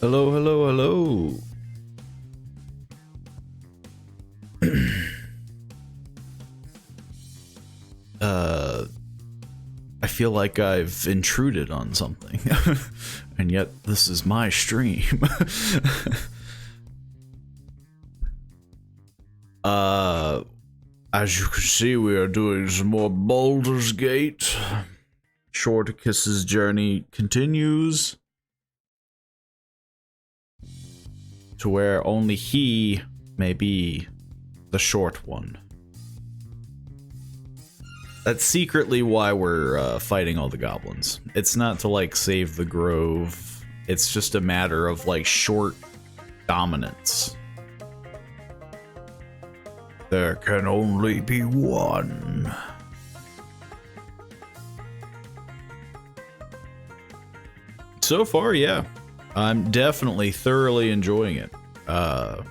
Hello, hello, hello. I feel like I've intruded on something, and yet this is my stream. As you can see, we are doing some more Baldur's Gate. Shorticus's journey continues to where only he may be the short one. That's secretly why we're fighting all the goblins. It's not to like save the grove. It's just a matter of like short dominance. There can only be one. So far, yeah. I'm definitely thoroughly enjoying it. I've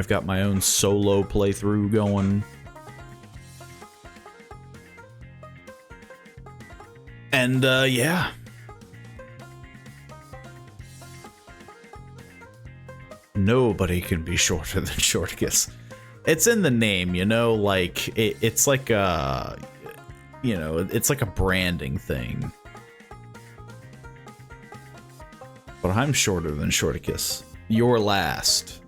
got my own solo playthrough going. And, yeah. Nobody can be shorter than Shorticus. It's in the name, you know, like, it's like a, you know, it's like a branding thing. But I'm shorter than Shorticus. You're last.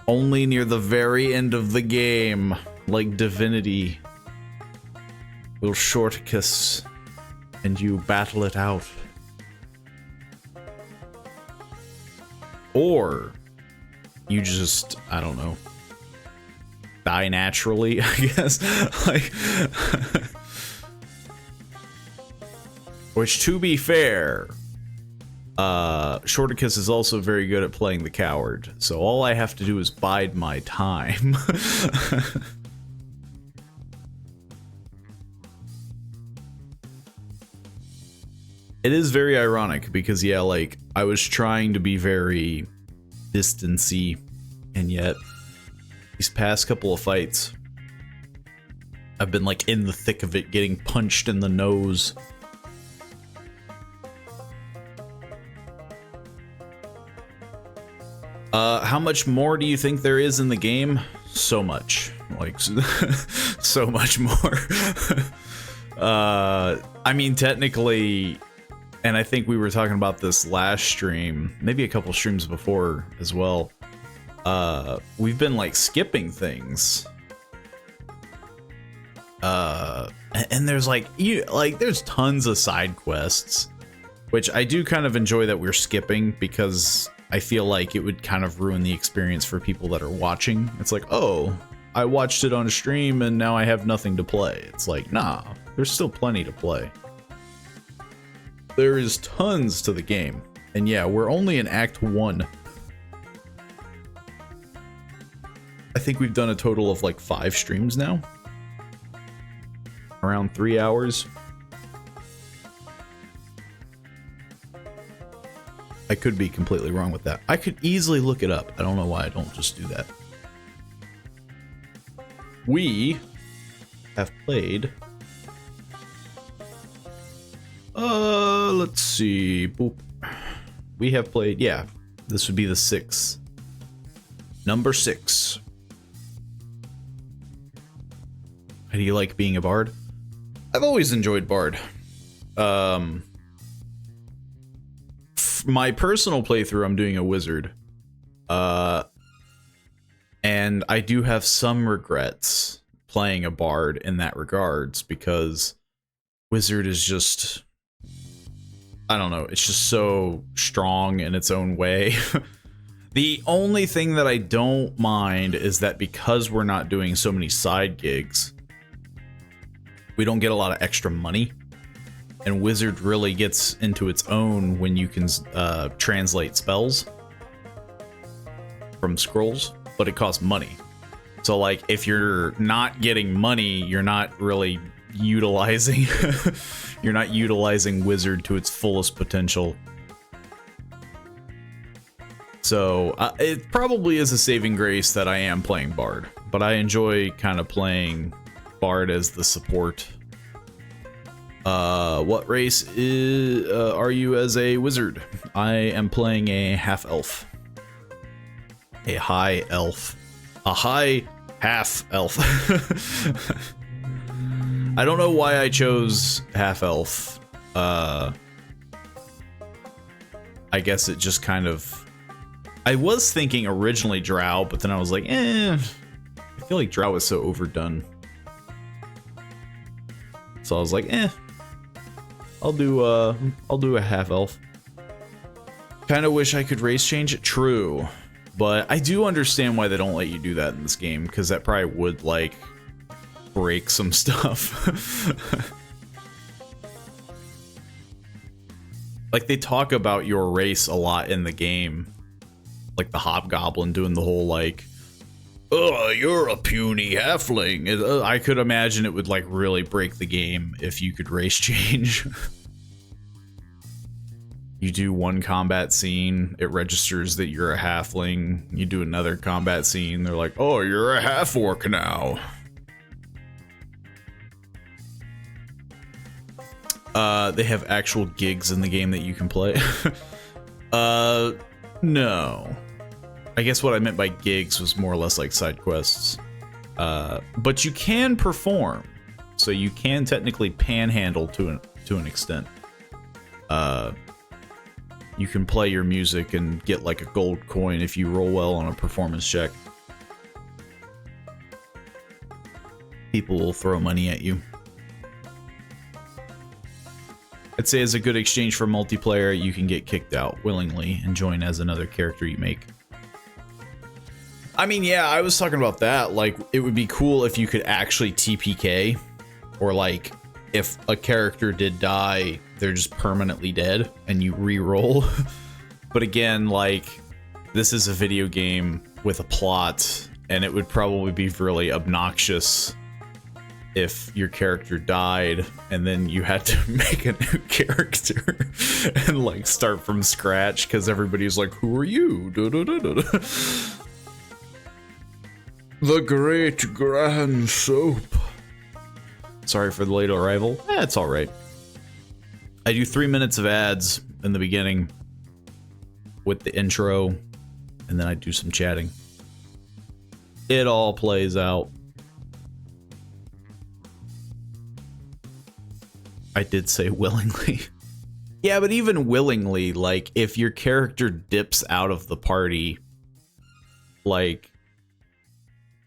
Only near the very end of the game, like Divinity, will Shorticus and you battle it out. Or you just, I don't know, die naturally, I guess. Like, which, to be fair, Shorticus is also very good at playing the coward, so all I have to do is bide my time. It is very ironic because, yeah, like, I was trying to be very distancy, and yet these past couple of fights, I've been, like, in the thick of it, getting punched in the nose. How much more do you think there is in the game? So much. Like, so much more. I mean, technically, and I think we were talking about this last stream, maybe a couple streams before as well. We've been, like, skipping things. And there's, like, there's tons of side quests, which I do kind of enjoy that we're skipping, because I feel like it would kind of ruin the experience for people that are watching. It's like, oh, I watched it on a stream and now I have nothing to play. It's like, nah, there's still plenty to play. There is tons to the game. And yeah, we're only in Act 1. I think we've done a total of like 5 streams now. Around 3 hours. I could be completely wrong with that. I could easily look it up. I don't know why I don't just do that. We have played... let's see. Boop. We have played... Yeah, this would be the 6th. Number 6. How do you like being a bard? I've always enjoyed bard. My personal playthrough, I'm doing a wizard. And I do have some regrets playing a bard in that regards, because wizard is just, I don't know, it's just so strong in its own way. The only thing that I don't mind is that because we're not doing so many side gigs, we don't get a lot of extra money. And wizard really gets into its own when you can translate spells from scrolls, but it costs money. So, like, if you're not getting money, you're not really utilizing you're not utilizing wizard to its fullest potential. So it probably is a saving grace that I am playing bard, but I enjoy kind of playing bard as the support. What race are you as a wizard? I am playing a half elf. A high elf. A high half elf. I don't know why I chose half elf. I guess it just kind of... I was thinking originally drow, but then I was like, I feel like drow is so overdone. So I was like, I'll do a half elf. Kind of wish I could race change it. True. But I do understand why they don't let you do that in this game, because that probably would, like, break some stuff. Like, they talk about your race a lot in the game. Like the hobgoblin doing the whole, like, oh, you're a puny halfling. I could imagine it would, like, really break the game if you could race change. You do one combat scene, it registers that you're a halfling. You do another combat scene, they're like, oh, you're a half-orc now. They have actual gigs in the game that you can play. No. I guess what I meant by gigs was more or less like side quests. But you can perform. So you can technically panhandle to an extent. You can play your music and get like a gold coin if you roll well on a performance check. People will throw money at you. I'd say as a good exchange for multiplayer, you can get kicked out willingly and join as another character you make. I mean, yeah, I was talking about that. Like, it would be cool if you could actually TPK, or like, if a character did die, they're just permanently dead and you re-roll. But again, like, this is a video game with a plot, and it would probably be really obnoxious if your character died and then you had to make a new character and like start from scratch because everybody's like, who are you? The Great Grand Soap. Sorry for the late arrival. It's all right. I do 3 minutes of ads in the beginning with the intro, and then I do some chatting. It all plays out. I did say willingly. Yeah, but even willingly, like, if your character dips out of the party, like,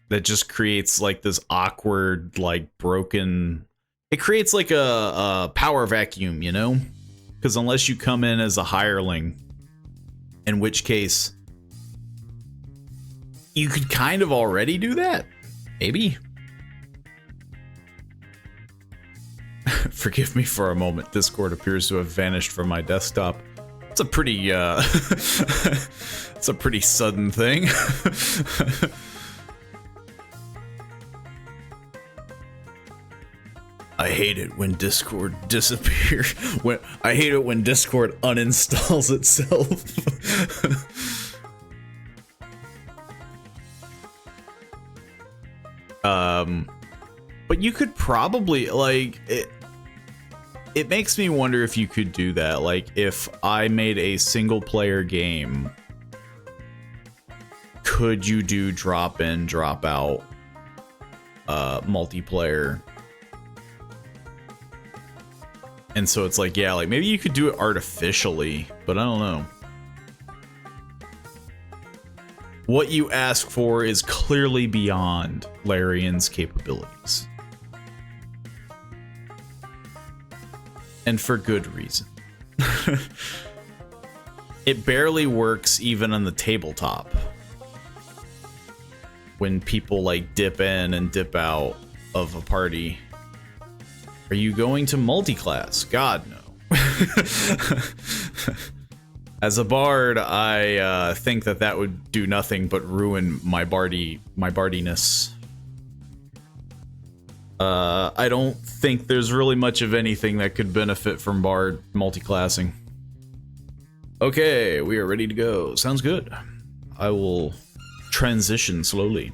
that just creates, like, this awkward, like, broken... It creates, like, a power vacuum, you know? Because unless you come in as a hireling, in which case, you could kind of already do that. Maybe. Forgive me for a moment. Discord appears to have vanished from my desktop. It's a pretty, it's a pretty sudden thing. I hate it when Discord disappears. I hate it when Discord uninstalls itself. But you could probably, like, it makes me wonder if you could do that. Like, if I made a single player game, could you do drop in, drop out multiplayer? And so it's like, yeah, like maybe you could do it artificially, but I don't know. What you ask for is clearly beyond Larian's capabilities. And for good reason. It barely works even on the tabletop. When people like dip in and dip out of a party. Are you going to multi-class? God, no. As a bard, I think that would do nothing but ruin my bardiness. I don't think there's really much of anything that could benefit from bard multi-classing. Okay, we are ready to go. Sounds good. I will transition slowly.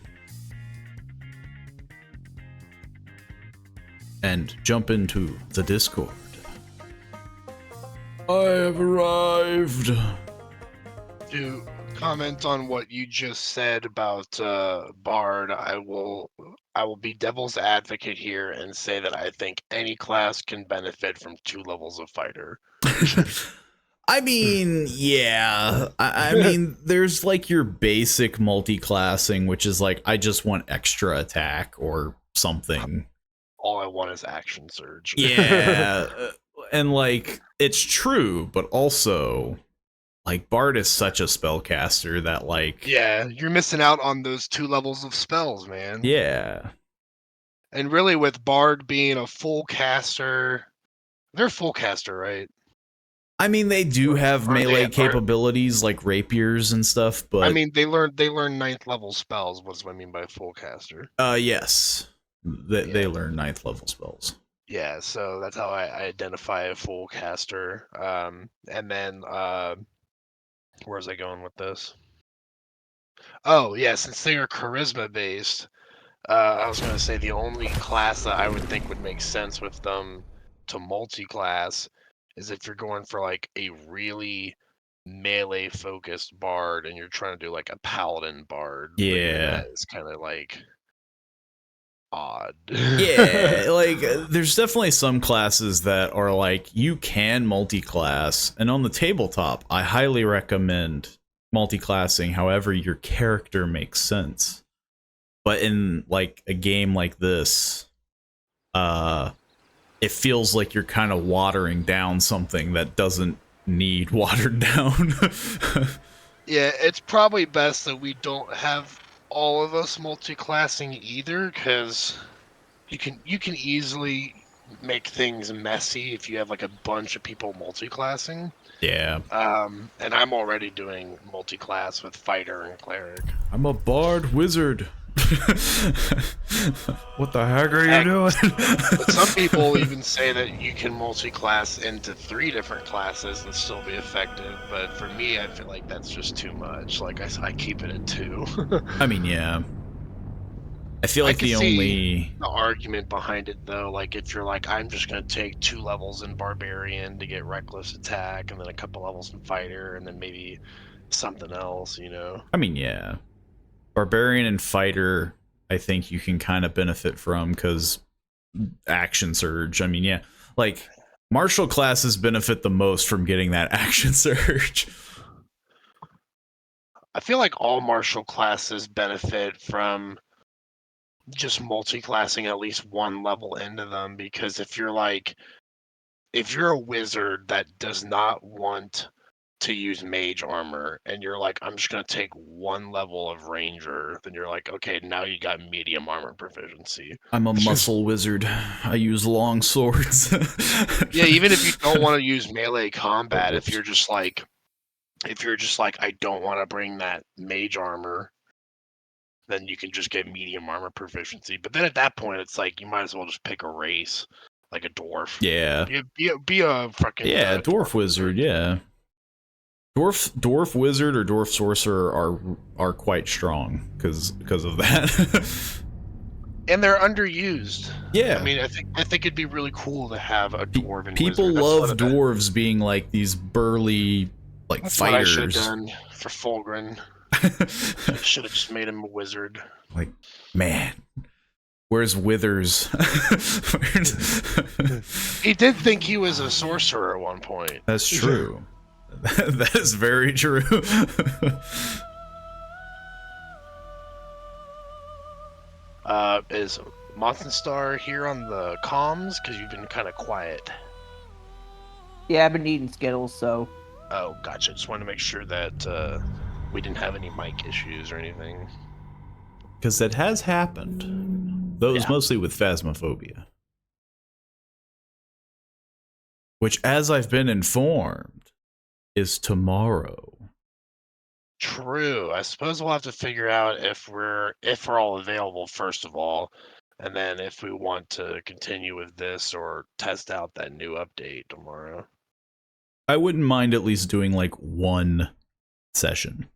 and jump into the Discord. I have arrived. To comment on what you just said about Bard, I will be devil's advocate here and say that I think any class can benefit from 2 levels of fighter. I mean, yeah. I mean, there's like your basic multi-classing, which is like, I just want extra attack or something. All I want is action surge. Yeah. And like, it's true, but also, like, Bard is such a spellcaster that, like... Yeah, you're missing out on those 2 levels of spells, man. Yeah. And really, with Bard being a full caster, they're full caster, right? I mean, they do have melee capabilities like rapiers and stuff, but I mean, they learn 9th level spells. What's what I mean by full caster? Yes, they learn 9th level spells. Yeah, so that's how I identify a full caster. And then where's I going with this? Oh yeah, since they are charisma based, I was gonna say the only class that I would think would make sense with them to multi-class is if you're going for like a really melee focused bard and you're trying to do like a paladin bard. Yeah, but even that is kind of like odd. Yeah, like there's definitely some classes that are like you can multi-class, and on the tabletop, I highly recommend multi-classing however your character makes sense. But in like a game like this, it feels like you're kind of watering down something that doesn't need watered down. Yeah, it's probably best that we don't have all of us multi-classing either, because you can easily make things messy if you have like a bunch of people multi-classing. Yeah. And I'm already doing multi-class with fighter and cleric. I'm a bard wizard. What the heck are you doing? But some people even say that you can multi-class into 3 different classes and still be effective. But for me, I feel like that's just too much. Like I keep it at 2. I mean, yeah. I feel like the argument behind it though, like if you're like, I'm just gonna take 2 levels in barbarian to get reckless attack, and then a couple levels in fighter, and then maybe something else, you know. I mean, yeah. Barbarian and fighter, I think you can kind of benefit from because action surge. I mean, yeah, like martial classes benefit the most from getting that action surge. I feel like all martial classes benefit from just multi-classing at least 1 level into them, because if you're a wizard that does not want to use mage armor and you're like, I'm just gonna take 1 level of ranger, then you're like, okay, now you got medium armor proficiency. I'm a muscle wizard. I use long swords. Yeah, even if you don't want to use melee combat, if you're just like I don't want to bring that mage armor, then you can just get medium armor proficiency. But then at that point, it's like you might as well just pick a race, like a dwarf. Yeah. Be a fucking dwarf wizard. Yeah. Dwarf wizard or dwarf sorcerer are quite strong because of that. And they're underused. Yeah. I mean, I think it'd be really cool to have a dwarven people wizard. Love dwarves being like these burly like That's fighters. What I should have done for Fulgrin. Should have just made him a wizard. Like, man, where's Withers? He did think he was a sorcerer at one point. That's true. That is very true. Is Montenstar here on the comms? Because you've been kind of quiet. Yeah, I've been eating Skittles, so... Oh, gotcha. Just wanted to make sure that we didn't have any mic issues or anything. Because that has happened. Those mostly with Phasmophobia. Which, as I've been informed, is tomorrow. True. I suppose we'll have to figure out if we're all available first of all, and then if we want to continue with this or test out that new update tomorrow. I wouldn't mind at least doing like one session,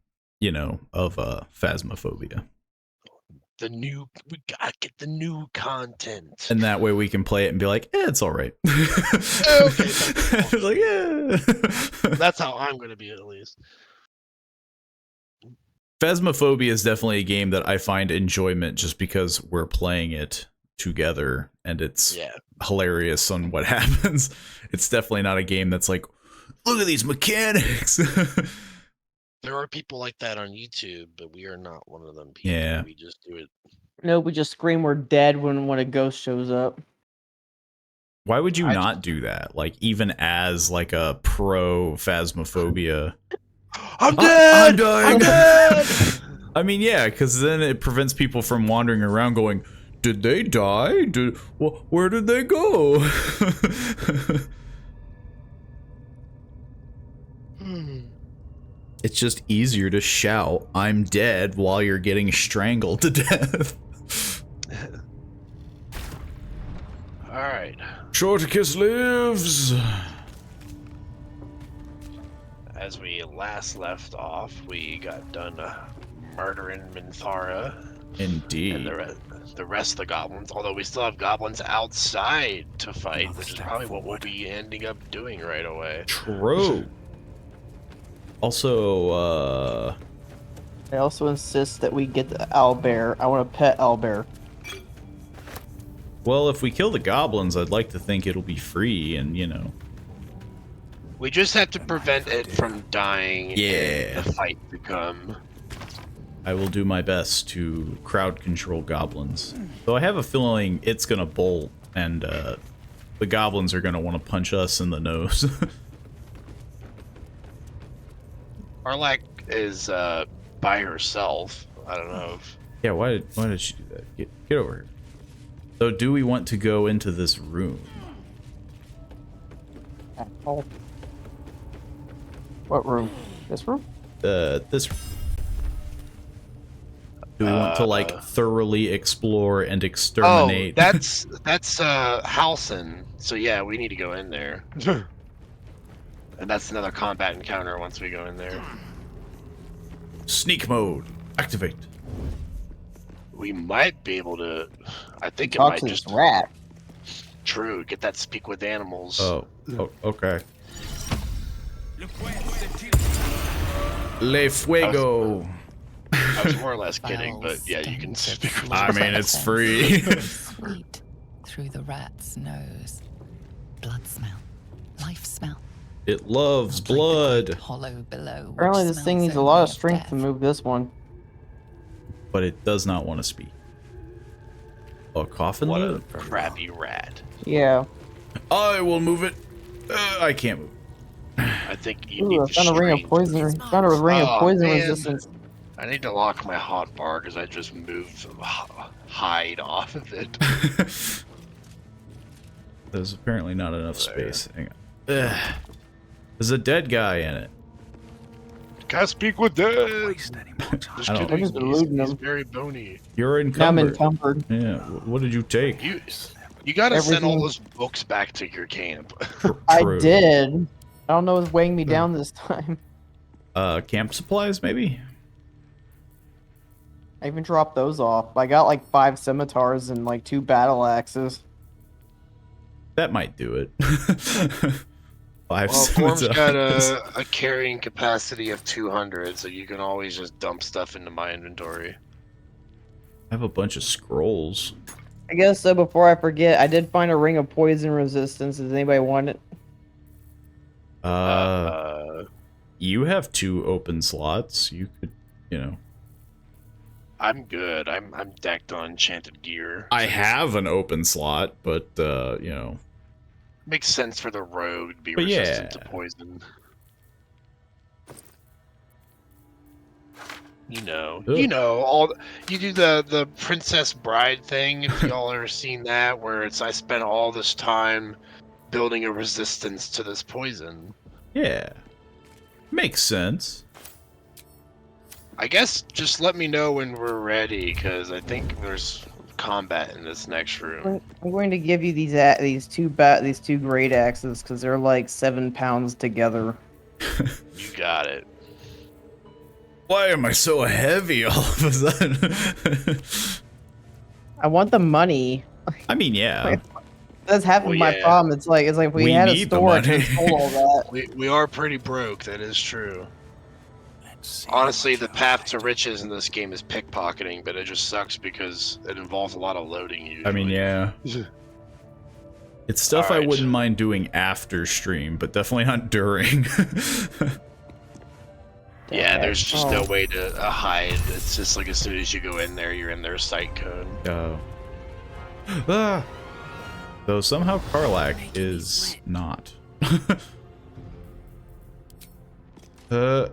of Phasmophobia. We gotta get the new content. And that way we can play it and be like, it's all right. Okay, Like, yeah. That's how I'm gonna be, at least. Phasmophobia is definitely a game that I find enjoyment just because we're playing it together and it's hilarious on what happens. It's definitely not a game that's like, look at these mechanics. There are people like that on YouTube, but we are not one of them people. Yeah. We just do it. No, we just scream we're dead when a ghost shows up. Why would you not do that? Like, even as like a pro Phasmophobia. I'm dead! I'm dying! I'm dead! I mean, yeah, because then it prevents people from wandering around going, did they die? Where did they go? It's just easier to shout, I'm dead, while you're getting strangled to death. Alright. Shorticus lives! As we last left off, we got done murdering Minthara. Indeed. And the rest of the goblins, although we still have goblins outside to fight, which is probably what we'll be ending up doing right away. True. Also, I also insist that we get the owlbear. I want to pet owlbear. well, if we kill the goblins, I'd like to think it'll be free and, you know. We just have to prevent it from dying Yeah. and the fight to come. I will do my best to crowd control goblins. Though I have a feeling it's gonna bolt and the goblins are gonna want to punch us in the nose. Arlak is by herself. I don't know if... Yeah, why did she do that? Get over here. So do we want to go into this room? Oh. What room? This room? This room. Do we want to like thoroughly explore and exterminate? Oh, that's Halson. So yeah, we need to go in there. And that's another combat encounter once we go in there. Sneak mode. Activate. We might be able to... I think it Talk might to just... this rat. True, get that speak with animals. Oh, okay. Le fuego. I was more or less kidding, but yeah, you can speak with I mean, it's free. Sweet through the rat's nose. Blood smell. Life smell. It loves Like the blood. great hollow below. which Apparently this thing smells needs a lot of only strength death. to move this one. But it does not want to speak. A coffin What a lid? crappy rat. Yeah. I will move it. I can't move. I think you Ooh, need I the found a ring of strength. poison. Found a ring of Oh, poison man. resistance. I need to lock my hot bar because I just moved hide off of it. There's apparently not enough space. Hang on. Ugh. There's a dead guy in it. Can't speak with dead. Just I don't- kidding. I'm just eluding He's him. very bony. You're Now I'm encumbered. encumbered. Yeah. What did you take? You gotta send all Everything. those books back to your camp. I True. did. I don't know what's weighing me down this time. Camp supplies, maybe? I even dropped those off. I got like 5 scimitars and like 2 battle axes. That might do it. 5 Well, Form's got scimitars. a carrying capacity of 200, so you can always just dump stuff into my inventory. I have a bunch of scrolls. I guess so. Before I forget, I did find a ring of poison resistance. Does anybody want it? You have 2 open slots. You could, you know. I'm good. I'm decked on enchanted gear. I have an open slot, but you know. Makes sense for the rogue to be But resistant yeah. to poison. Ugh. You know, you do the Princess Bride thing. If y'all ever seen that, where it's I spent all this time building a resistance to this poison. Yeah. Makes sense. I guess just let me know when we're ready, because I think there's combat in this next room. I'm going to give you these two great axes because they're like 7 pounds together. You got it. Why am I so heavy all of a sudden? I want the money. I mean, yeah. That's half Well, of my yeah. problem. It's like if we We had a need the store and money. sold all that. We are pretty broke. That is true. Let's see Honestly, what the you path to like. riches in this game is pickpocketing, but it just sucks because it involves a lot of loading usually. I mean, yeah. It's stuff I Alright. wouldn't mind doing after stream, but definitely not during. Yeah, there's just Oh. no way to hide. It's just like as soon as you go in there, you're in their site code. Oh. Ah! Though somehow Karlak is not. uh.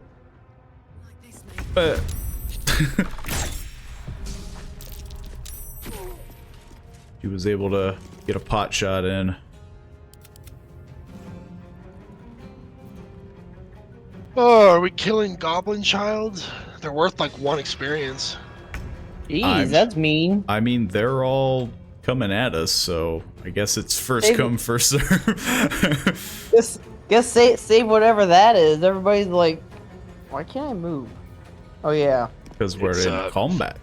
He was able to get a pot shot in. Oh, are we killing Goblin Child? They're worth like 1 experience. Jeez, I'm- that's mean. I mean, they're all coming at us, so I guess it's first Save- come, first serve. Guess save whatever that is. Everybody's like, why can't I move? Oh yeah. Because we're It's, in combat.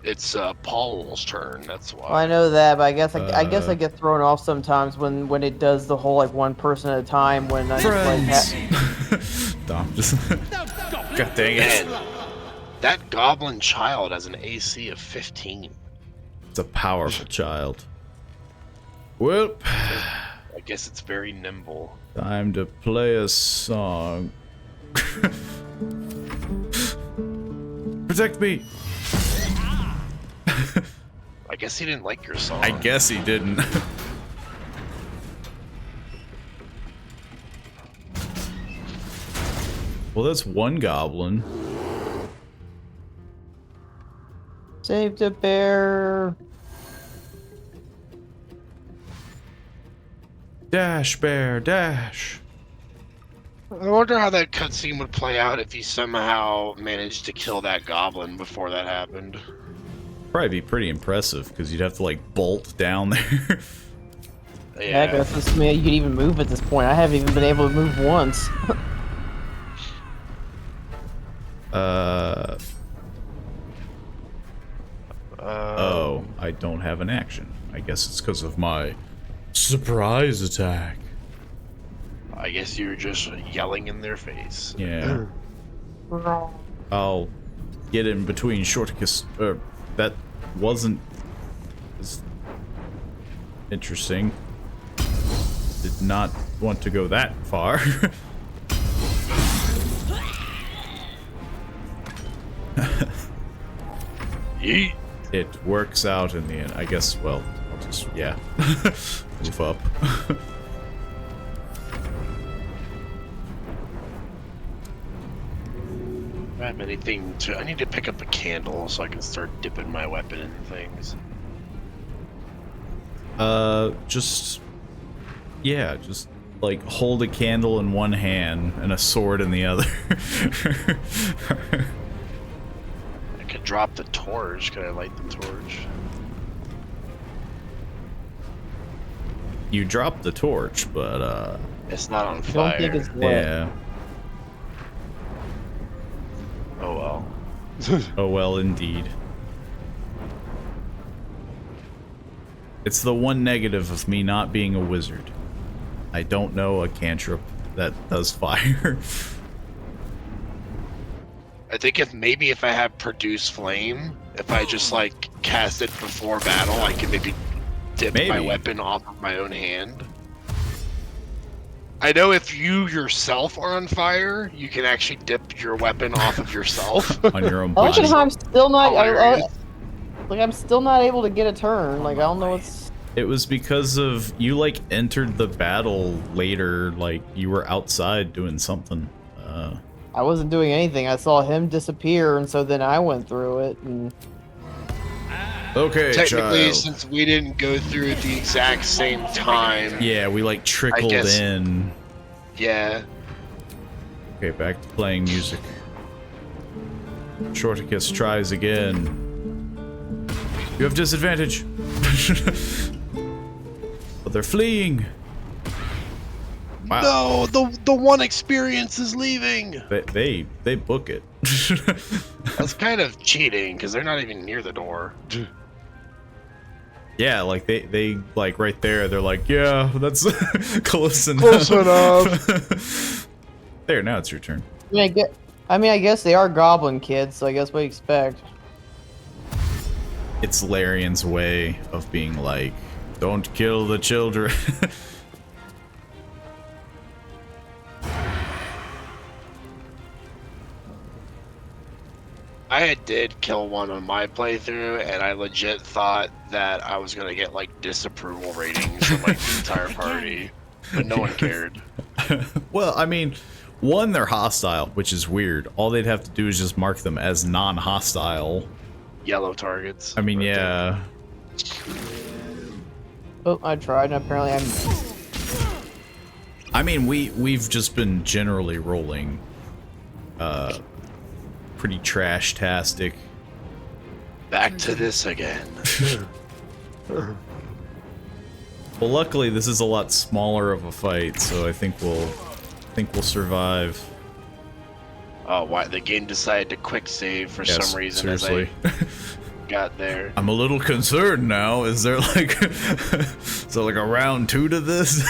It's Paul's turn. That's why. Well, I know that, but I guess I guess I Uh, get thrown off sometimes when it does the whole like one person at a time. When I Friends! like No, I'm just. God dang it. Man, that Goblin Child has an AC of 15. It's a powerful child. Well, I guess it's very nimble. time to play a song. Protect me! I guess he didn't like your song. I guess he didn't. Well, that's one goblin. save the bear. Dash, bear, dash. I wonder how that cutscene would play out if he somehow managed to kill that goblin before that happened. Probably be pretty impressive because you'd have to like bolt down there. Yeah, I guess this man you could even move at this point. I haven't even been able to move once. Oh, I don't have an action. I guess it's because of my surprise attack. I guess you're just yelling in their face. Yeah. I'll get in between Shorticus. That wasn't as interesting. Did not want to go that far. Yeet. It works out in the end. I guess, well, I'll just, yeah. Move up. I have anything to. I need to pick up a candle so I can start dipping my weapon in things. Just, yeah, just like hold a candle in one hand and a sword in the other. I could drop the torch. Could I light the torch? You drop the torch, but It's not on I fire. don't think it's lit. yeah. Oh well. Oh well, indeed. It's the one negative of me not being a wizard. I don't know a cantrip that does fire. I think if I have produce flame, if I just like cast it before battle, I can maybe dip my Maybe. weapon off of my own hand. I know if you yourself are on fire, you can actually dip your weapon off of yourself. On your own I like body. how I'm still not. Hilarious. Like I'm still not able to get a turn. Like I don't know what's. It was because of you like entered the battle later, like you were outside doing something. I wasn't doing anything. I saw him disappear, and so then I went through it. And Okay, Technically, child. since we didn't go through at the exact same time, Yeah, we like trickled guess- in. yeah. Okay, back to playing music. Shorticus tries again. You have disadvantage. But they're fleeing. Wow. No, the one experience is leaving. They book it. That's kind of cheating because they're not even near the door. Yeah, like they like right there. They're like, yeah, that's close enough. Close enough. There, now it's your turn. I guess they are goblin kids, so I guess what do you expect? It's Larian's way of being like, don't kill the children. I did kill one on my playthrough, and I legit thought that I was gonna get like disapproval ratings from like the entire party, but no one cared. Well, I mean, one, they're hostile, which is weird. All they'd have to do is just mark them as non-hostile. Yellow targets. I mean, right there. yeah. Oh, I tried, and apparently I'm. I mean, we've just been generally rolling pretty trash-tastic. Back to this again. Well, luckily this is a lot smaller of a fight, so I think we'll survive. Oh, why the game decided to quick save for Yes, some reason seriously. as I got there. I'm a little concerned now. Is there like is there like a round 2 to this?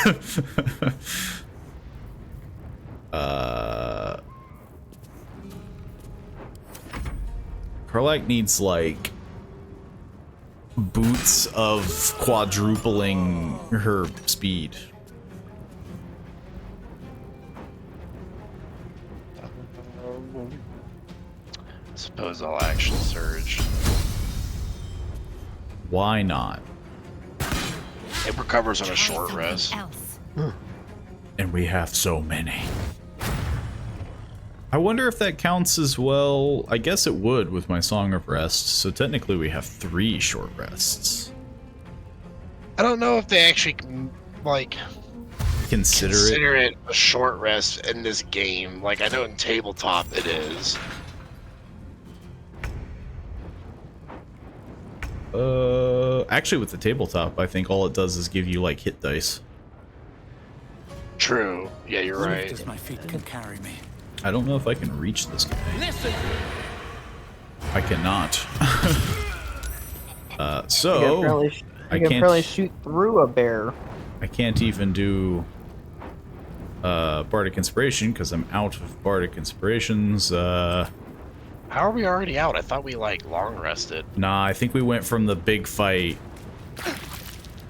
Karlak needs like boots of quadrupling her speed. Suppose I'll action surge. Why not? It recovers on a short rest. And we have so many. I wonder if that counts as well. I guess it would with my Song of Rest. So technically we have 3 short rests. I don't know if they actually like Consider it a short rest in this game. Like I know in tabletop it is. Actually with the tabletop, I think all it does is give you like hit dice. True. Yeah, you're right. As my feet can carry me. I don't know if I can reach this guy. Listen. I cannot. I So can apparently shoot through a bear. I can't even do Bardic Inspiration because I'm out of Bardic Inspirations. How are we already out? I thought we like long rested. Nah, I think we went from the big fight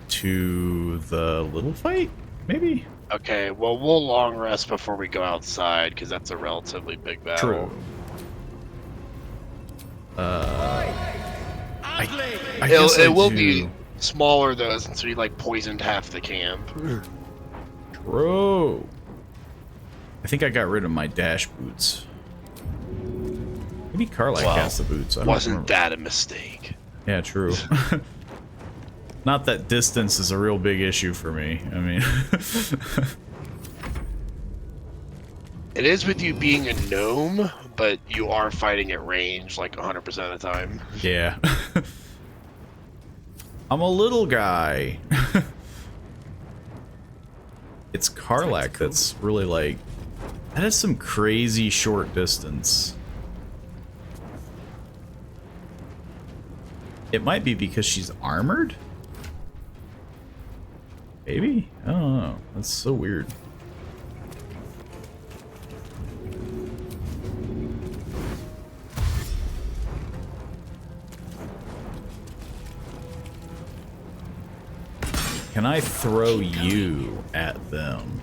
to the little fight, maybe? Okay, well we'll long rest before we go outside because that's a relatively big battle. True. I guess It I will do. be smaller though, since we like poisoned half the camp. True. I think I got rid of my dash boots. Maybe Karlak Well, has the boots. I don't Wasn't remember. that a mistake? Yeah, true. Not that distance is a real big issue for me. I mean, It is with you being a gnome, but you are fighting at range like 100% of the time. yeah. I'm a little guy. It's Karlak that's really like... That is some crazy short distance. It might be because she's armored? Maybe? I don't know. That's so weird. Can I throw you at them?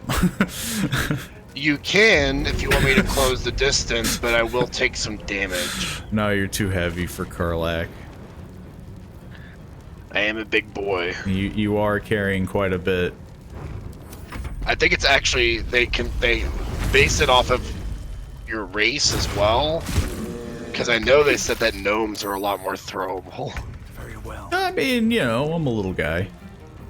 You can if you want me to close the distance, but I will take some damage. No, you're too heavy for Karlak. I am a big boy. You are carrying quite a bit. I think it's actually they base it off of your race as well, because I know they said that gnomes are a lot more throwable. Very well. I mean, you know, I'm a little guy.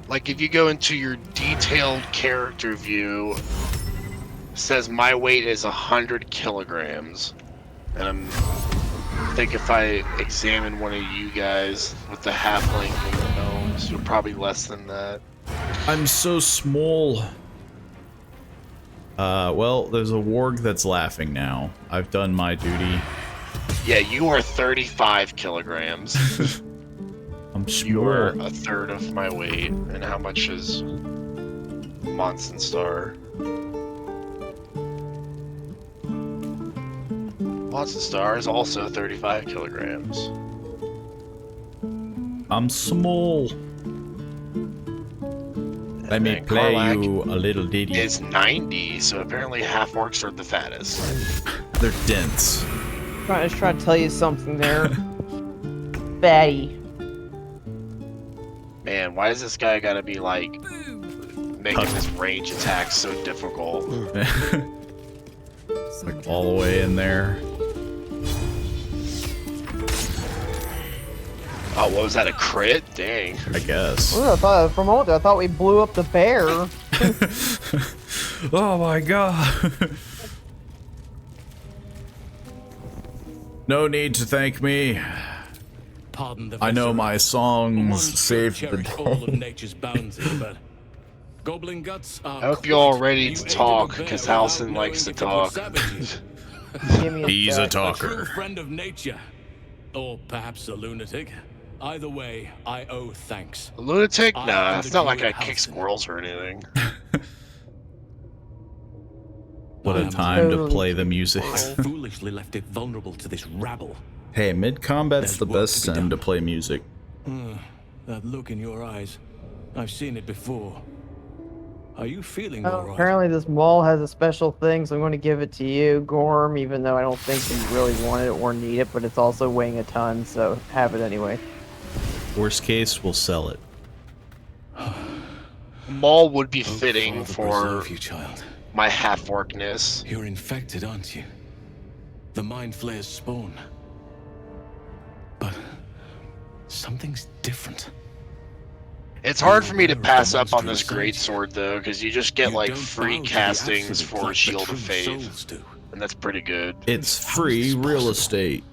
Like if you go into your detailed character view, it says my weight is 100 kilograms, and I think if I examine one of you guys with the halfling and the gnomes, you're probably less than that. I'm so small. Well, there's a warg that's laughing now. I've done my duty. Yeah, you are 35 kilograms. I'm You're Small. a third of my weight. And how much is Monson Star? Monson Star is also 35 kilograms. I'm small. Let And me then play Karlach you a little ditty. is 90, so apparently half orcs are the fattest. They're dense. I was trying to tell you something there. Fatty. Man, why does this guy gotta be like making his range attacks so difficult? Like all the way in there. Oh, what was that, a crit? Dang. I guess. Ooh, I thought, for a moment, I thought we blew up the bear. Oh my god. No need to thank me. Pardon the I know visceral. my One songs should saved the cherish all of day. nature's bounty, but goblin guts are I hope quite- you're all ready you to aided talk, a bear because without Halson knowing likes to if it would talk. savage you. Give me a He's a sec. talker. A true friend of nature, or perhaps a lunatic. Either way, I owe thanks. A lunatic? I Nah, am it's the not like I druid kick Halcyon. squirrels or anything. What I a am time to totally play the music. foolishly left it vulnerable to this rabble. Hey, mid-combat's There's the work best to be time done. to play music. That look in your eyes, I've seen it before. Are you feeling Oh, all right? apparently this wall has a special thing, so I'm going to give it to you, Gorm, even though I don't think you really want it or need it, but it's also weighing a ton, so have it anyway. Worst case, we'll sell it. Maul would be Oh, fitting Father, for preserve you, child. my half-orcness. You're infected, aren't you? The Mind Flayer's spawn. But something's different. It's hard for me to You're pass aware up of on the this monstrous great sword though, because you just get You like don't free bow to the castings absolute for like the Shield true of Faith, souls do. and that's pretty good. It's How is free this real possible? estate.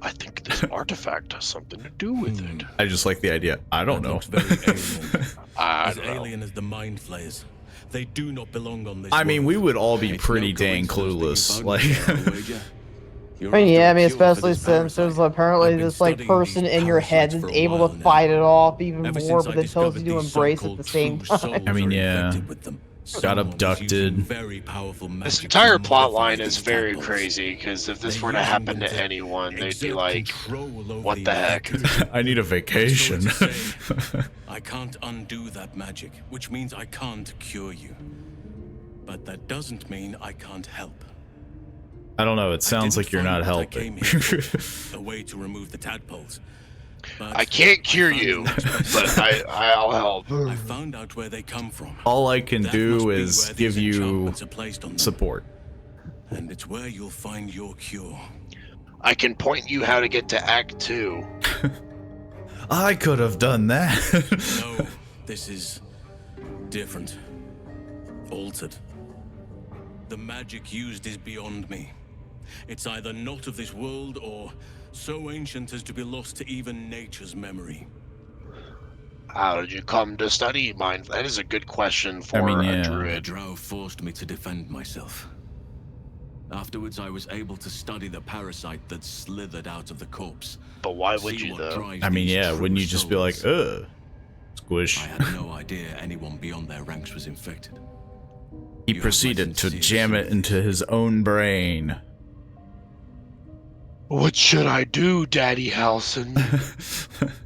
I think this artifact has something to do with it. I just like the idea. I don't That know. looks very alien. I As don't know. alien as the Mind Flayers. They do not belong on this I mean, world. we would all be It's pretty no dang coincidence that you clueless. found me Like, there, Wager. You're I mean, after yeah, a I mean, cure for especially this since there's parasite. apparently I've been this, like, studying person these in your head parasites that's for a able while to now. fight it off even Ever more, since but I then tells you discovered to these embrace at so-called the same true time. souls I mean, are yeah. infected with them. Got Someone was abducted. using very powerful This magic entire to plot modify line is these very tadpoles. crazy, because if this They're were to using happen them to anyone, they'd be exert like, control over what the heck? infected. I need a vacation. So to say, I can't undo that magic, which means I can't cure you. But that doesn't mean I can't help. I don't know. It sounds didn't like you're find not what I helping. came here for, a way to remove the tadpoles. But I can't cure found you, the next best but thing. I'll help. I found out where they come from. All I can That must do be is where give these you enchantments are placed on them. support. And it's where you'll find your cure. I can point you how to get to Act 2. I could have done that. No, this is different. Altered. The magic used is beyond me. It's either not of this world or so ancient as to be lost to even nature's memory. How did you come to study mind? That is a good question for I mean, a yeah. The druid. drow forced me to defend myself. Afterwards, I was able to study the parasite that slithered out of the corpse. But why would See you what though? drives I mean, these yeah, true wouldn't you just be like, souls. ugh, squish? I had no idea anyone beyond their ranks was infected. He You have my proceeded to sincere jam it sympathies. into his own brain. What should I do, Daddy Halson?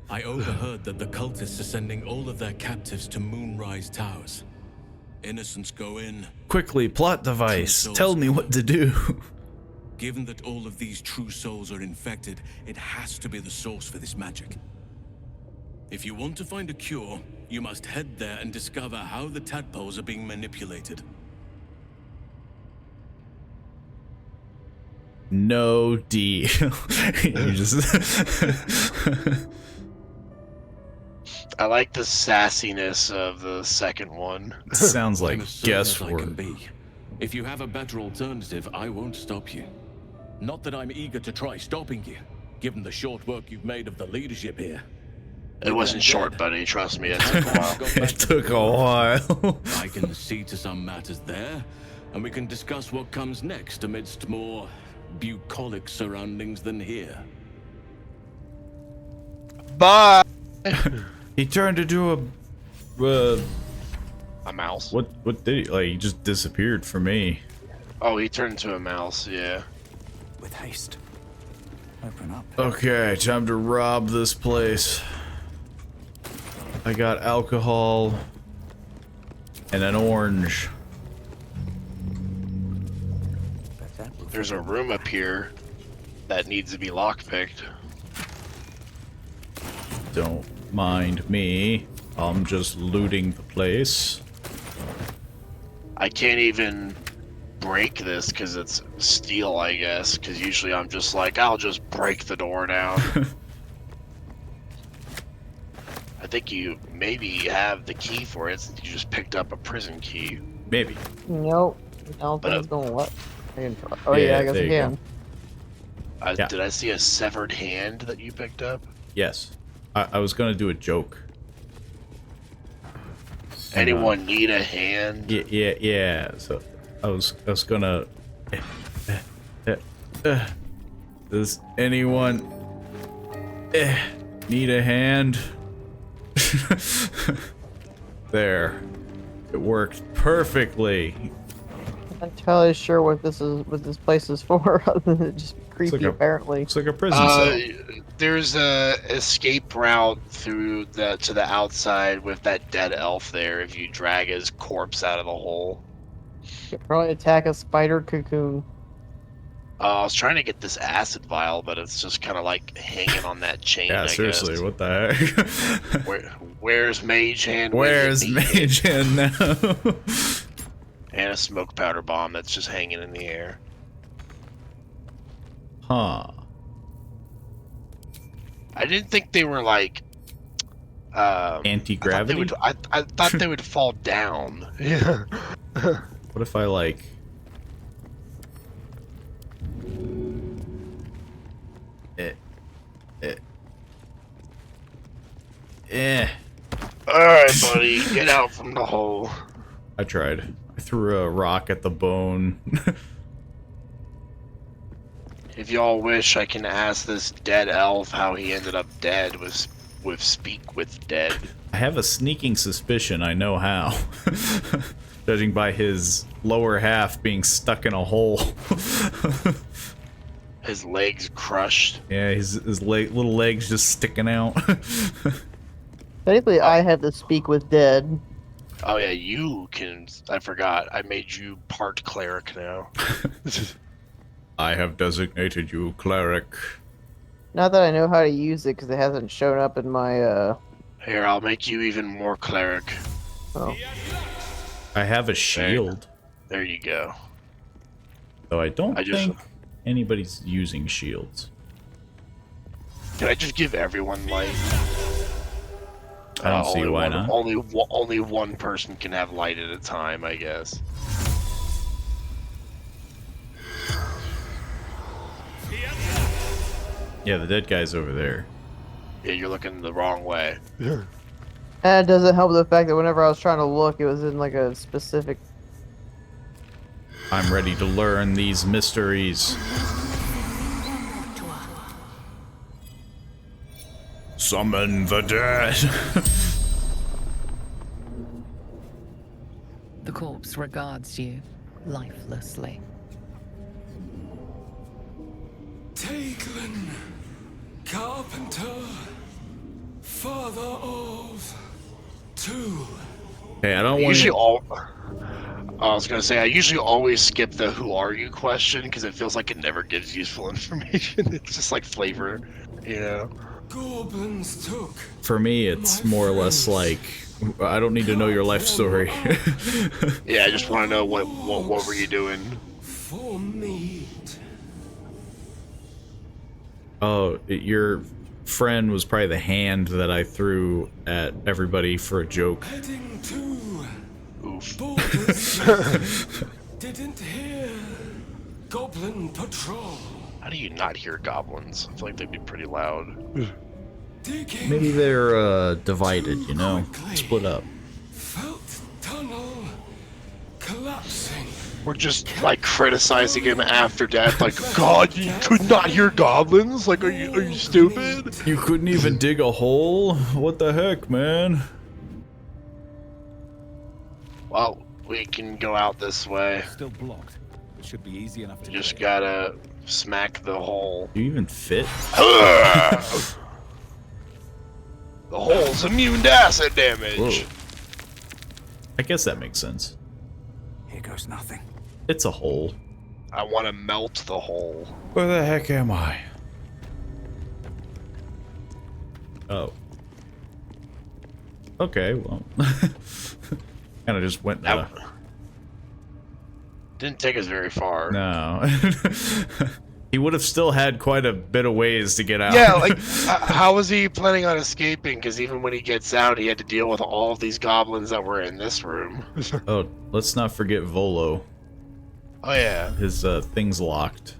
I overheard that the cultists are sending all of their captives to Moonrise Towers. Innocents go in. Quickly, plot device. souls Tell me come what out. to do. Given that all of these true souls are infected, it has to be the source for this magic. If you want to find a cure, you must head there and discover how the tadpoles are being manipulated. No deal. You just. I like the sassiness of the second one. Sounds like I'm as certain as I can guesswork. be. If you have a better alternative, I won't stop you. Not that I'm eager to try stopping you, given the short work you've made of the leadership here. It wasn't short, buddy. Trust me, it took a while. It took a while. I can see to some matters there, and we can discuss what comes next amidst more bucolic surroundings than here. Bye. He turned into a mouse. what did he, like, he just disappeared for me. Oh, he turned into a mouse. Yeah. With haste. Open up. Okay, time to rob this place. I got alcohol and an orange. Bet that will There's a room up here that needs to be lockpicked. Don't mind me. I'm just looting the place. I can't even break this because it's steel, I guess. Because usually I'm just like, I'll just break the door down. I think you maybe have the key for it since you just picked up a prison key. Maybe. Nope. I don't think it's gonna let. I can try. Oh yeah, I guess there I you can. go. Yeah. Did I see a severed hand that you picked up? Yes. I was gonna do a joke. Anyone need a hand? Yeah. So I was gonna. Does anyone need a hand? There. It worked perfectly. I'm not entirely sure what this place is for, other than just creepy. like a- apparently. Looks like a prison cell. There's a escape route through to the outside with that dead elf there. If you drag his corpse out of the hole. Could probably attack a spider cocoon. I was trying to get this acid vial, but it's just kind of like hanging on that chain. Yeah, I seriously, guess. what the heck? Where's Mage Hand? when Where's you need it? Mage Hand now? And a smoke powder bomb that's just hanging in the air. Huh. I didn't think they were like Anti-gravity? I thought they would fall down. Yeah. What if I, like... Alright, buddy, get out from the hole. I tried. I threw a rock at the bone. If y'all wish, I can ask this dead elf how he ended up dead with Speak with Dead. I have a sneaking suspicion I know how. Judging by his lower half being stuck in a hole. His legs crushed. Yeah, his little legs just sticking out. Technically, I have to speak with dead. Oh yeah, you can. I forgot. I made you part cleric now. I have designated you cleric. Not that I know how to use it because it hasn't shown up in my Here, I'll make you even more cleric. Oh. I have a shield, There you go. though I don't I just- think anybody's using shields. Can I just give everyone light? I don't see why not. Only one person can have light at a time, I guess. Yeah, the dead guy's over there. Yeah, you're looking the wrong way. And it doesn't help the fact that whenever I was trying to look, it was in like a specific. I'm ready to learn these mysteries. Summon the dead. The corpse regards you lifelessly. Taglin, carpenter, father of two. Hey, I don't want Usually, to. I was gonna say I usually always skip the "Who are you?" question because it feels like it never gives useful information. It's just like flavor, you know. Goblins took. For me, it's more or less like I don't need to know your life story. Yeah, I just want to know what were you doing. For meat. Oh, your friend was probably the hand that I threw at everybody for a joke. Heading to. Oof. Baldur's didn't hear. Goblin patrol. How do you not hear goblins? I feel like they'd be pretty loud. Digging. Maybe they're divided, you know, split up. Felt tunnel collapsing. We're just like criticizing him after death, like, God, you could not hear goblins? Like, are you stupid? You couldn't even dig a hole? What the heck, man? Well, we can go out this way. Still blocked. It should be easy enough to You just get. gotta smack the hole. Do you even fit? The hole's immune to acid damage. Whoa. I guess that makes sense. Here goes nothing. It's a hole. I want to melt the hole. Where the heck am I? Oh. Okay, well. Kind of just went. Didn't take us very far. No. He would have still had quite a bit of ways to get out. Yeah, like, how was he planning on escaping? Because even when he gets out, he had to deal with all of these goblins that were in this room. Oh, let's not forget Volo. Oh, yeah. His thing's locked.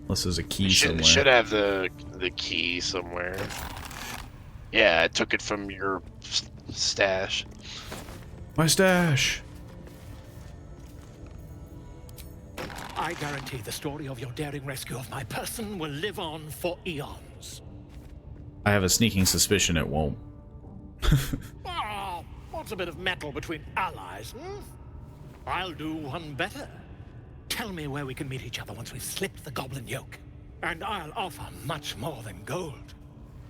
Unless there's a key somewhere. Should have the key somewhere. Yeah, I took it from your stash. My stash. I guarantee the story of your daring rescue of my person will live on for eons. I have a sneaking suspicion it won't. Oh, what's a bit of metal between allies, hmm? I'll do one better. Tell me where we can meet each other once we've slipped the goblin yoke. And I'll offer much more than gold.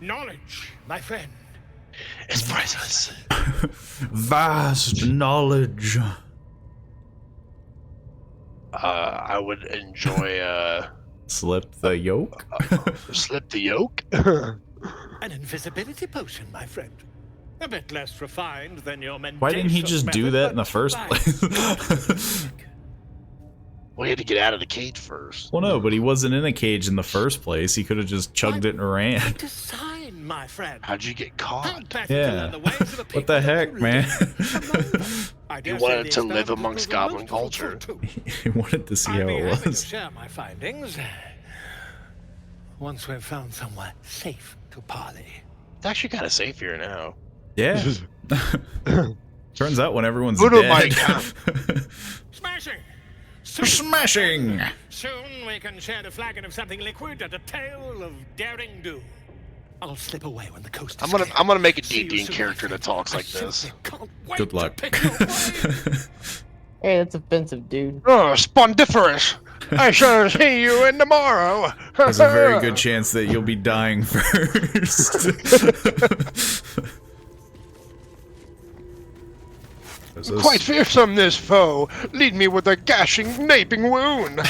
Knowledge, my friend. It's priceless. Vast knowledge. I would enjoy, Slip the yoke? slip the yoke? An invisibility potion, my friend. A bit less refined than your mendacious Why didn't he just do method, that in the but first fine. place? We had to get out of the cage first. Well, no, but he wasn't in a cage in the first place. He could have just chugged it and ran. Design, my friend. How'd you get How caught? better to Yeah. learn the ways of the What people the than heck, to man? I dare You say wanted the to live experiment amongst will goblin prove culture. true, too. He wanted to see I'll how be it happy to was. share my findings once we've found somewhere safe to parley. It's actually kind of safe here now. Yeah. Turns out when everyone's Who do dead. my count? Smashing! Smashing! Soon we can share a flagon of something liquid and a tale of daring do. I'll slip away when the coast is clear. I'm gonna make a See you D&D soon, character my that friend. talks I like this. simply can't wait Good to luck. pick your brain. Hey, that's offensive, dude. Oh, spondiferous! I shall see you in tomorrow. There's a very good chance that you'll be dying first. Quite fearsome, this foe. Lead me with a gashing, naping wound.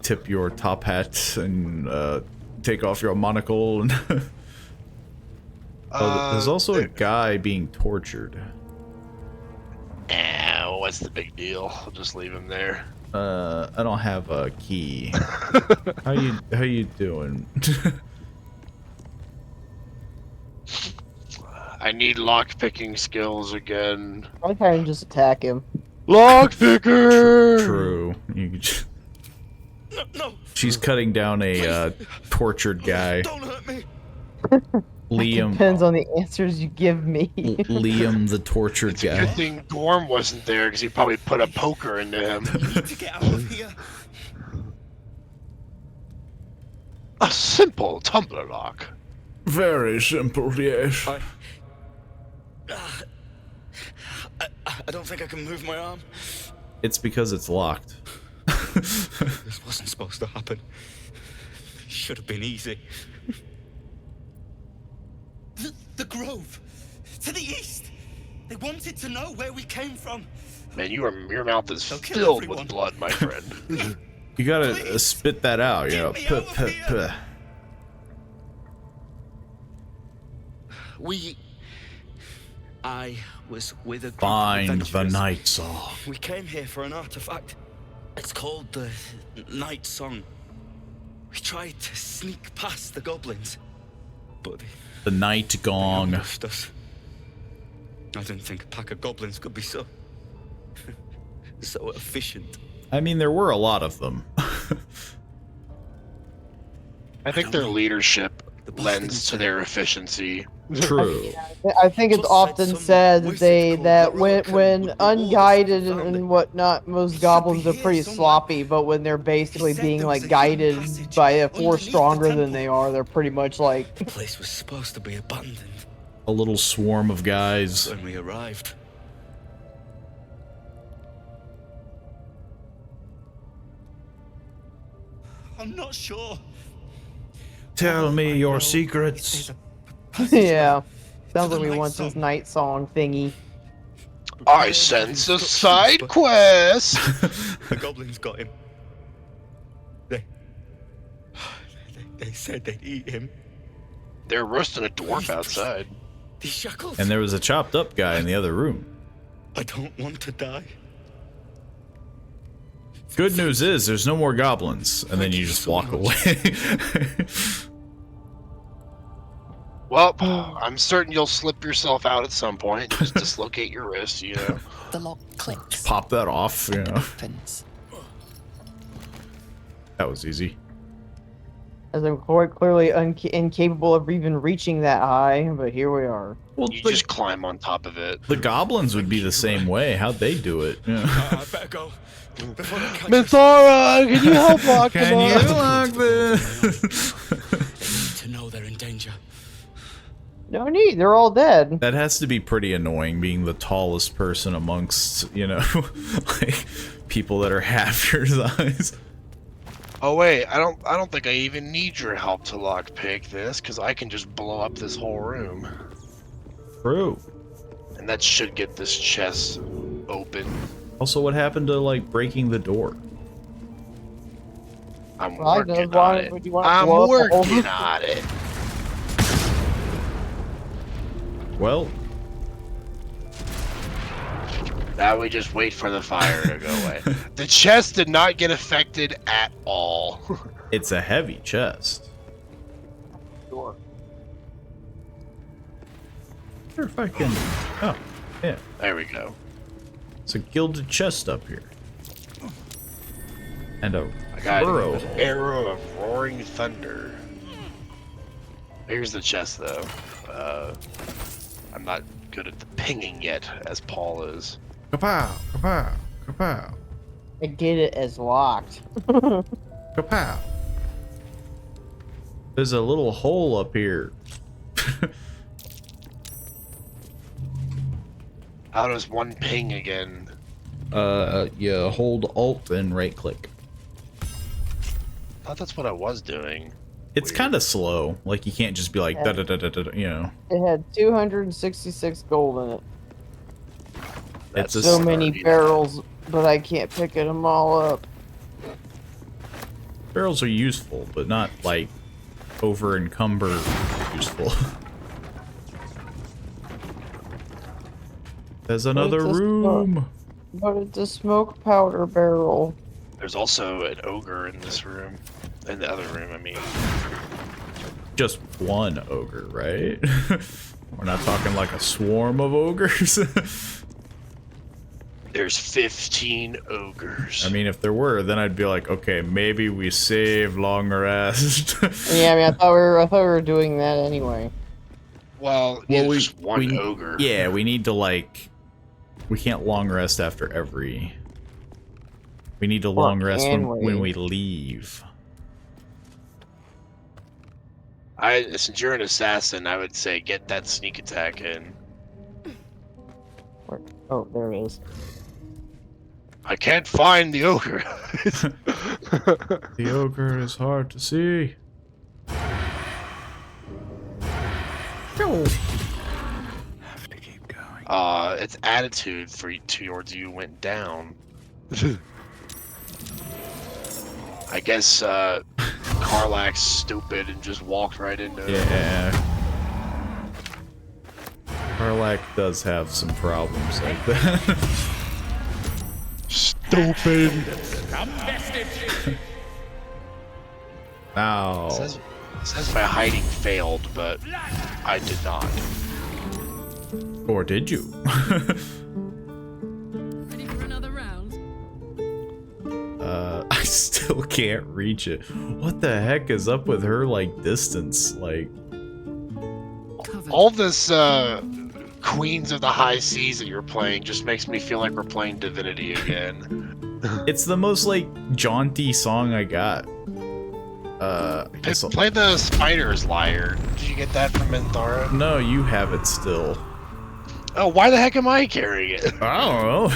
Tip your top hat and take off your monocle. And there's also a guy being tortured. What's the big deal? I'll just leave him there. I don't have a key. How you doing? I need lock-picking skills again. Why can't I just attack him? Lockpicker! True. You could just... No, She's cutting down a tortured guy. don't hurt me. Liam. Depends on the answers you give me. Liam, the tortured It's a guy. good thing Gorm wasn't there because he probably put a poker into him. To get out of here. A simple tumbler lock. Very simple, yes. I don't think I can move my arm. It's because it's locked. This wasn't supposed to happen. Should have been easy. The grove. To the east. They wanted to know where we came from. Man, your mouth is They'll kill filled everyone. with blood, my friend. You gotta spit that out, you know. Get me out of here. I was with a group of Find the adventurers. night song. We came here for an artifact. It's called the Night Song. We tried to sneak past the goblins, but The night they gong. ambushed us. I didn't think a pack of goblins could be so efficient. I mean, there were a lot of them. I think their leadership The boss lends didn't to say. their efficiency. True. I think it's Just often said said some they wizard that called when Garrock when would reward us unguided if we found and it. whatnot, most It should goblins be are here pretty somewhere. sloppy. But when they're basically said being there was like a hidden guided passage by a force underneath the stronger than temple. they are, they're pretty much like. The place was supposed to be abandoned A little swarm of guys. when we arrived. I'm not sure. Tell me I your know secrets. there's a passageway Yeah, sounds to like the we night want this song. night song thingy. I Garrock sense gave a instructions, side but quest. The goblins got him. They said they'd eat him. They're roasting a dwarf outside. These shackles. And there was a chopped up guy in the other room. I don't want to die. Good news is there's no more goblins, and then you just walk away. Well, I'm certain you'll slip yourself out at some point. Just dislocate your wrist, you know. The lock clicks. Pop that off, you know. Opens. That was easy. As I'm quite clearly incapable of even reaching that high, but here we are. Well, You just climb on top of it. the goblins would be the same way. How'd they do it? Yeah. I better go. Before they catch Miss us. Zara, can you help lock Can them you up? lock this? They need to know they're in danger. No need, they're all dead. That has to be pretty annoying, being the tallest person amongst, you know, like people that are half your size. Oh wait, I don't think I even need your help to lockpick this, because I can just blow up this whole room. True. And that should get this chest open. Also, what happened to like breaking the door? I'm Well, I working know, on why it. would you want to I'm blow up the whole working room? on it. Well, Now we just wait for the fire to go away. The chest did not get affected at all. it's a heavy chest. Sure. I wonder if I can. Oh, yeah. There we go. It's a gilded chest up here. And a I got burrow. an arrow of roaring thunder. Here's the chest, though. I'm not good at the pinging yet, as Paul is. Kapow! Kapow! Kapow! I get it as locked. Kapow! There's a little hole up here. How does one ping again? You hold Alt and right click. I thought that's what I was doing. It's Weird. kind of slow. Like you can't just be like da da da da da. You know. It had 266 gold in it. It's a So s- many already barrels, but I can't pick them all up. barrels are useful, but not like over encumber useful. There's another It's a room. But it's a smoke powder barrel. There's also an ogre in this room. In the other room, I mean. Just one ogre, right? We're not talking like a swarm of ogres. There's 15 ogres. I mean, if there were, then I'd be like, okay, maybe we save long rest. Yeah, I mean, I thought we were doing that anyway. well, yeah, Well, just one ogre. Yeah, we need to like, we can't long rest after every. We need to long rest can when we? we leave. Since you're an assassin, I would say get that sneak attack in. Oh, there it is. I can't find the ogre. The ogre is hard to see. Have to keep going. Its attitude towards you went down. I guess Karlak's stupid and just walked right into it. Yeah. Karlak does have some problems like that. Stupid. Ow. It says my hiding failed, but I did not. Or did you? Ready for another round? I still can't reach it. What the heck is up with her, like, distance? Like, Cover All this Queens of the High Seas that you're playing just makes me feel like we're playing Divinity again. It's the most like jaunty song I got. I guess Play the Spider's Lyre. Did you get that from Minthara? No, you have it still. Oh, why the heck am I carrying it? I don't know.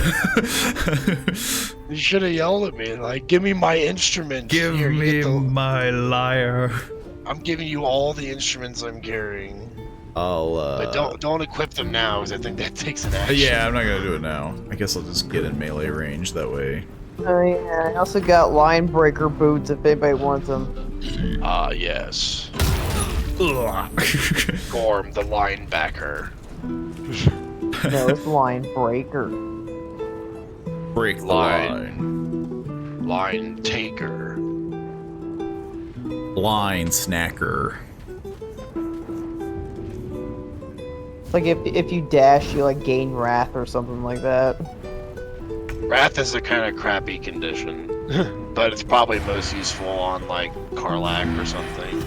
You should have yelled at me, like, give me my instrument. Give Here, you me get the... my lyre. I'm giving you all the instruments I'm carrying. But don't equip them now, because I think that takes an action. Yeah, I'm not gonna do it now. I guess I'll just get in melee range that way. Oh yeah, I also got line breaker boots if anybody wants them. Yes. Gorm, the linebacker. No, it's line breaker. Break the line. Line taker. Line snacker. It's like if you dash, you like gain wrath or something like that. Wrath is a kind of crappy condition, but it's probably most useful on like Karlach or something.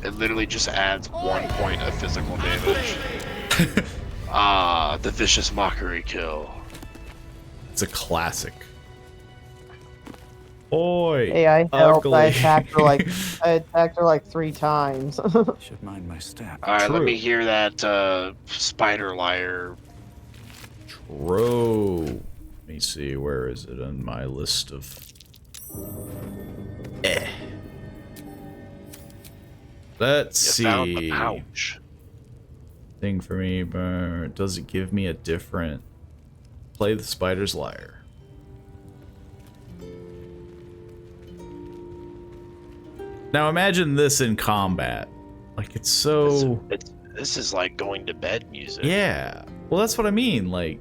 It literally just adds 1 point of physical damage. The vicious mockery kill. It's a classic. Oi! Hey, I helped. Ugly. I attacked her like 3 times. Should mind my step. Alright, let me hear that Spider Lyre. True. Let me see, where is it on my list of... Let's You found see. the pouch. Thing for me, but does it give me a different... Play the Spider's Lyre. Now imagine this in combat. Like, it's so... This is like going to bed music. Yeah. Well, that's what I mean. Like,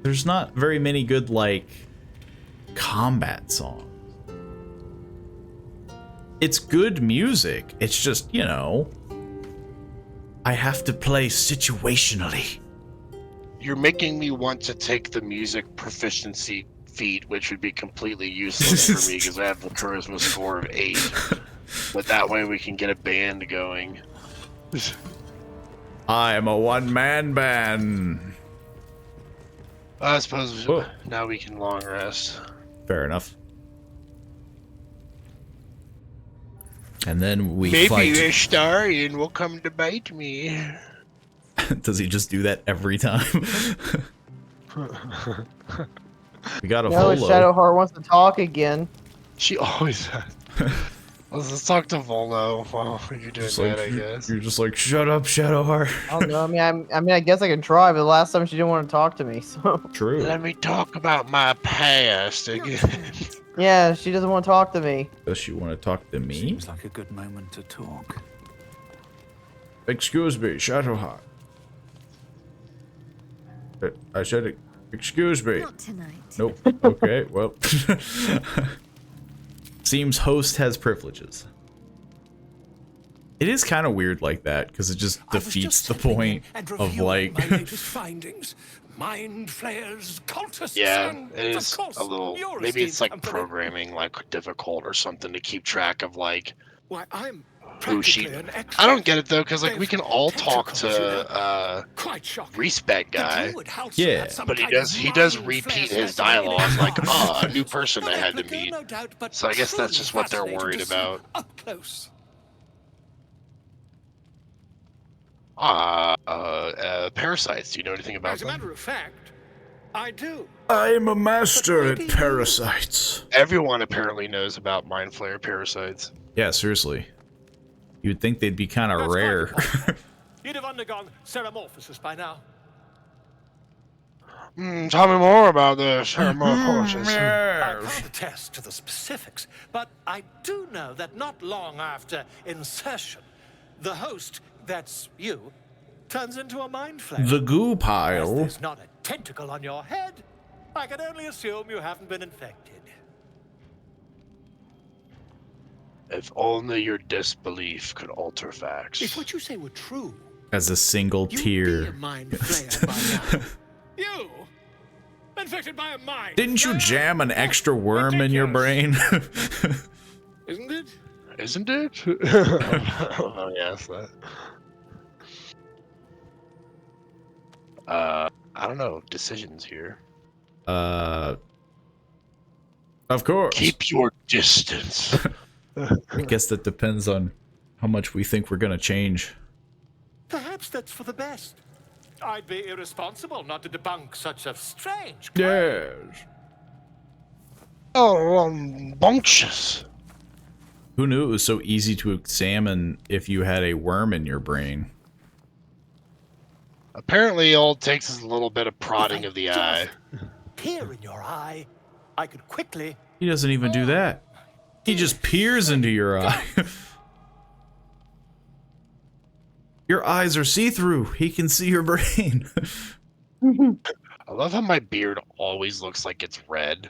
there's not very many good, like, combat songs. It's good music. It's just, you know, I have to play situationally. You're making me want to take the music proficiency feat, which would be completely useless for me because I have the charisma score of 8. But that way we can get a band going. I am a one-man band. I suppose now we can long rest. Fair enough. And then we Maybe fight. the Starian will come to bite me. Does he just do that every time? We got a No, Volo. Shadowheart wants to talk again. She always has. Let's talk to Volo while you're doing Just that, like, I guess. You're just like, shut up, Shadowheart. I don't know. I mean, I guess I can try, but the last time she didn't want to talk to me, so. True. Let me talk about my past again. Yeah, she doesn't want to talk to me. Does she want to talk to me? Seems like a good moment to talk. Excuse me, Shadowheart. I said, excuse me. Not tonight. Nope. Okay, well. Seems host has privileges. It is kind of weird like that, because it just defeats the point of, like... my latest findings. Mind flayers, cultists, Yeah, and it of is course, a little. your Maybe it's esteemed like company. programming, like difficult or something to keep track of, like Why, I'm who she. practically an expert. I don't get it though, because like we They've can all talk tentacles, you know. to Quite shocking. Respect That guy, you would Halcyon Yeah. had some but he kind of does mind repeat flare his dialogue like, fascinating a new person I had to replica, meet. no doubt, but So I guess that's truly just what they're fascinating worried to see about. Up close. Parasites. Do you know anything about As a them? matter of fact, I do. I am a master at parasites. Everyone apparently knows about mind flayer parasites. Yeah, seriously. You'd think they'd be kind of That's rare. quite a point. You'd have undergone ceramorphosis by now. Tell me more about the ceramorphosis. I can't attest to the specifics, but I do know that not long after insertion, the host, that's you, turns into a mind flayer. The goo As pile. there's not a tentacle on your head, I can only assume you haven't been infected. If only your disbelief could alter facts. If what you say were true, As a single you'd be a tear. mind flayer by now. You! Infected by a mind Didn't you flayer? jam an extra worm in your brain? Isn't it? Isn't it? Oh, yes, that. I don't know. Decisions here. Of course. Keep your distance. I guess that depends on how much we think we're gonna change. Perhaps that's for the best. I'd be irresponsible not to debunk such a strange. Yes. Oh, bunctious. Who knew it was so easy to examine if you had a worm in your brain? Apparently, all it takes is a little bit of prodding of the eye. Tear in your eye, I could quickly. He doesn't even do that. He just peers into your eye. Your eyes are see-through. He can see your brain. I love how my beard always looks like it's red.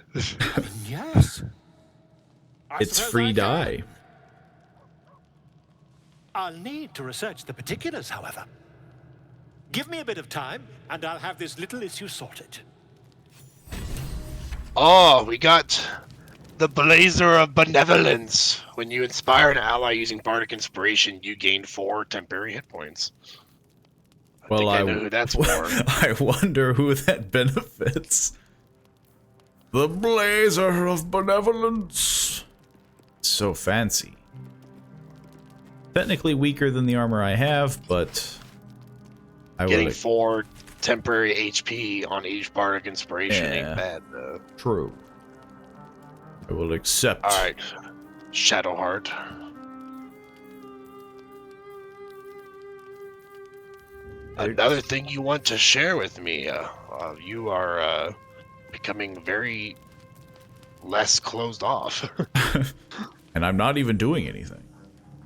Yes. It's free dye. I'll need to research the particulars, however. Give me a bit of time, and I'll have this little issue sorted. Oh, we got the Blazer of Benevolence. When you inspire an ally using Bardic Inspiration, you gain 4 temporary hit points. Well, I know who that's for. I wonder who that benefits. The Blazer of Benevolence. So fancy. Technically weaker than the armor I have, but I Getting will. 4 temporary HP on each Bardic Inspiration ain't bad, though. True. I will accept. Alright. Shadowheart. Another thing you want to share with me, you are becoming very less closed off. And I'm not even doing anything.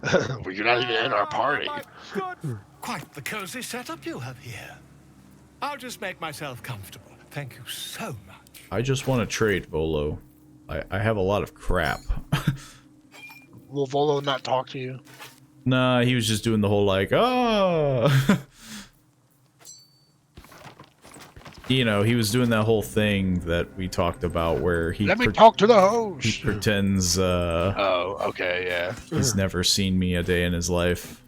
Well, you're not even in our party. My God, quite the cozy setup you have here. I'll just make myself comfortable. Thank you so much. I just want to trade, Volo. I have a lot of crap. Will Volo not talk to you? Nah, he was just doing the whole like, oh. You know, he was doing that whole thing that we talked about where he Let me talk to the host. He pretends oh, okay, yeah. He's never seen me a day in his life.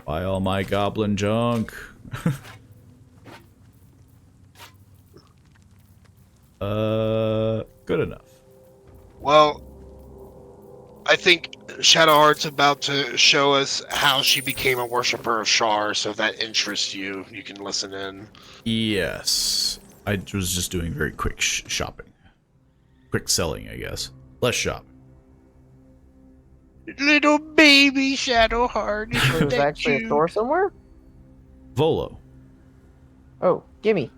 Buy all my goblin junk. Good enough. Well, I think Shadowheart's about to show us how she became a worshiper of Shar, so if that interests you, you can listen in. Yes. I was just doing very quick shopping. Quick selling, I guess. Less shopping. Little baby Shadowheart. There's actually a store somewhere? Volo. Oh, gimme.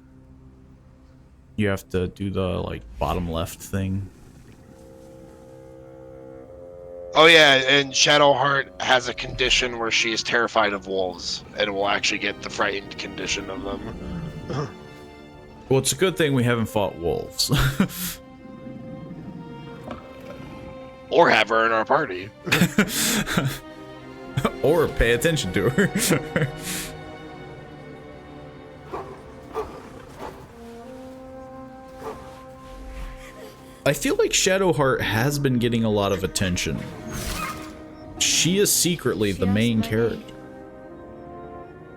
You have to do the, like, bottom left thing. Oh yeah, and Shadowheart has a condition where she is terrified of wolves, and will actually get the frightened condition of them. Well, it's a good thing we haven't fought wolves. Or have her in our party. Or pay attention to her. I feel like Shadowheart has been getting a lot of attention. She is secretly the main character.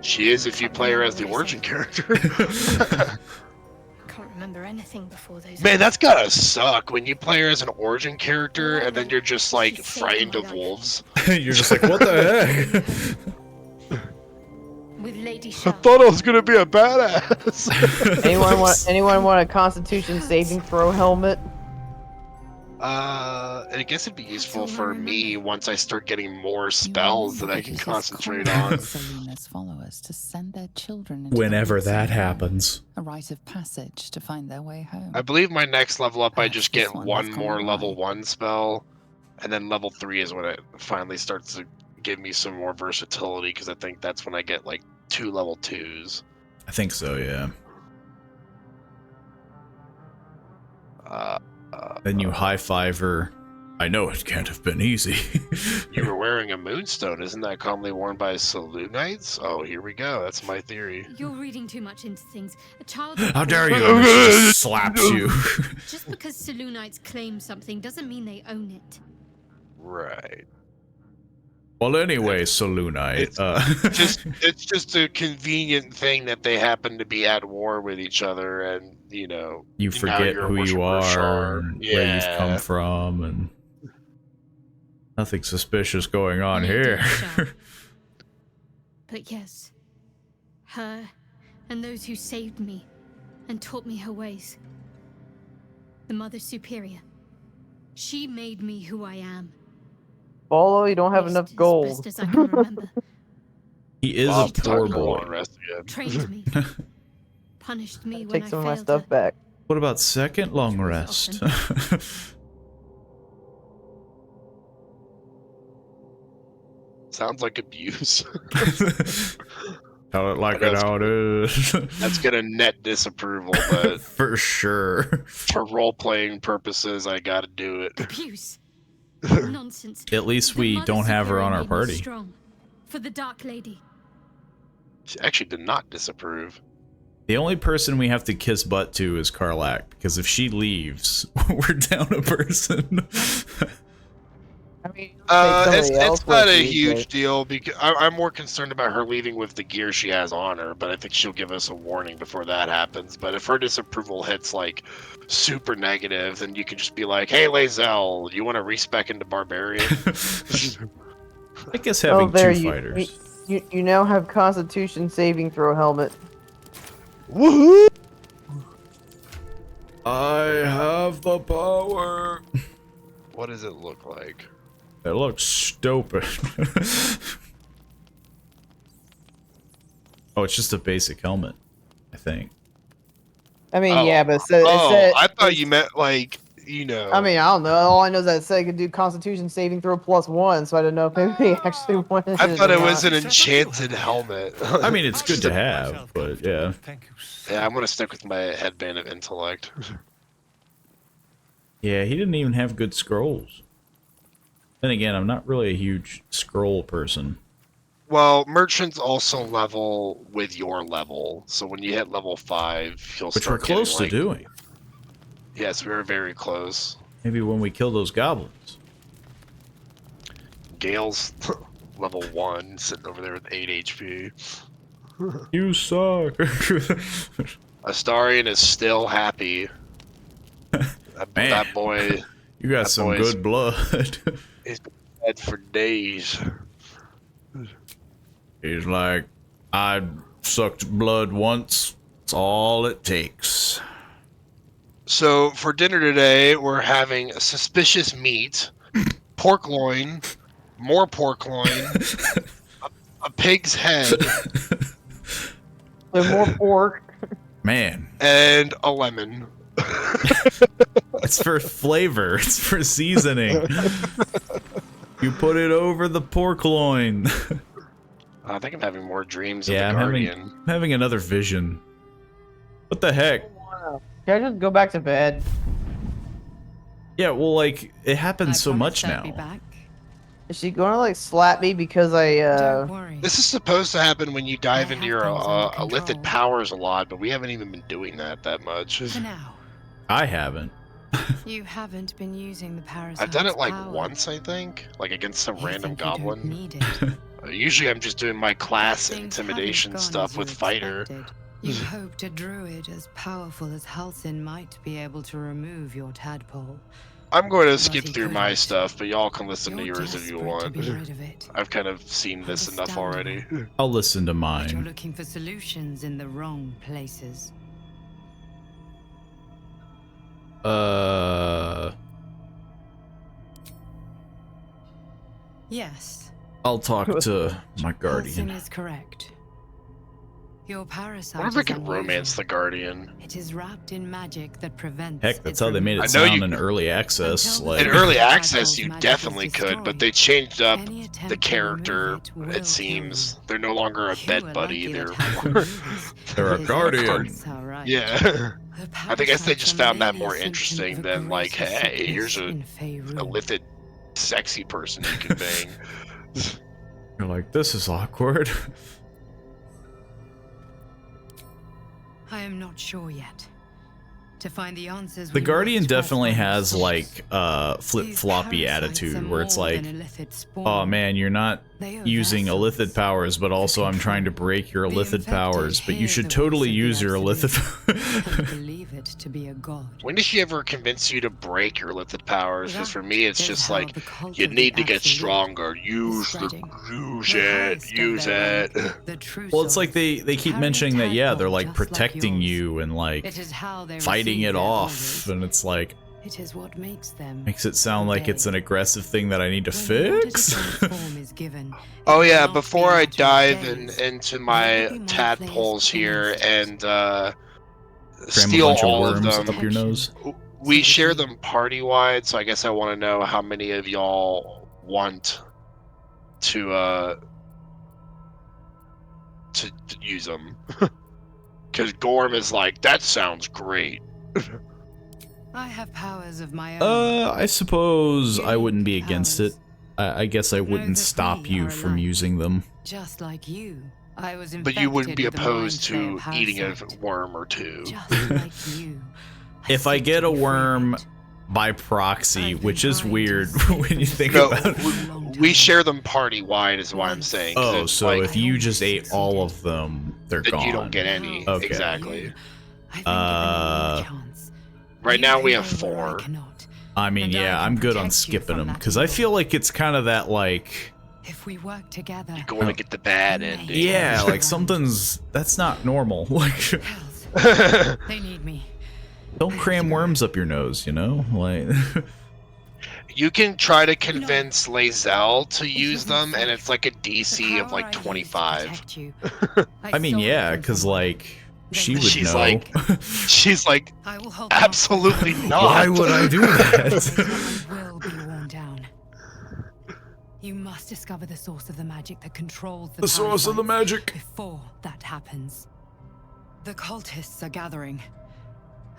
She is if you play her as the origin character. I can't remember anything before those. Man, that's gotta suck when you play her as an origin character and then you're just like frightened of wolves. You're just like, what the heck? With Lady I Shar. thought I was gonna be a badass. anyone want a Constitution saving throw helmet? I guess it'd be useful for me once I start getting more spells that I can concentrate on. Selena's followers to send their children into Whenever the that happens. a rite of passage to find their way home. I believe my next level up, I just get This one one has more gone level wide. 1 spell, and then level 3 is when it finally starts to give me some more versatility, because I think that's when I get like 2 level 2s. I think so, yeah. Then you high-five her. I know it can't have been easy. You were wearing a moonstone, isn't that commonly worn by Selûnites? Oh, here we go. That's my theory. You're reading too much into things. A child. How dare you? And she just slaps you. Just because Selûnites claim something doesn't mean they own it. Right. Well, anyway, Salunite. It's just a convenient thing that they happen to be at war with each other, and you now forget you're a who you worshiper of are Shar. and where you've come Yeah. from, and nothing suspicious going on Lady here. Shar. But yes, her and those who saved me and taught me her ways. The Mother Superior. She made me who I am. Bolo, you don't have Raised enough as gold. best as I can remember. He is I'll a have to poor talk to boy. Long Rest again. Trained me. Punished me when Take I some of my failed stuff her. back. What about second long was rest? Sounds like abuse. Tell it like I it know how it is. That's gonna net disapproval, but For sure. for role-playing purposes, I gotta do it. Abuse. Nonsense. At least The we Mother don't have her Superior on our made me party. strong. For the Dark Lady. She actually did not disapprove. The only person we have to kiss butt to is Karlak, because if she leaves, we're down a person. I mean, It's not a you, huge deal because I'm more concerned about her leaving with the gear she has on her, but I think she'll give us a warning before that happens. But if her disapproval hits like super negative, then you can just be like, "Hey, Lae'zel, you want to respec into Barbarian?" I guess having there two you, fighters. You now have Constitution saving throw helmet. Woohoo! I have the power. What does it look like? It looks stupid. Oh, it's just a basic helmet, I think. I mean, Oh. yeah, but it said, I thought you meant like, I mean, I don't know. All I know is that it said it could do Constitution saving throw +1, so I don't know if maybe they actually wanted it. I thought or it was not. an enchanted helmet. I mean, it's good to have, but yeah. Yeah, I'm gonna stick with my headband of intellect. Yeah, he didn't even have good scrolls. Then again, I'm not really a huge scroll person. Well, merchants also level with your level, so when you hit level 5, you'll Which we're start close to getting, like, doing. Yes, we were very close. Maybe when we kill those goblins. Gale's level 1, sitting over there with 8 HP. You suck. Astarion is still happy. Man, that boy. You got that some boy's- good blood. He's been dead for days. He's like, I sucked blood once. It's all it takes. So for dinner today, we're having a suspicious meat, pork loin, more pork loin, a pig's head, So more pork. Man, and a lemon. it's for flavor. It's for seasoning. You put it over the pork loin. I think I'm having more dreams Yeah, of the I'm Guardian. having another vision. What the heck? Can I just go back to bed? Yeah, well, like, it happens so much now. Is she gonna like slap me because This is supposed to happen when you dive into your things under Illithid powers a lot, but we haven't even been doing that much. For now, I haven't. you haven't been using the parasite's I've done it like power. once, I think, like against some You random think you don't goblin. need it. Usually I'm just doing my class Things intimidation haven't gone stuff as you with fighter. expected. You hoped a druid as powerful as Halsin might be able to remove your tadpole. I'm going to But skip he through my couldn't. stuff, but y'all can listen to You're yours if you desperate to want. be rid of it. I've kind of seen this enough already. I'll listen to But you're mine. looking for solutions in the wrong places. Yes, I'll talk to my Halsin guardian. is correct. Your parasite What if I is could romance the unusual. Guardian? It is wrapped in magic that prevents. Heck, that's its how they made it I know sound you- in early access. Until Like, In early Tadpole's access, you magic is definitely could, but they changed up Any attempt the to character, remove it will it seems. kill They're no longer a you. bed You are buddy, lucky they're that Halsin more... moves. they're a His guardian. instincts are right. Yeah. The I guess they parasites just are found that merely a more symptom interesting of a than like, greater hey, here's sickness a in Faerun. Illithid sexy person you can bang. You're like, this is awkward. I am not sure yet. To find the answers, The we Guardian must definitely transform has the like source. flip-floppy These parasites attitude are where it's more like, than illithid oh spawn. man, you're not They are using vessels illithid powers, but also I'm trying to control. break your The illithid infected powers, but you hear should the totally voice of use the your absolute and illithid. believe it to be a god. When did she ever convince you to break your lithid powers? Because for me, it's That just is how like, the cult you of the need to get absolute stronger. is Use spreading. use The it. highest of Use their it. rank, the true Well, it's like souls, they keep carry a mentioning that, yeah, they're tadpole like just like protecting yours. you and like It is how they fighting receive it their off, orders. and it's like, It is what makes them. makes it sound like it's an aggressive thing that I need to When the order to fix. transform is given, it Oh will yeah, not be before a I matter of dive days. into It my will be my tadpoles players' here innocence. and Cram a steal bunch of all of worms them, up your nose. we share them party-wide, so I guess I want to know how many of y'all want to use them. Because Gorm is like, that sounds great. I have powers of my own. I suppose I wouldn't be Unique against it. I guess I Know wouldn't that stop we you are from alike. using them. Just like you, I was But you wouldn't be infected with a opposed mind to flayer eating a parasite. worm or two. Just like you. If I seek get to a be free of worm it. by proxy, I've which been is trying to weird escape when you think No, about it. for a long we time. share them party-wide is what I'm saying. 'cause Oh, it's so like, if you just almost ate all succeeded. of them, they're then gone. you don't get any. Okay. Exactly. You, I've been given only a chance. Right You now we can have go where I 4. cannot. I mean, And I yeah, can I'm good on protect you skipping from them that because I evil. feel like it's kind of that like, If we work together, You're going to get the bad You may ending. yeah, Yeah. like something's that's not normal. Like, hells, they need me. don't cram worms up your nose, you know? Like, You can try to convince Lae'zel to use isn't them, and safe. it's like a The DC of power I like use to 25. protect you, I mean, stole it yeah, from because someone. like Then she would She's know. like- She's like, I will hold them off. absolutely not. Why would I do that? Someone will be worn down. You must discover the source of the magic that controls the The source of the parasites magic. before that happens. The cultists are gathering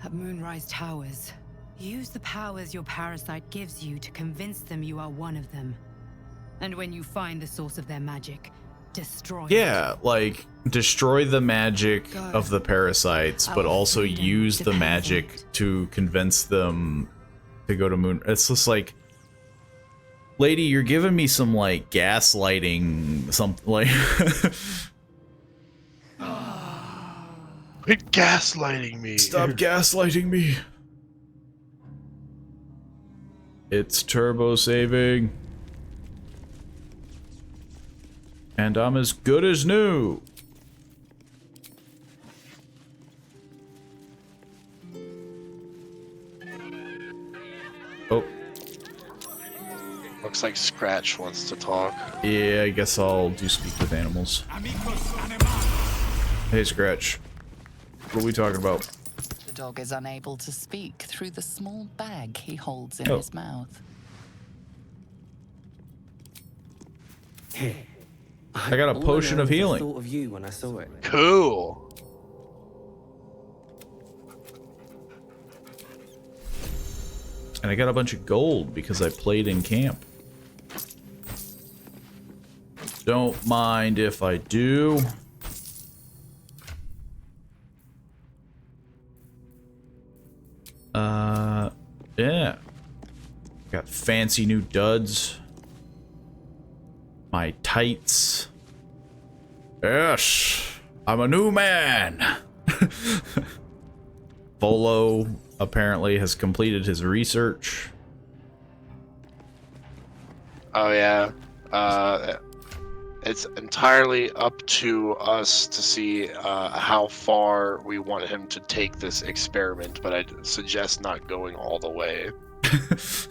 at Moonrise Towers. Use the powers your parasite gives you to convince them you are one of them. And when you find the source of their magic, destroy it. Yeah, like destroy the magic Go. of the parasites, but Our also freedom use the depends on magic it. to convince them to go to Moon. It's just like, lady, you're giving me some like gaslighting, something like. Quit gaslighting me. Stop gaslighting me. It's turbo saving. And I'm as good as new. Oh, Looks like Scratch wants to talk. yeah, I guess I'll do speak with animals. Hey, Scratch. What are we talking about? The dog is unable to speak through the small bag he holds in Oh. his mouth. I got a potion of healing. Thought of you when I saw it. Cool. And I got a bunch of gold because I played in camp. Don't mind if I do. Yeah. Got fancy new duds. My tights. Yes, I'm a new man. Volo apparently has completed his research. Oh yeah. It's entirely up to us to see how far we want him to take this experiment, but I'd suggest not going all the way. Does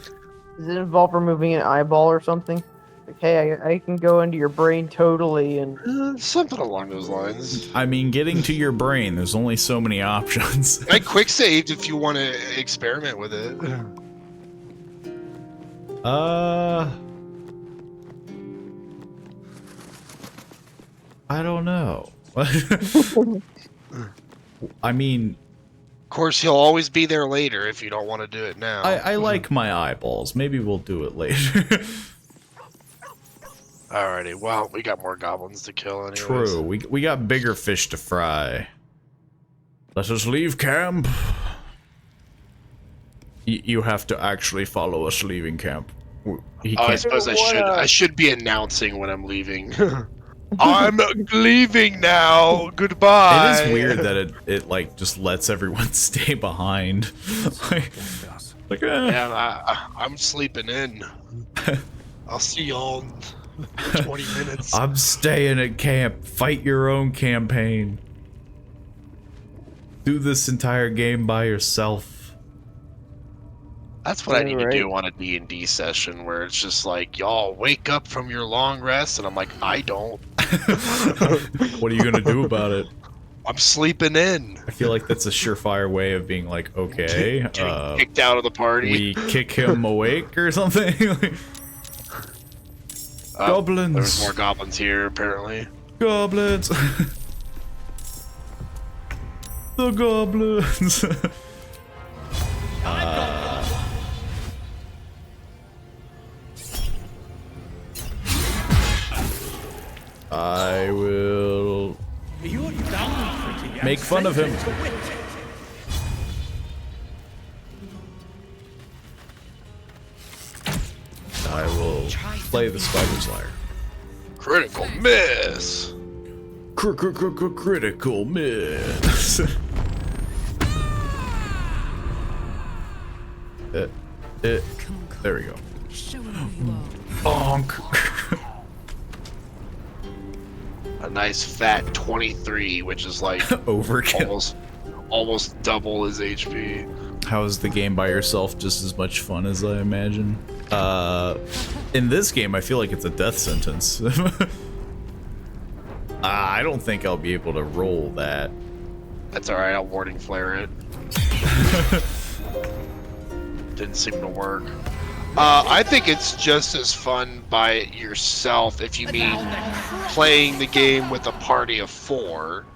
it involve removing an eyeball or something? Like, hey, I can go into your brain totally and... Something along those lines. I mean, getting to your brain, there's only so many options. I quick saved if you want to experiment with it. I don't know. I mean, Of course, he'll always be there later if you don't want to do it now. I like my eyeballs. Maybe we'll do it later. Alrighty, well, we got more goblins to kill anyways. True. We got bigger fish to fry. Let us leave camp. You have to actually follow us leaving camp. He Oh, I can't. suppose I should be announcing when I'm leaving. I'm leaving now. Goodbye. It is weird that it like just lets everyone stay behind. like Yeah, I'm sleeping in. I'll see y'all in 20 minutes. I'm staying at camp. Fight your own campaign. Do this entire game by yourself. That's what I need to do on a D&D session where it's just like, y'all wake up from your long rest, and I'm like, I don't. What are you gonna do about it? I'm sleeping in. I feel like that's a surefire way of being like, okay, Getting kicked out of the party. We kick him awake or something. Goblins. There's more goblins here, apparently. Goblins. The goblins. I will make fun of him. I will play the spider's lair. Critical miss. Critical miss. There we go. Bonk. A nice fat 23, which is like overkill. Almost double his HP. How is the game by yourself just as much fun as I imagine? In this game, I feel like it's a death sentence. I don't think I'll be able to roll that. That's alright, I'll warding flare it. Didn't seem to work. I think it's just as fun by yourself if you mean playing the game with a party of 4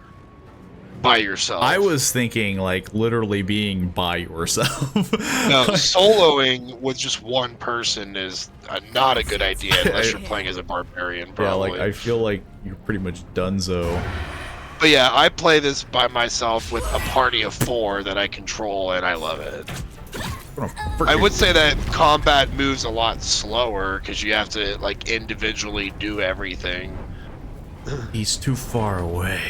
by yourself. I was thinking like literally being by yourself. No, soloing with just one person is not a good idea unless you're playing as a barbarian, probably. Yeah, like I feel like you're pretty much donezo. But yeah, I play this by myself with a party of 4 that I control, and I love it. I would say that combat moves a lot slower because you have to like individually do everything. He's too far away.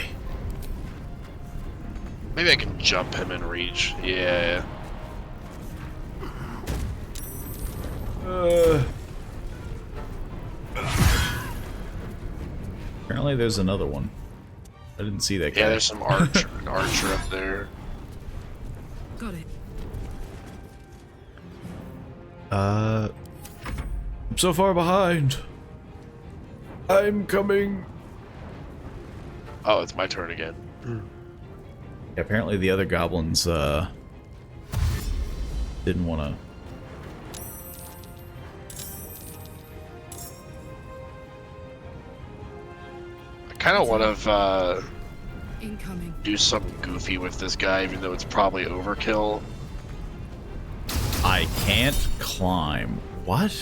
Maybe I can jump him and reach. Yeah. Apparently there's another one. I didn't see that guy. Yeah, there's some archer, an archer up there. Got it. I'm so far behind. I'm coming. Oh, it's my turn again. Yeah, apparently the other goblins didn't want to. I kind of want to Incoming. do something goofy with this guy, even though it's probably overkill. I can't climb. What?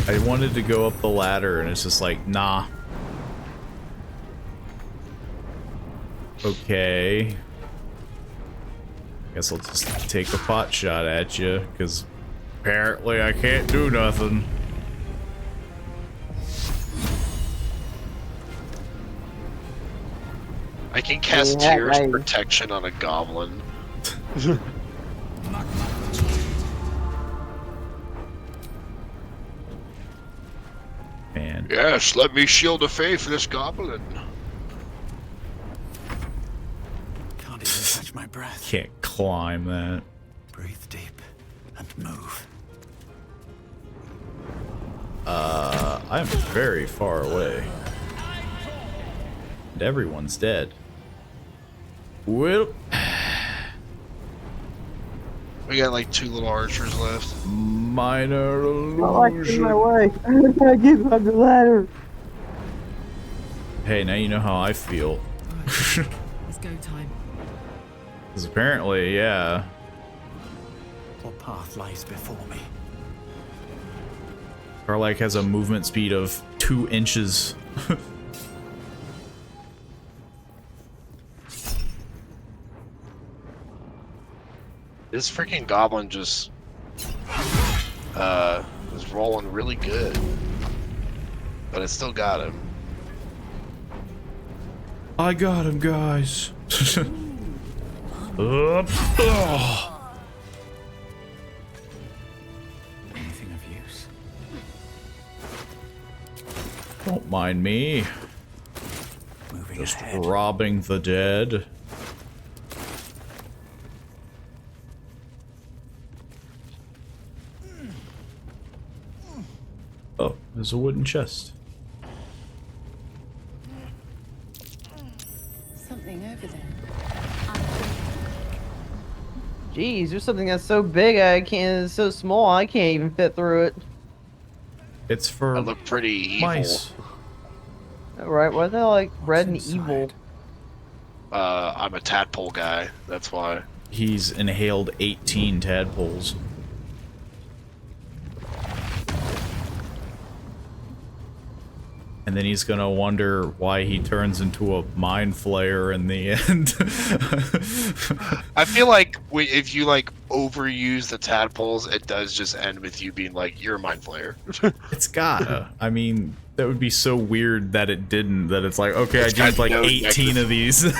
I wanted to go up the ladder and it's just like, nah. Okay. Guess I'll just take a pot shot at you, because apparently I can't do nothing. I can cast Tears Protection on a goblin. Man. Yes, let me shield of faith for this goblin. Can't even catch my breath. Can't climb that. Breathe deep and move. I'm very far away. And everyone's dead. Well, We got like 2 little archers left. minor Oh, I illusion. my way. I gotta get up the ladder. Hey, now you know how I feel. It's go time. Because apparently, yeah. What path lies before me? Karlak has a movement speed of 2 inches. This freaking goblin just was rolling really good, but I still got him. I got him, guys. Anything of use? Don't mind me. Moving Just ahead. robbing the dead. Oh, there's a wooden chest. Something over there. Jeez, there's something that's so big I can't. It's so small I can't even fit through it. It's for I look pretty evil. mice. All right, why are they like red and What's evil? inside? I'm a tadpole guy. That's why. He's inhaled 18 tadpoles. And then he's gonna wonder why he turns into a mind flayer in the end. I feel like if you like overuse the tadpoles, it does just end with you being like, "You're a mind flayer." It's gotta. I mean, that would be so weird that it didn't. That it's like, okay, It's I used got like no 18 of these. I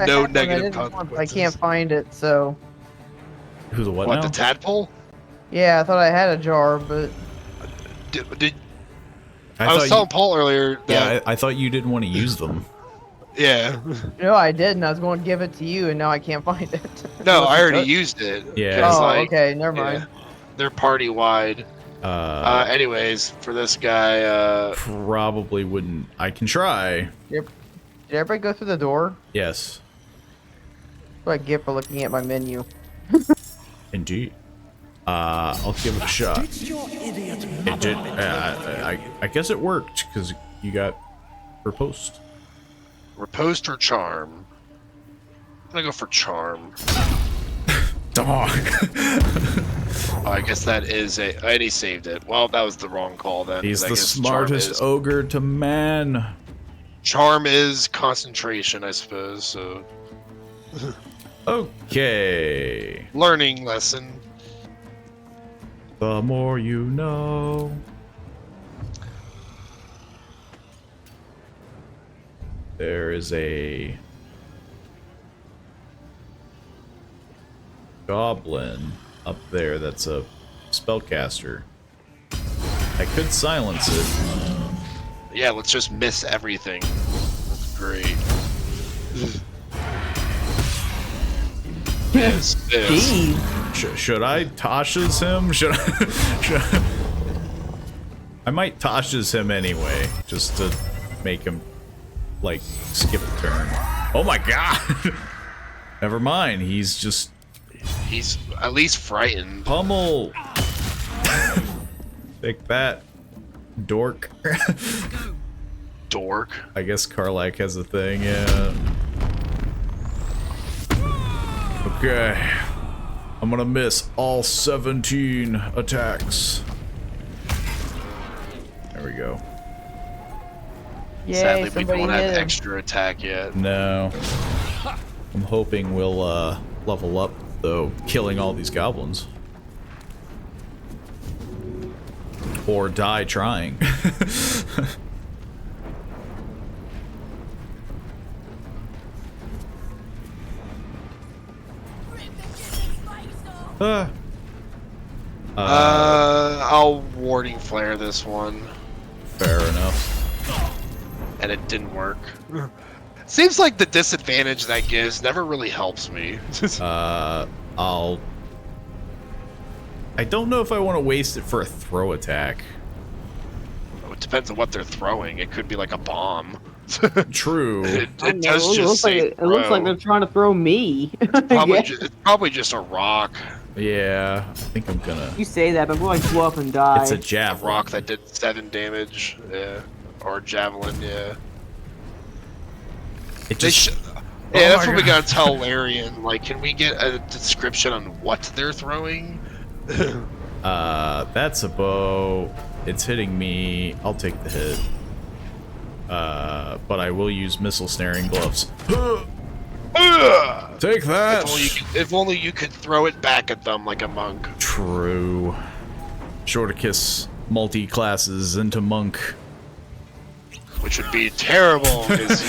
No had one, I negative didn't want- consequences. I can't find it, so Who's a what What, now? the tadpole? yeah, I thought I had a jar, but Did I thought was telling you, Paul earlier that yeah, I thought you didn't want to use them. yeah. no, I didn't. I was going to give it to you, and now I can't find it. No, I already Unless you used it. Yeah. 'cause, Oh, like, okay, never mind. yeah, they're party wide. Anyways, for this guy, Probably wouldn't. I can try. Did everybody go through the door? Yes, What do I get for looking at my menu? indeed. I'll give it a shot. Did your idiot It did. I guess it worked because you got riposte. riposte or charm? I'm gonna go for charm. Dog. Oh, I guess that is a. And he saved it. Well, that was the wrong call then. He's 'cause I the guess smartest ogre to man. Charm is concentration, I suppose. So, Okay. learning lesson. The more you know. There is a goblin up there that's a spellcaster. I could silence it. Yeah, let's just miss everything. That's great. Yes, yes. Jeez. Should I Tasha's him? Should I might Tasha's him anyway, just to make him, like, skip a turn. Oh my god! Never mind, he's just... He's at least frightened. Pummel! Take that, dork. Dork. I guess Karlak has a thing, yeah. Okay. I'm gonna miss all 17 attacks. There we go. Yay, Sadly, we somebody don't have hit him. extra attack yet. No. I'm hoping we'll level up, though, killing all these goblins. Or die trying. I'll warding flare this one. Fair enough. And it didn't work. Seems like the disadvantage that gives never really helps me. I don't know if I want to waste it for a throw attack. It depends on what they're throwing. It could be like a bomb. True. It I know, does it just looks like say it looks like throw. they're trying to throw me. Probably Yeah. it's probably just a rock. Yeah, I think I'm gonna... You say that, but I'm going to go up and die. It's a A javelin. rock that did 7 damage. Yeah. Or a javelin, yeah. It They just... sh- Oh yeah, that's my what we God. gotta tell Larian. Like, can we get a description on what they're throwing? That's a bow. It's hitting me. I'll take the hit. But I will use missile snaring gloves. Take that! If only you could throw it back at them like a monk. True. Shorticus multi-classes into monk. Which would be terrible, because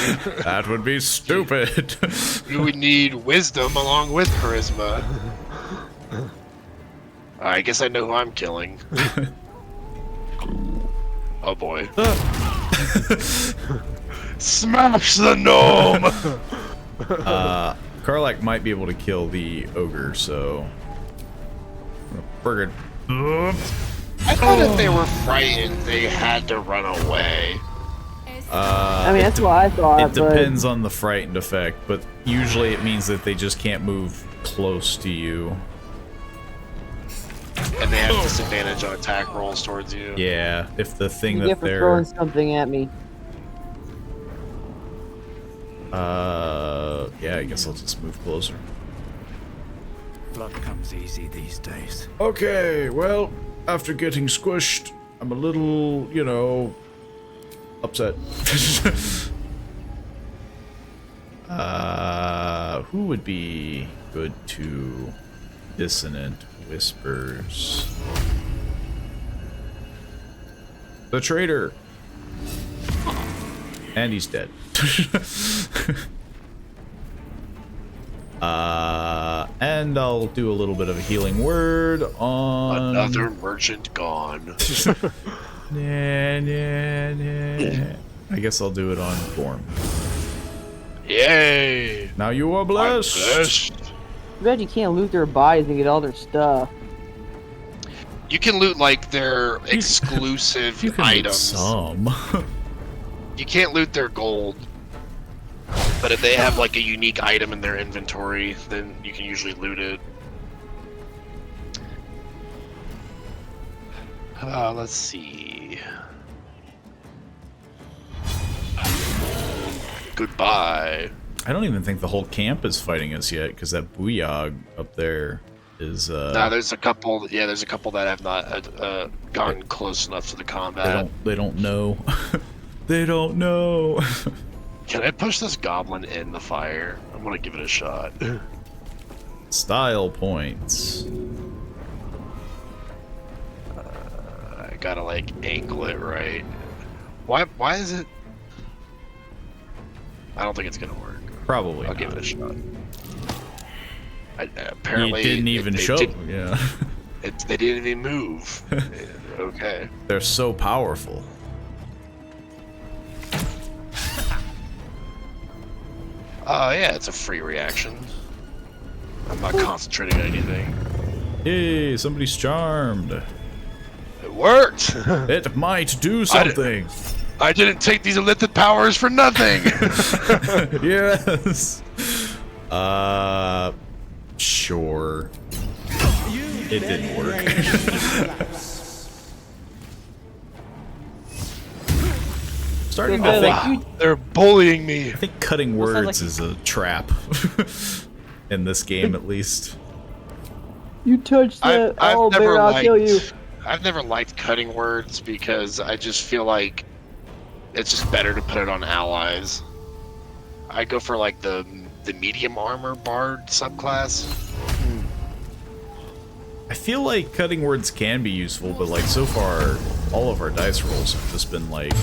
That would be stupid. you would need wisdom along with charisma. I guess I know who I'm killing. Oh boy. Smash the gnome! Karlak might be able to kill the ogre, so... Friggin'. I thought if they were frightened, they had to run away. I mean, that's what I thought. It depends on the frightened effect, but usually it means that they just can't move close to you. And they have disadvantage on attack rolls towards you. Yeah, if the thing You that get for they're... throwing something at me. Yeah, I guess I'll just move closer. Blood comes easy these days. Okay, well, after getting squished, I'm a little, you know, upset. Who would be good to dissonant whispers? The traitor. And he's dead. And I'll do a little bit of a healing word on... Another merchant gone. I guess I'll do it on Gorm. Yay! Now you are blessed. Too bad you can't loot their bodies and get all their stuff. You can loot like their exclusive You can loot items. some. You can't loot their gold. But if they have like a unique item in their inventory, then you can usually loot it. Let's see. Goodbye. I don't even think the whole camp is fighting us yet, because that Booyog up there is... No, there's a couple. Yeah, there's a couple that have not gotten close enough to the combat. They don't know. They don't know. Can I push this goblin in the fire? I'm gonna give it a shot. Style points. I gotta like angle it right. Why is it? I don't think it's gonna work. Probably I'll not. give it a shot. Apparently, He didn't even show. Yeah. They didn't even move. Okay. They're so powerful. Yeah, it's a free reaction. I'm not concentrating on anything. Yay, somebody's charmed. It worked! It might do something. I didn't take these illithid powers for nothing! Yes. Sure. It didn't work. Starting to think they're bullying me. I think cutting words is a trap in this game, at least. You touched that, I'll kill you. I've never liked cutting words because I just feel like it's just better to put it on allies. I go for like the medium armor bard subclass. I feel like cutting words can be useful, but like so far, all of our dice rolls have just been like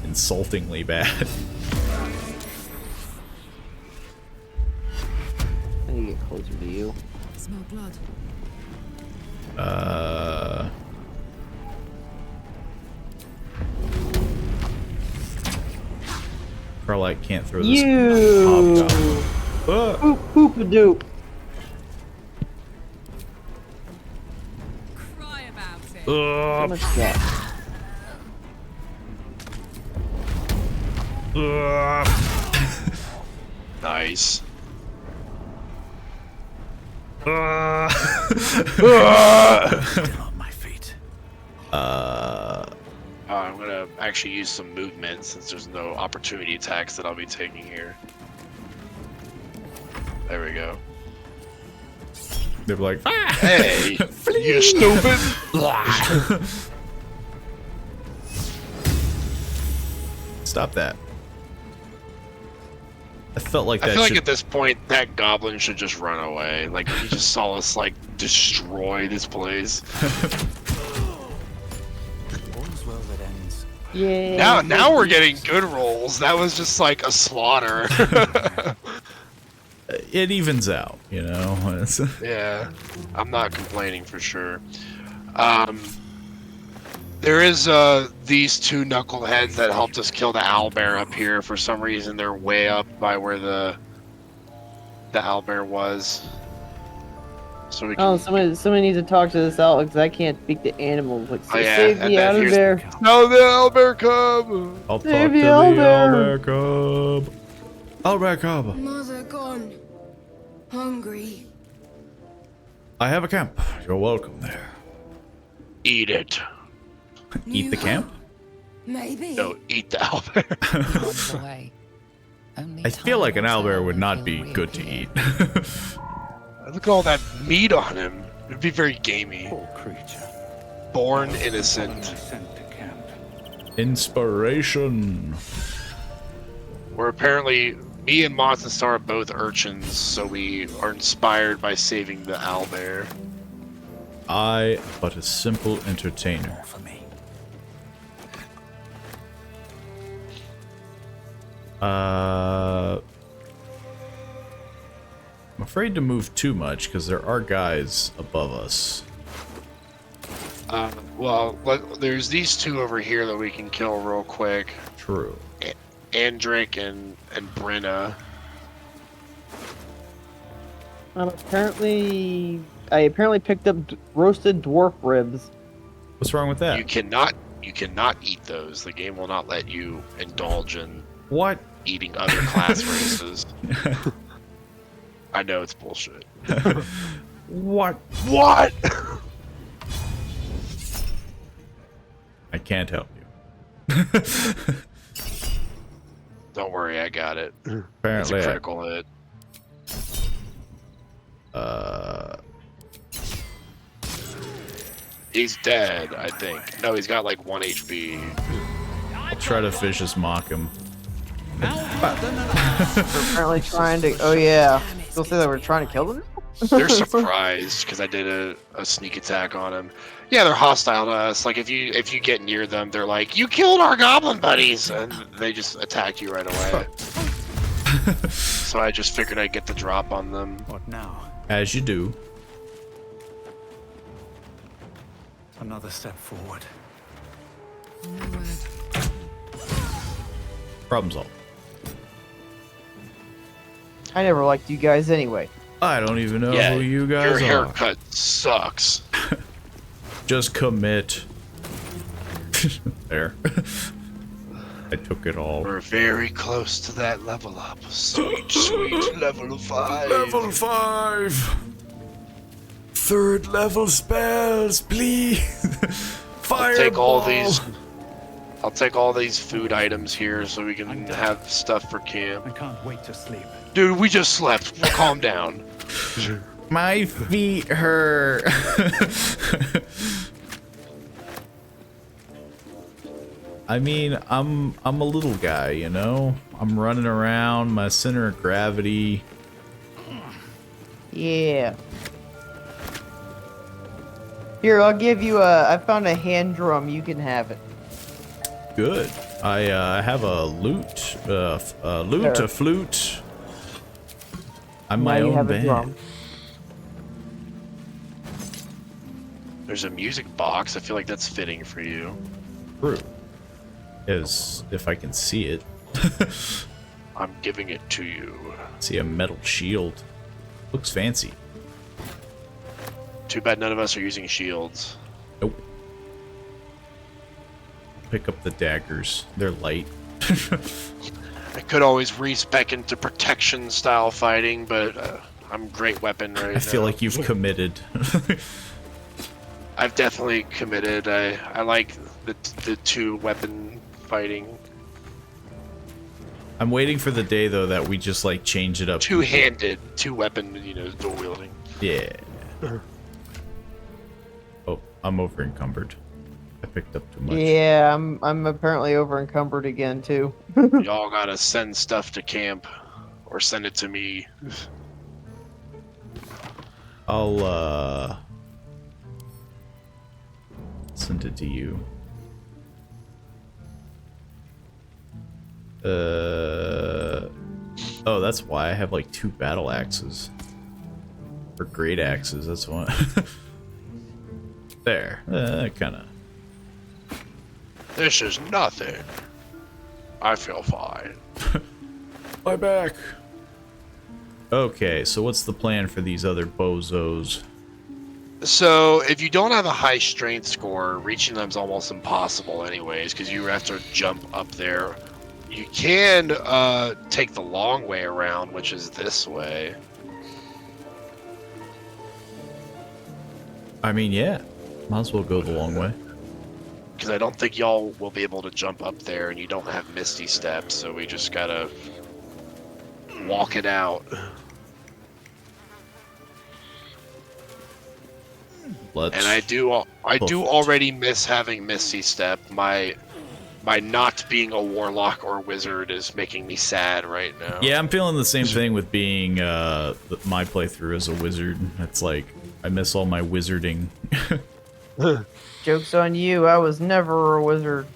insultingly bad. I need to get closer to you. Smell blood. Karlak can't throw this. You poop a doop. Cry about it. How much that? Nice. Still on my feet. I'm gonna actually use some movement since there's no opportunity attacks that I'll be taking here. There we go. They're like, Hey, you stupid! stop that. I felt like I that feel like should... at this point, that goblin should just run away. Like, he just saw us, like, destroy this place. All's well that ends. Yeah. Now we're getting good rolls. That was just, like, a slaughter. It evens out, you know? Yeah, I'm not complaining for sure. There is these two knuckleheads that helped us kill the owlbear up here. For some reason, they're way up by where the owlbear was. So we can... Oh, somebody needs to talk to this owl because I can't speak to animals. Like, Oh, yeah, save and the then owl here's- bear. No, the owlbear come! I'll talk to Save the the owlbear. owlbear cub. Owlbear cub. Mother gone. Hungry. I have a camp. You're welcome there. Eat it. Eat the camp? Maybe. No, eat the owlbear. Away. Only I feel like an time will owlbear tell would if not he'll be good to eat. reappear. Look at all that meat on him. It'd be very gamey. Poor creature. Born Suddenly innocent. sent to camp. Inspiration. We're apparently... Me and Moss and Star are both urchins, so we are inspired by saving the owlbear. I, but a simple entertainer. More for me. I'm afraid to move too much because there are guys above us. Well, there's these two over here that we can kill real quick. True. Andric and Brenna. I apparently picked up roasted dwarf ribs. What's wrong with that? You cannot eat those. The game will not let you indulge in What? eating other class races. I know it's bullshit. What? What? I can't help you. Don't worry, I got it. It's Apparently, a critical hit. He's dead, I think. No, he's got like 1 HP. I'll try to vicious mock him. We're apparently trying to. Oh yeah. Still say that we're trying to kill them. They're surprised because I did a sneak attack on him. Yeah, they're hostile to us. Like if you get near them, they're like, "You killed our goblin buddies," and they just attack you right away. So I just figured I'd get the drop on them. What now? As you do. Another step forward. Problem solved. I never liked you guys anyway. I don't even know Yeah, who you guys your are. haircut sucks. Just commit. There. I took it all. We're very close to that level up. Sweet, sweet level 5. Level 5. 3rd level spells, please. I'll take all these food items here so we can have stuff for camp. I can't wait to sleep. Dude, we just slept. Calm down. My feet hurt. I mean, I'm a little guy, you know? I'm running around, my center of gravity. Yeah. Here, I'll give you a. I found a hand drum. You can have it. Good. I have a lute, a flute. I'm my Now you own have a band. drum. There's a music box. I feel like that's fitting for you. True. Is if I can see it. I'm giving it to you. See a metal shield. Looks fancy. Too bad none of us are using shields. Nope. Pick up the daggers. They're light. I could always respec into protection style fighting, but I'm great weapon right now. I feel like you've committed. I've definitely committed. I like the 2 weapon fighting. I'm waiting for the day though that we just like change it up. 2-handed, 2 weapon, dual wielding. Yeah. Oh, I'm over encumbered. I picked up too much. Yeah, I'm apparently over encumbered again too. Y'all gotta send stuff to camp, or or send it to me. I'll send it to you. Oh, that's why I have like 2 battle axes. Or great axes, that's one. There. Kinda. This is nothing. I feel fine. My back. Okay, so what's the plan for these other bozos? So, if you don't have a high strength score, reaching them is almost impossible anyways, because you have to jump up there. You can take the long way around, which is this way. I mean, yeah. Might as well go the long way. Because I don't think y'all will be able to jump up there, and you don't have Misty Steps, so we just gotta walk it out. And I do already miss having Misty Step. My not being a warlock or wizard is making me sad right now. Yeah, I'm feeling the same thing with being my playthrough as a wizard. It's like I miss all my wizarding. Joke's on you, I was never a wizard.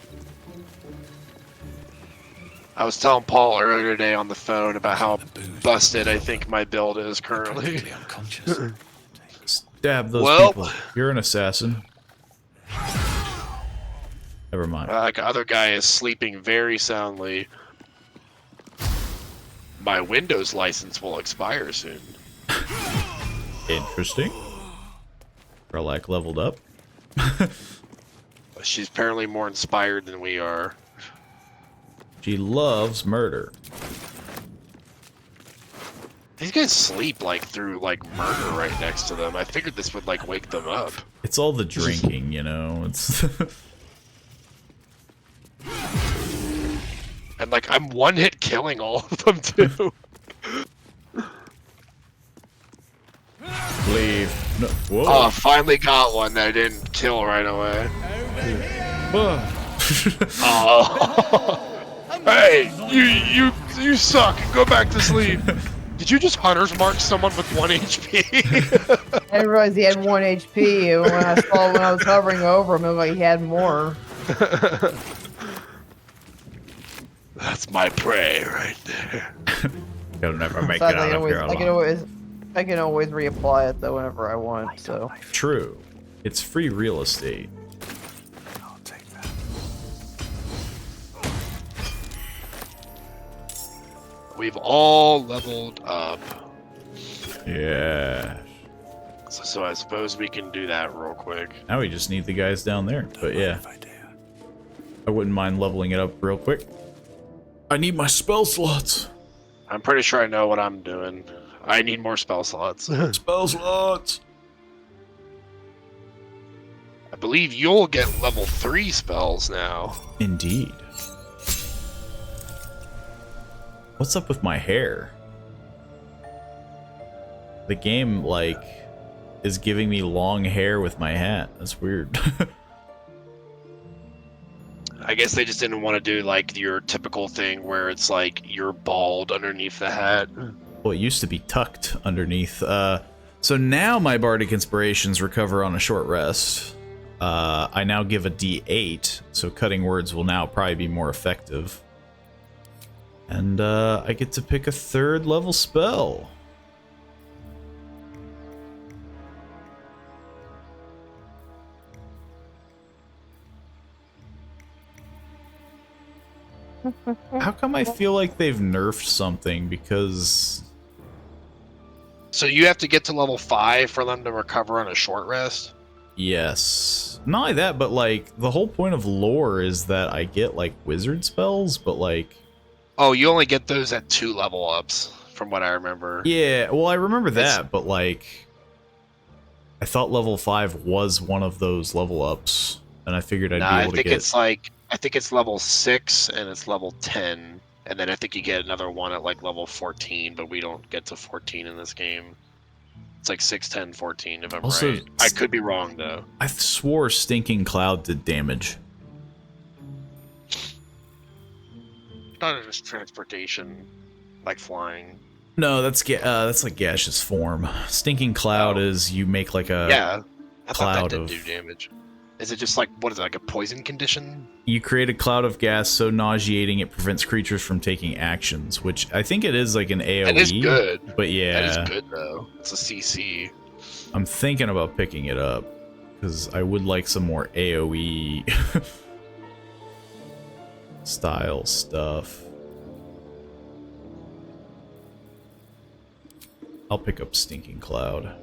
I was telling Paul earlier today on the phone about how busted I think my build is currently. Stab those people. You're an assassin. Never mind. Like other guy is sleeping very soundly. My Windows license will expire soon. Interesting. Relac leveled up. She's apparently more inspired than we are. She loves murder. These guys sleep like through like murder right next to them. I figured this would like wake them up. It's all the drinking, you know. It's and like I'm one hit killing all of them too. Leave. No. Whoa. Oh, finally got one that I didn't kill right away. Oh. Hey, you suck. Go back to sleep. Did you just hunter's mark someone with 1 HP? I didn't realize he had 1 HP. When I was hovering over him, it was like he had more. That's my prey right there. You'll never make Besides, it out of here alive. I can always reapply it though whenever I want. So true. It's free real estate. I'll take that. We've all leveled up. Yeah. So I suppose we can do that real quick. Now we just need the guys down there. But yeah. I wouldn't mind leveling it up real quick. I need my spell slots. I'm pretty sure I know what I'm doing. I need more spell slots. Spell slots. I believe you'll get level 3 spells now. Indeed. What's up with my hair? The game, like, is giving me long hair with my hat. That's weird. I guess they just didn't want to do, like, your typical thing where it's, like, you're bald underneath the hat. Well, it used to be tucked underneath. So now my Bardic Inspirations recover on a short rest. I now give a D8, so cutting words will now probably be more effective. And I get to pick a 3rd level spell. How come I feel like they've nerfed something? Because... So you have to get to level 5 for them to recover on a short rest? Yes. Not only that, but like, the whole point of lore is that I get like wizard spells, but like... Oh, you only get those at 2 level ups, from what I remember. Yeah, well, I remember that, but like... I thought level 5 was one of those level ups, and I figured I'd be able to get... It's like... I think it's level 6 and it's level 10, and then I think you get another one at like level 14, but we don't get to 14 in this game. It's like 6, 10, 14 if I'm Also, right. I could be wrong though. I swore Stinking Cloud did damage. Not just transportation, like flying. No, that's like gaseous form. Stinking cloud is you make like a I thought cloud that did of. do damage. Is it just like what is it, like a poison condition? You create a cloud of gas so nauseating it prevents creatures from taking actions, which I think it is like an AoE. That is good. But yeah, That is good though. It's a CC. I'm thinking about picking it up because I would like some more AoE style stuff. I'll pick up Stinking Cloud.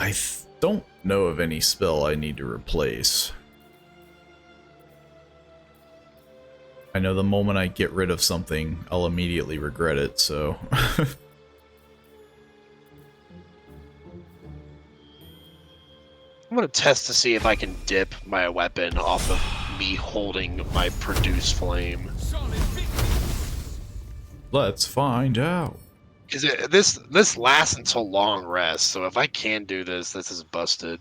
I don't know of any spell I need to replace. I know the moment I get rid of something, I'll immediately regret it, so... I'm gonna test to see if I can dip my weapon off of me holding my produce flame. Let's find out. Because this lasts until long rest, so if I can do this, this is busted.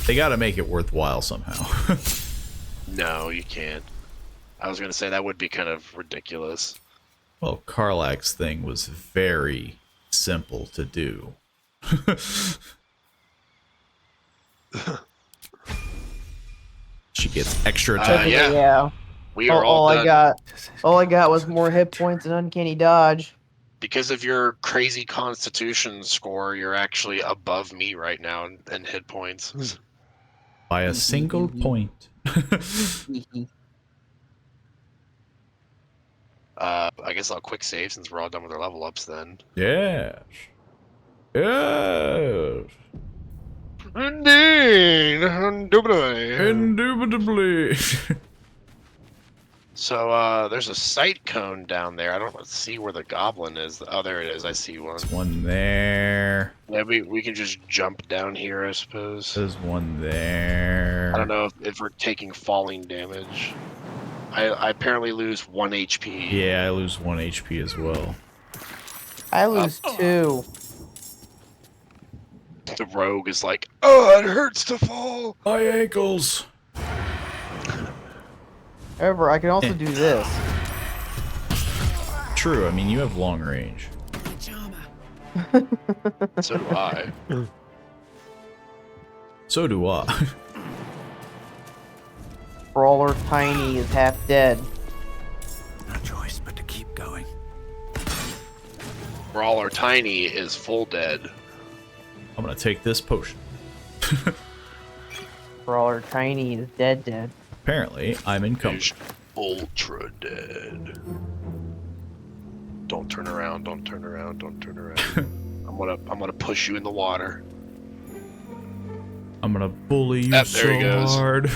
They gotta make it worthwhile somehow. No, you can't. I was gonna say that would be kind of ridiculous. Well, Karlach's thing was very simple to do. She gets extra attack. Yeah. We are all done. All I got was more hit points and uncanny dodge. Because of your crazy constitution score, you're actually above me right now in hit points. By a single point. I guess I'll quick save since we're all done with our level ups then. Yes. Yes. Indeed. Indubitably. Indubitably. So, there's a sight cone down there. I don't see where the goblin is. Oh, there it is. I see one. There's one there. Yeah, we can just jump down here, I suppose. There's one there. I don't know if we're taking falling damage. I apparently lose 1 HP. Yeah, I lose 1 HP as well. I lose 2. The rogue is like, oh, it hurts to fall. My ankles. However, I can also do this. True, I mean, you have long range. So do I. So do I. Brawler Tiny is half dead. No choice but to keep going. Brawler Tiny is full dead. I'm gonna take this potion. Brawler Tiny is dead. Apparently, I'm encumbered. He's ultra dead. Don't turn around, don't turn around, don't turn around. I'm gonna push you in the water. I'm gonna bully you There so he goes. hard.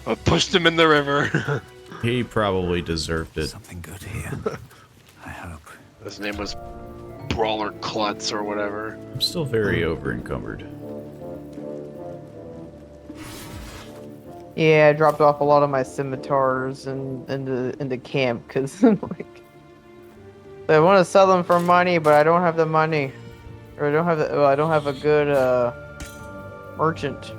I pushed him in the river. He probably deserved it. Something good here. I hope. His name was Brawler Klutz or whatever. I'm still very over encumbered. Yeah, I dropped off a lot of my scimitars into camp because like I want to sell them for money, but I don't have the money, or I don't have a good merchant.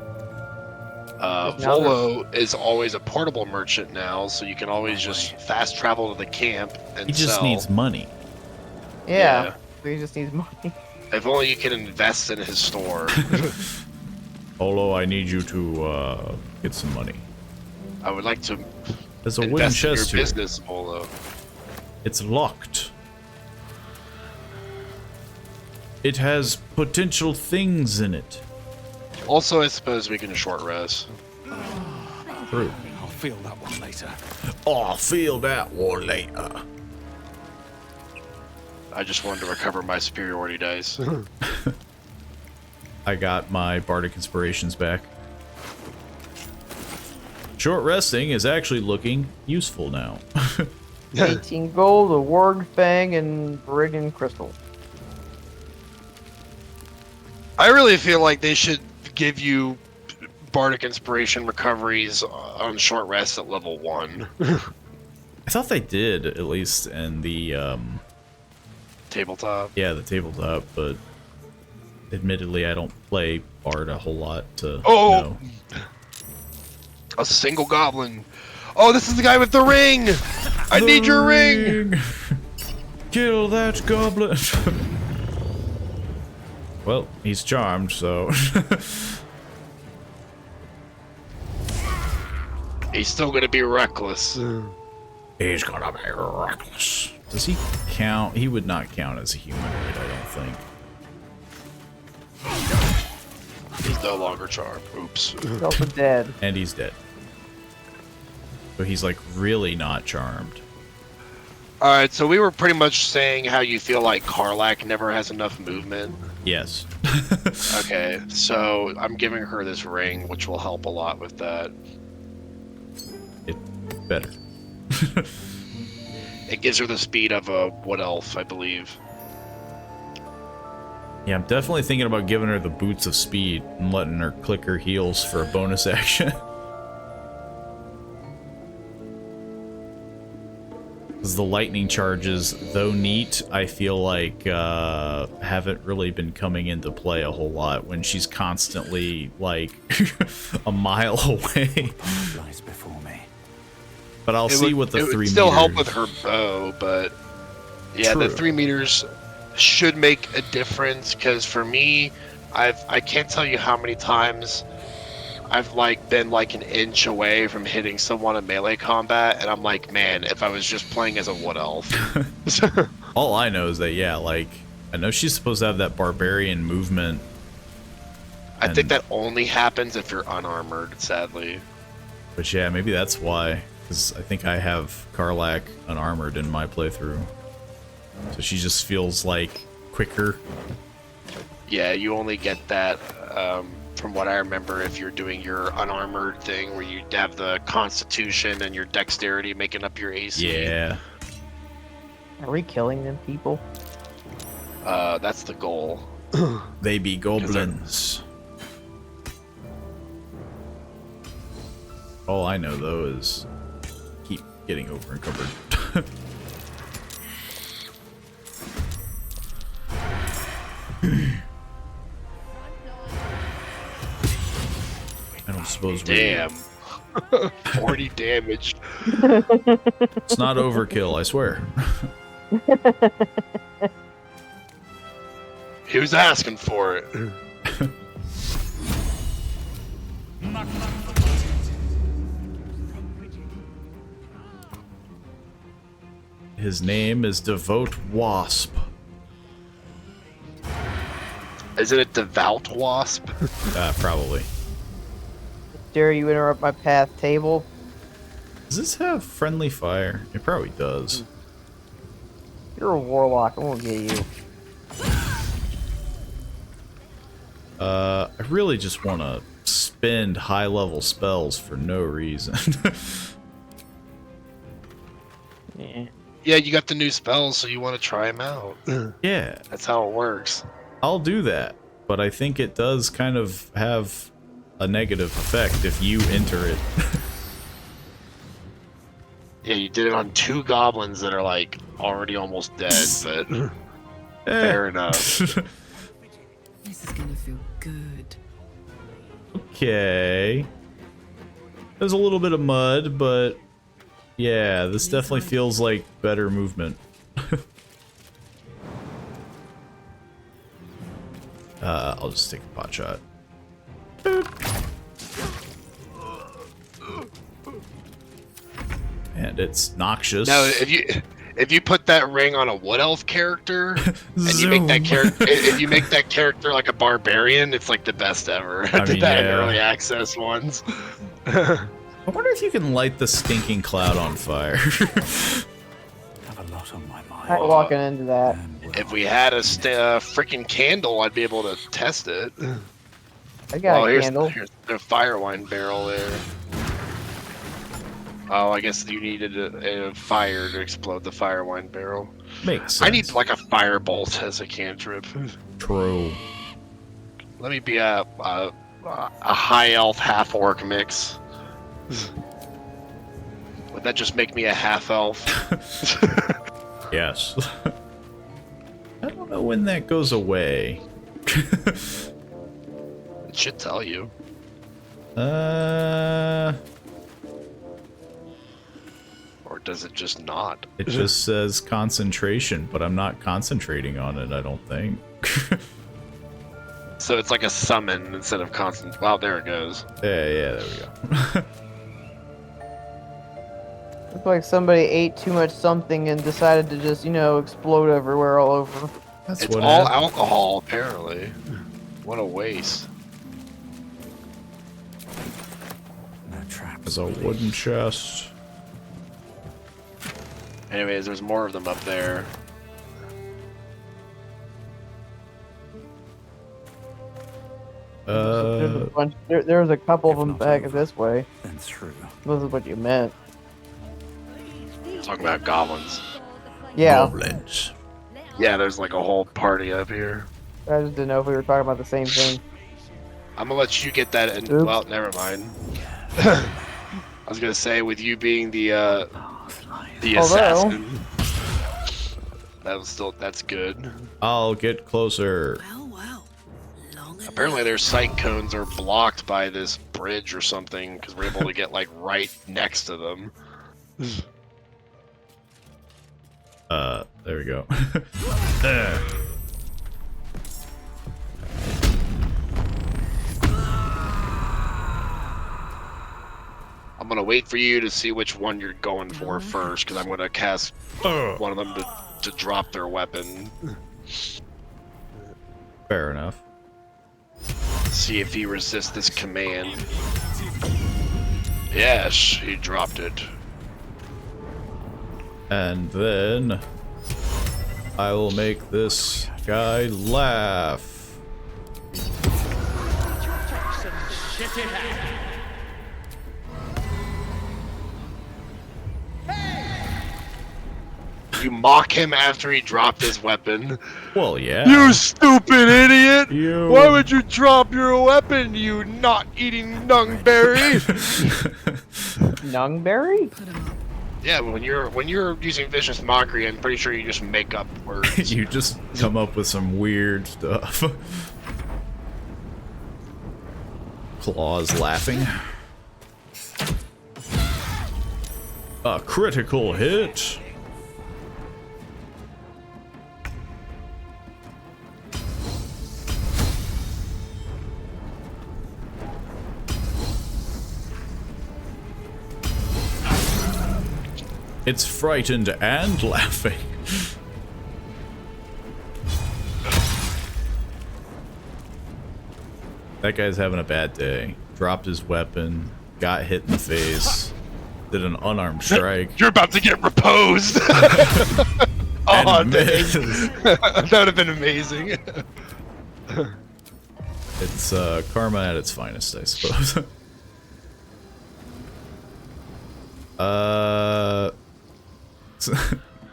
Volo is always a portable merchant now, so you can always just fast travel to the camp and He just sell. needs money. Yeah, he just needs money. If only you could invest in his store. Olo, I need you to get some money. I would like to There's a wooden invest in your chest here. business, Volo. It's locked. It has potential things in it. Also, I suppose we can short rest. True. I'll feel that one later. I'll feel that one later. I just wanted to recover my superiority dice. I got my Bardic Inspirations back. Short resting is actually looking useful now. 18 gold, a warg fang, and brigand crystal. I really feel like they should give you Bardic Inspiration recoveries on short rest at level 1. I thought they did, at least in the Tabletop. yeah, the tabletop, but Admittedly, I don't play Bard a whole lot to Oh! know. A single goblin. Oh, this is the guy with the ring! I need your ring! Kill that goblin! Well, he's charmed, so... He's still gonna be reckless. He's gonna be reckless. Does he count? He would not count as a humanoid, I don't think. He's no longer charmed. Oops. He's also dead. And he's dead. So he's like really not charmed. Alright, so we were pretty much saying how you feel like Karlach never has enough movement. Yes. Okay, so I'm giving her this ring, which will help a lot with that. It better. It gives her the speed of a wood elf, I believe. Yeah, I'm definitely thinking about giving her the boots of speed and letting her click her heels for a bonus action. Because the lightning charges, though neat, I feel like haven't really been coming into play a whole lot when she's constantly like a mile away. Lies before me. But I'll see what the 3 meters. It would still help with her bow, but yeah, True. the 3 meters should make a difference. Because for me, I can't tell you how many times I've like been like an inch away from hitting someone in melee combat, and I'm like, man, if I was just playing as a wood elf. All I know is that yeah, like I know she's supposed to have that barbarian movement. I think that only happens if you're unarmored, sadly. But yeah, maybe that's why. Because I think I have Karlach unarmored in my playthrough. So she just feels like quicker. Yeah, you only get that, from what I remember, if you're doing your unarmored thing where you have the constitution and your dexterity making up your AC. Yeah. Are we killing them people? That's the goal. They be goblins. All I know though is keep getting over encumbered. I don't suppose we... Damn. 40 damage. It's not overkill, I swear. He was asking for it. His name is Devout Wasp. Isn't it Devout Wasp? Probably. Dare you interrupt my path table? Does this have friendly fire? It probably does. You're a warlock. I won't get you. I really just want to spend high-level spells for no reason. Yeah. Yeah, you got the new spells, so you want to try them out. Yeah. That's how it works. I'll do that, but I think it does kind of have a negative effect if you enter it. Yeah, you did it on 2 goblins that are like already almost dead, but fair enough. This is gonna feel good. Okay. There's a little bit of mud, but yeah, this definitely feels like better movement. I'll just take a pot shot. And it's noxious. No, if you put that ring on a wood elf character and you make that character if you make that character like a barbarian, it's like the best ever. I did mean, that in yeah. early access ones. I wonder if you can light the stinking cloud on fire. Have a lot on my mind. I'm walking into that. If we had a freaking candle, I'd be able to test it. I got a here's candle. the fire wine barrel there. Oh, I guess you needed a fire to explode the fire wine barrel. Makes sense. I need like a firebolt as a cantrip. True. Let me be a high elf half orc mix. Would that just make me a half elf? Yes. I don't know when that goes away. Should tell you. Uh, Or does it just not? it just says concentration, but I'm not concentrating on it, I don't think. So it's like a summon instead of constant. Wow, there it goes. Yeah, there we go. It's like somebody ate too much something and decided to just, explode everywhere all over. That's It's what all happened. alcohol, apparently. What a waste. No traps. There's a wooden chest. Anyways, there's more of them up there. There's a bunch. There's a couple of If them not back over, this way. Then through. This is what you meant. Talking about goblins. Yeah, Goblins. Yeah, there's like a whole party up here. I just didn't know if we were talking about the same thing. I'm gonna let you get that. And Oops. well, never mind. I was gonna say, with you being the assassin, that's good. I'll get closer. Apparently, their sight cones are blocked by this bridge or something because we're able to get like right next to them. There we go. I'm gonna wait for you to see which one you're going for first, because I'm gonna cast one of them to drop their weapon. Fair enough. See if he resists this command. Yes, he dropped it. And then I will make this guy laugh. You mock him after he dropped his weapon. Well, yeah. You stupid idiot! You- Why would you drop your weapon, you not-eating nungberry? Nungberry? Yeah, when you're using vicious mockery, I'm pretty sure you just make up words. You just come up with some weird stuff. Claws laughing. A critical hit. It's frightened and laughing. That guy's having a bad day. Dropped his weapon, got hit in the face, did an unarmed strike. You're about to get reposed! Oh, And dang. missed. That would have been amazing. It's karma at its finest, I suppose.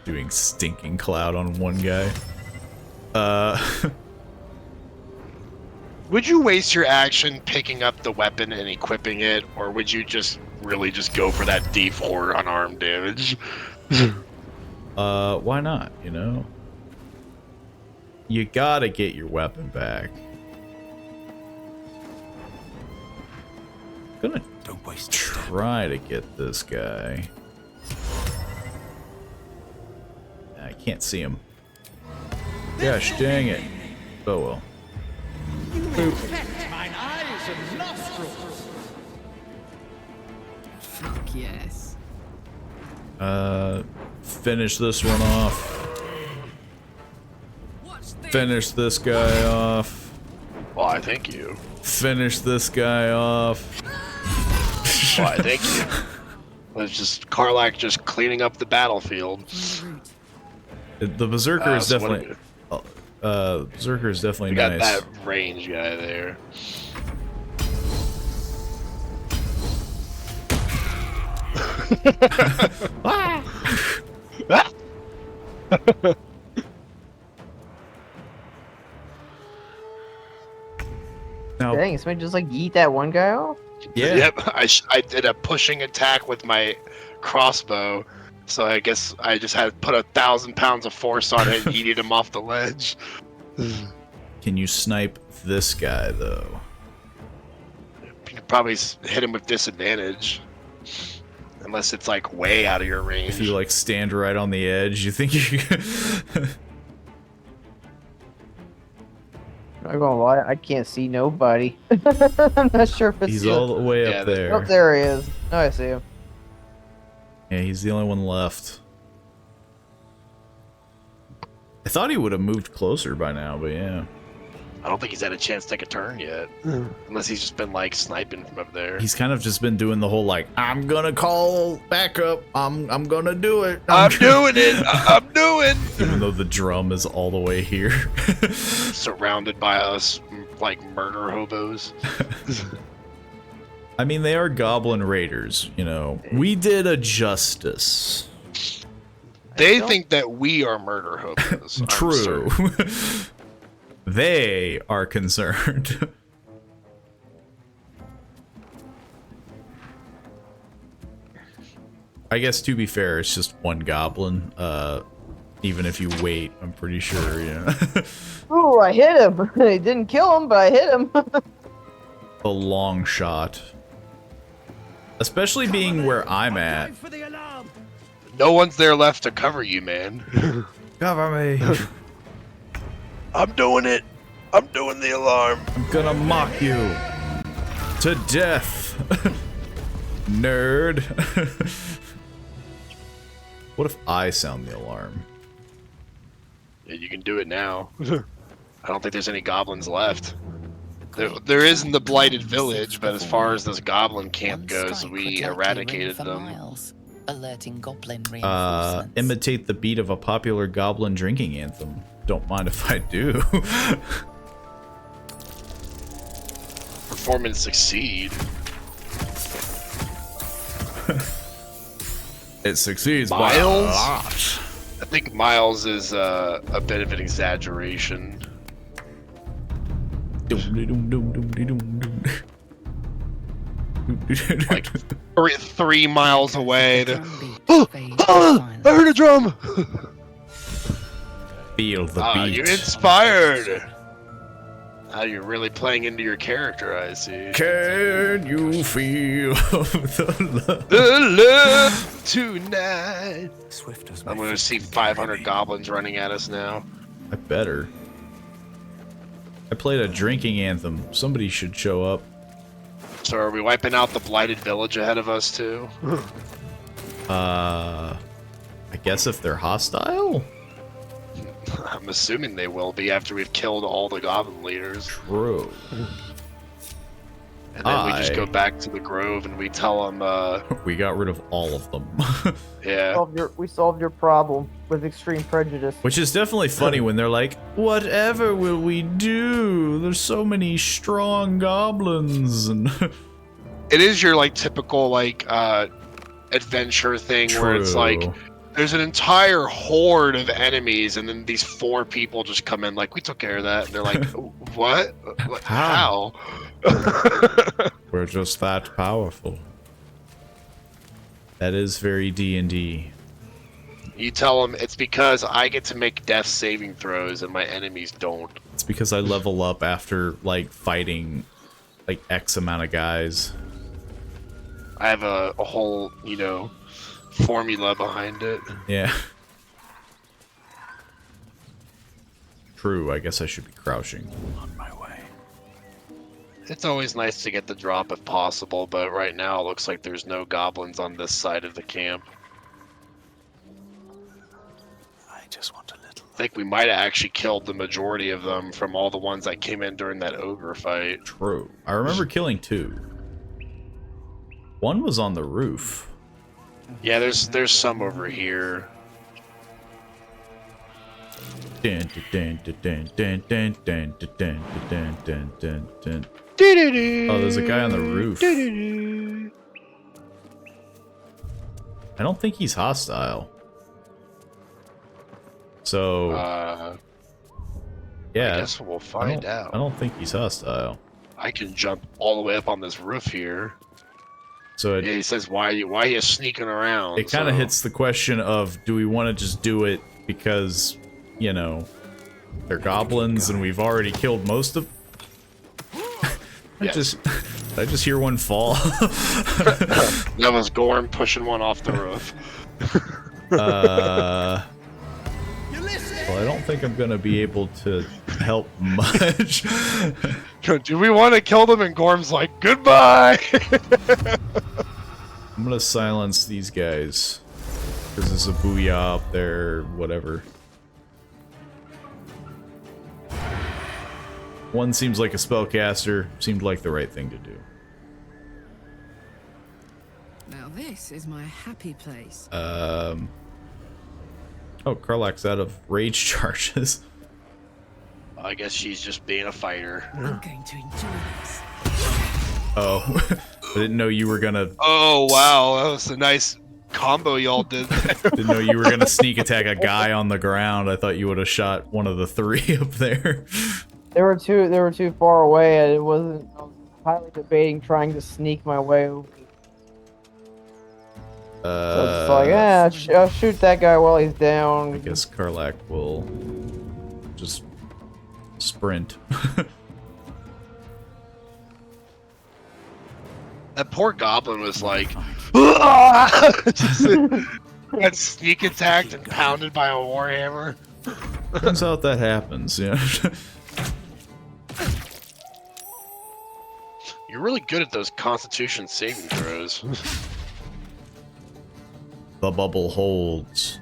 Doing stinking cloud on one guy. Would you waste your action picking up the weapon and equipping it, or would you just really just go for that D4 unarmed damage? Why not, you know? You gotta get your weapon back. Gonna Don't waste try to get this guy. I can't see him. Gosh dang it. Oh well. Mine eyes and nostrils. Fuck yes. Finish this one off. Finish this guy off. Why, thank you. Finish this guy off. Why, thank you. It's just Karlak just cleaning up the battlefield. The Berserker is So what definitely... Berserker is definitely We got nice. that range guy there. Now, Dang, somebody just like yeet that one guy off? yeah. Yep, I did a pushing attack with my crossbow, so I guess I just had to put 1,000 pounds of force on it and yeeted him off the ledge. Can you snipe this guy, though? You could probably hit him with disadvantage. Unless it's like way out of your range. If you like stand right on the edge, you think you can... I'm not gonna lie, I can't see nobody. I'm not sure if it's He's all the way up there. Oh, there he is. Oh, I see him. Yeah, he's the only one left. I thought he would have moved closer by now, but yeah. I don't think he's had a chance to take a turn yet. Unless he's just been like sniping from up there. He's kind of just been doing the whole like, I'm gonna call backup. I'm gonna do it. I'm doing it. I'm doing. Even though the drum is all the way here. Surrounded by us like murder hobos. I mean, they are goblin raiders, you know. We did a justice. They think that we are murder hobos. True. They are concerned. I guess to be fair, it's just one goblin. Even if you wait, I'm pretty sure, yeah. Ooh, I hit him. I didn't kill him, but I hit him. A long shot. Especially being where I'm at. No one's there left to cover you, man. Cover me. I'm doing it. I'm doing the alarm. I'm gonna mock you to death. Nerd. What if I sound the alarm? Yeah, you can do it now. I don't think there's any goblins left. There is in the Blighted Village, but as far as this goblin camp goes, we eradicated them. Alerting goblin reinforcements. Imitate the beat of a popular goblin drinking anthem. Don't mind if I do. Performance succeed. It succeeds Miles? by a lot. I think Miles is a bit of an exaggeration. Like 3 miles away. I heard a drum. Feel the beat. You're inspired. You're really playing into your character, I see. Can you feel the love tonight? I'm gonna see 500 goblins running at us now. I better. I played a drinking anthem. Somebody should show up. So are we wiping out the Blighted Village ahead of us too? I guess if they're hostile? I'm assuming they will be after we've killed all the goblin leaders. True. And then we just go back to the grove and we tell them, we got rid of all of them. Yeah. We solved your problem with extreme prejudice. Which is definitely funny when they're like, whatever will we do? There's so many strong goblins. And it is your like typical like adventure thing where it's like there's an entire horde of enemies and then these 4 people just come in like, we took care of that. And they're like, what? How? We're just that powerful. That is very D&D. You tell them it's because I get to make death saving throws and my enemies don't. It's because I level up after like fighting like X amount of guys. I have a whole, you know, formula behind it. Yeah. True, I guess I should be crouching. On my way. It's always nice to get the drop if possible, but right now it looks like there's no goblins on this side of the camp. I just want a little. I think we might have actually killed the majority of them from all the ones that came in during that ogre fight. True. I remember killing 2. One was on the roof. Yeah, there's some over here. Oh, there's a guy on the roof. I don't think he's hostile. So, yeah. I guess we'll find out. I don't think he's hostile. I can jump all the way up on this roof here. So yeah, he says, why are you sneaking around? It kind of hits the question of, do we want to just do it because, you know, they're goblins and we've already killed most of... I just hear one fall. That was Gorm pushing one off the roof. Well, I don't think I'm gonna be able to help much. Do we want to kill them? And Gorm's like, goodbye. I'm gonna silence these guys because there's a booyah up there, whatever. One seems like a spellcaster, seemed like the right thing to do. Now this is my happy place. Oh, Karlak's out of rage charges. I guess she's just being a fighter. I'm going to enjoy this. Oh, I didn't know you were gonna. Oh wow, that was a nice combo y'all did. Didn't know you were gonna sneak attack a guy on the ground. I thought you would have shot one of the three up there. They were too far away, and I was highly debating trying to sneak my way over. So it's like, I'll shoot that guy while he's down. I guess Karlak will just sprint. That poor goblin was like, got sneak attacked and pounded by a warhammer. Turns out that happens, yeah. You're really good at those Constitution saving throws. The bubble holds.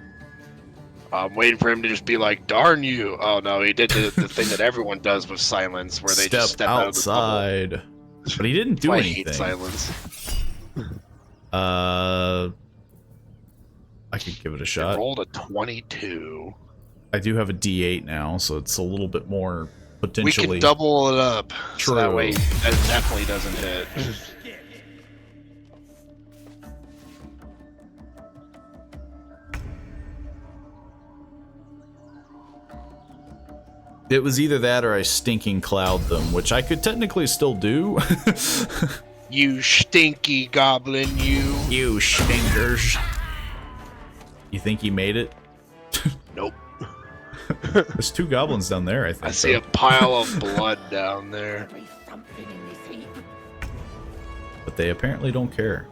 I'm waiting for him to just be like, darn you. Oh no, he did the thing that everyone does with silence, where they just step outside. Out of the bubble. But he didn't do I anything. hate silence. I could give it a shot. I rolled a 22. I do have a D8 now, so it's a little bit more potentially. We can double it up. True. So that way, that definitely doesn't hit. It was either that or I stinking cloud them, which I could technically still do. You stinky goblin, you. You stinkers. You think he made it? Nope. There's two goblins down there, I think. I see a pile of blood down there. But they apparently don't care.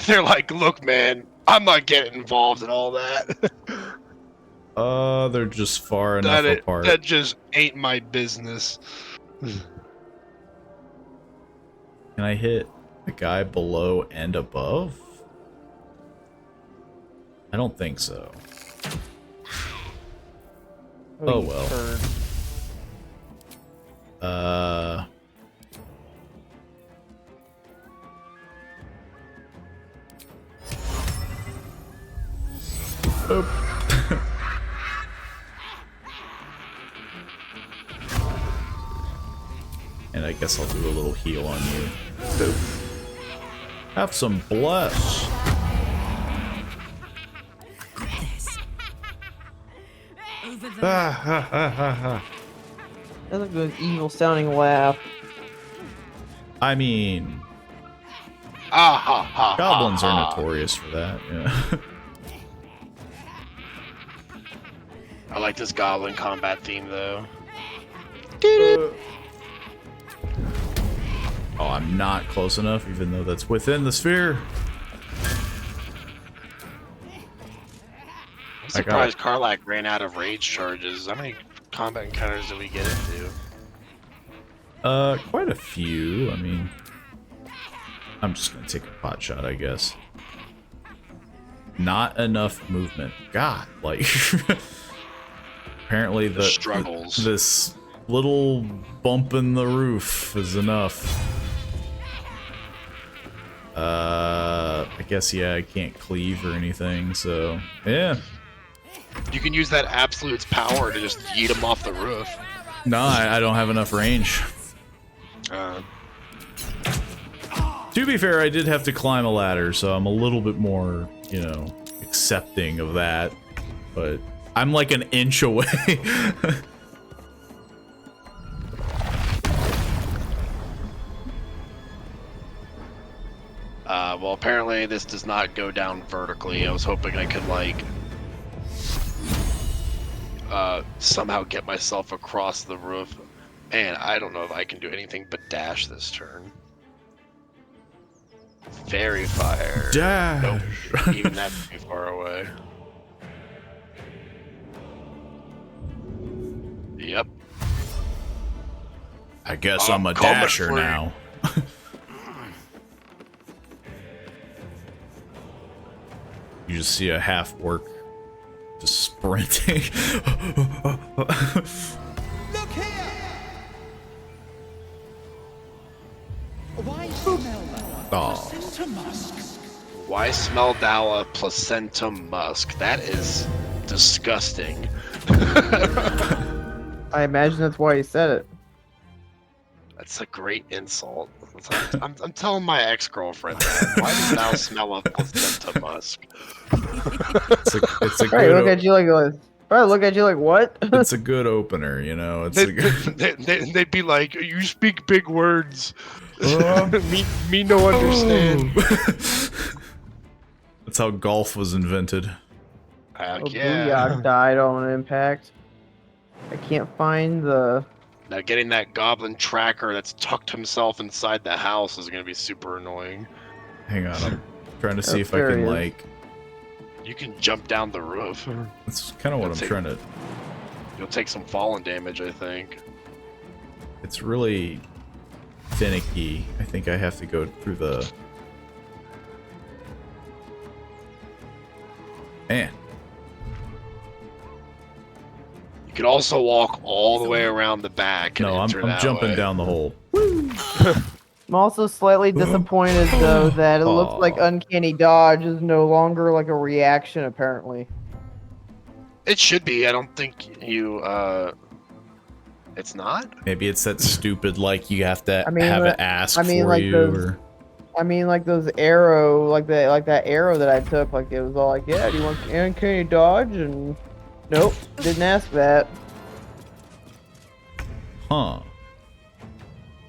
They're like, look, man, I'm not getting involved in all that. They're just far enough apart. That just ain't my business. Can I hit the guy below and above? I don't think so. Oh well. Oop. And I guess I'll do a little heal on you. Boop. Have some bless. That's a good evil sounding laugh. I mean, ha, goblins are notorious for that. Yeah. I like this goblin combat theme though. Oh, I'm not close enough, even though that's within the sphere. I'm surprised Karlak ran out of rage charges. How many combat encounters did we get into? Quite a few. I mean, I'm just gonna take a pot shot, I guess. Not enough movement. God, like apparently the struggles. This little bump in the roof is enough. I guess yeah, I can't cleave or anything, so yeah. You can use that absolute's power to just yeet him off the roof. No, I don't have enough range. To be fair, I did have to climb a ladder, so I'm a little bit more, you know, accepting of that. But I'm like an inch away. Well, apparently this does not go down vertically. I was hoping I could, like... somehow get myself across the roof. Man, I don't know if I can do anything but dash this turn. Fairy fire. Dash. Nope, even that's too far away. Yep. I guess I'm a coming dasher for you. now. You just see a half orc just sprinting. Look here! Why smell that? Oh. Placenta musk. Why smell Dala placenta musk? That is disgusting. I imagine that's why he said it. That's a great insult. I'm telling my ex-girlfriend that. Why does thou smell of placenta musk? It's a Right, good look at you like, right, look at you like, what? it's a good opener, you know. It's a good... They'd be like, "You speak big words. me no understand." That's how golf was invented. Yeah. Booyah died on impact. I can't find the... Now getting that goblin tracker that's tucked himself inside the house is gonna be super annoying. Hang on, I'm trying to see if I there can he is. like. You can jump down the roof. That's kind of what I'm trying to. You'll take some falling damage, I think. It's really finicky. I think I have to go through the. Man. You could also walk all the way around the back. And No, I'm enter that jumping way. down the hole. I'm also slightly disappointed, though, that it looks like Uncanny Dodge is no longer like a reaction, apparently. It should be. I don't think you. It's not. Maybe it's that stupid like you have to I mean, have it ask for like you. those, Or... I mean, like those arrow, like that arrow that I took, like it was all like, yeah, do you want Uncanny Dodge? And nope, didn't ask that. Huh.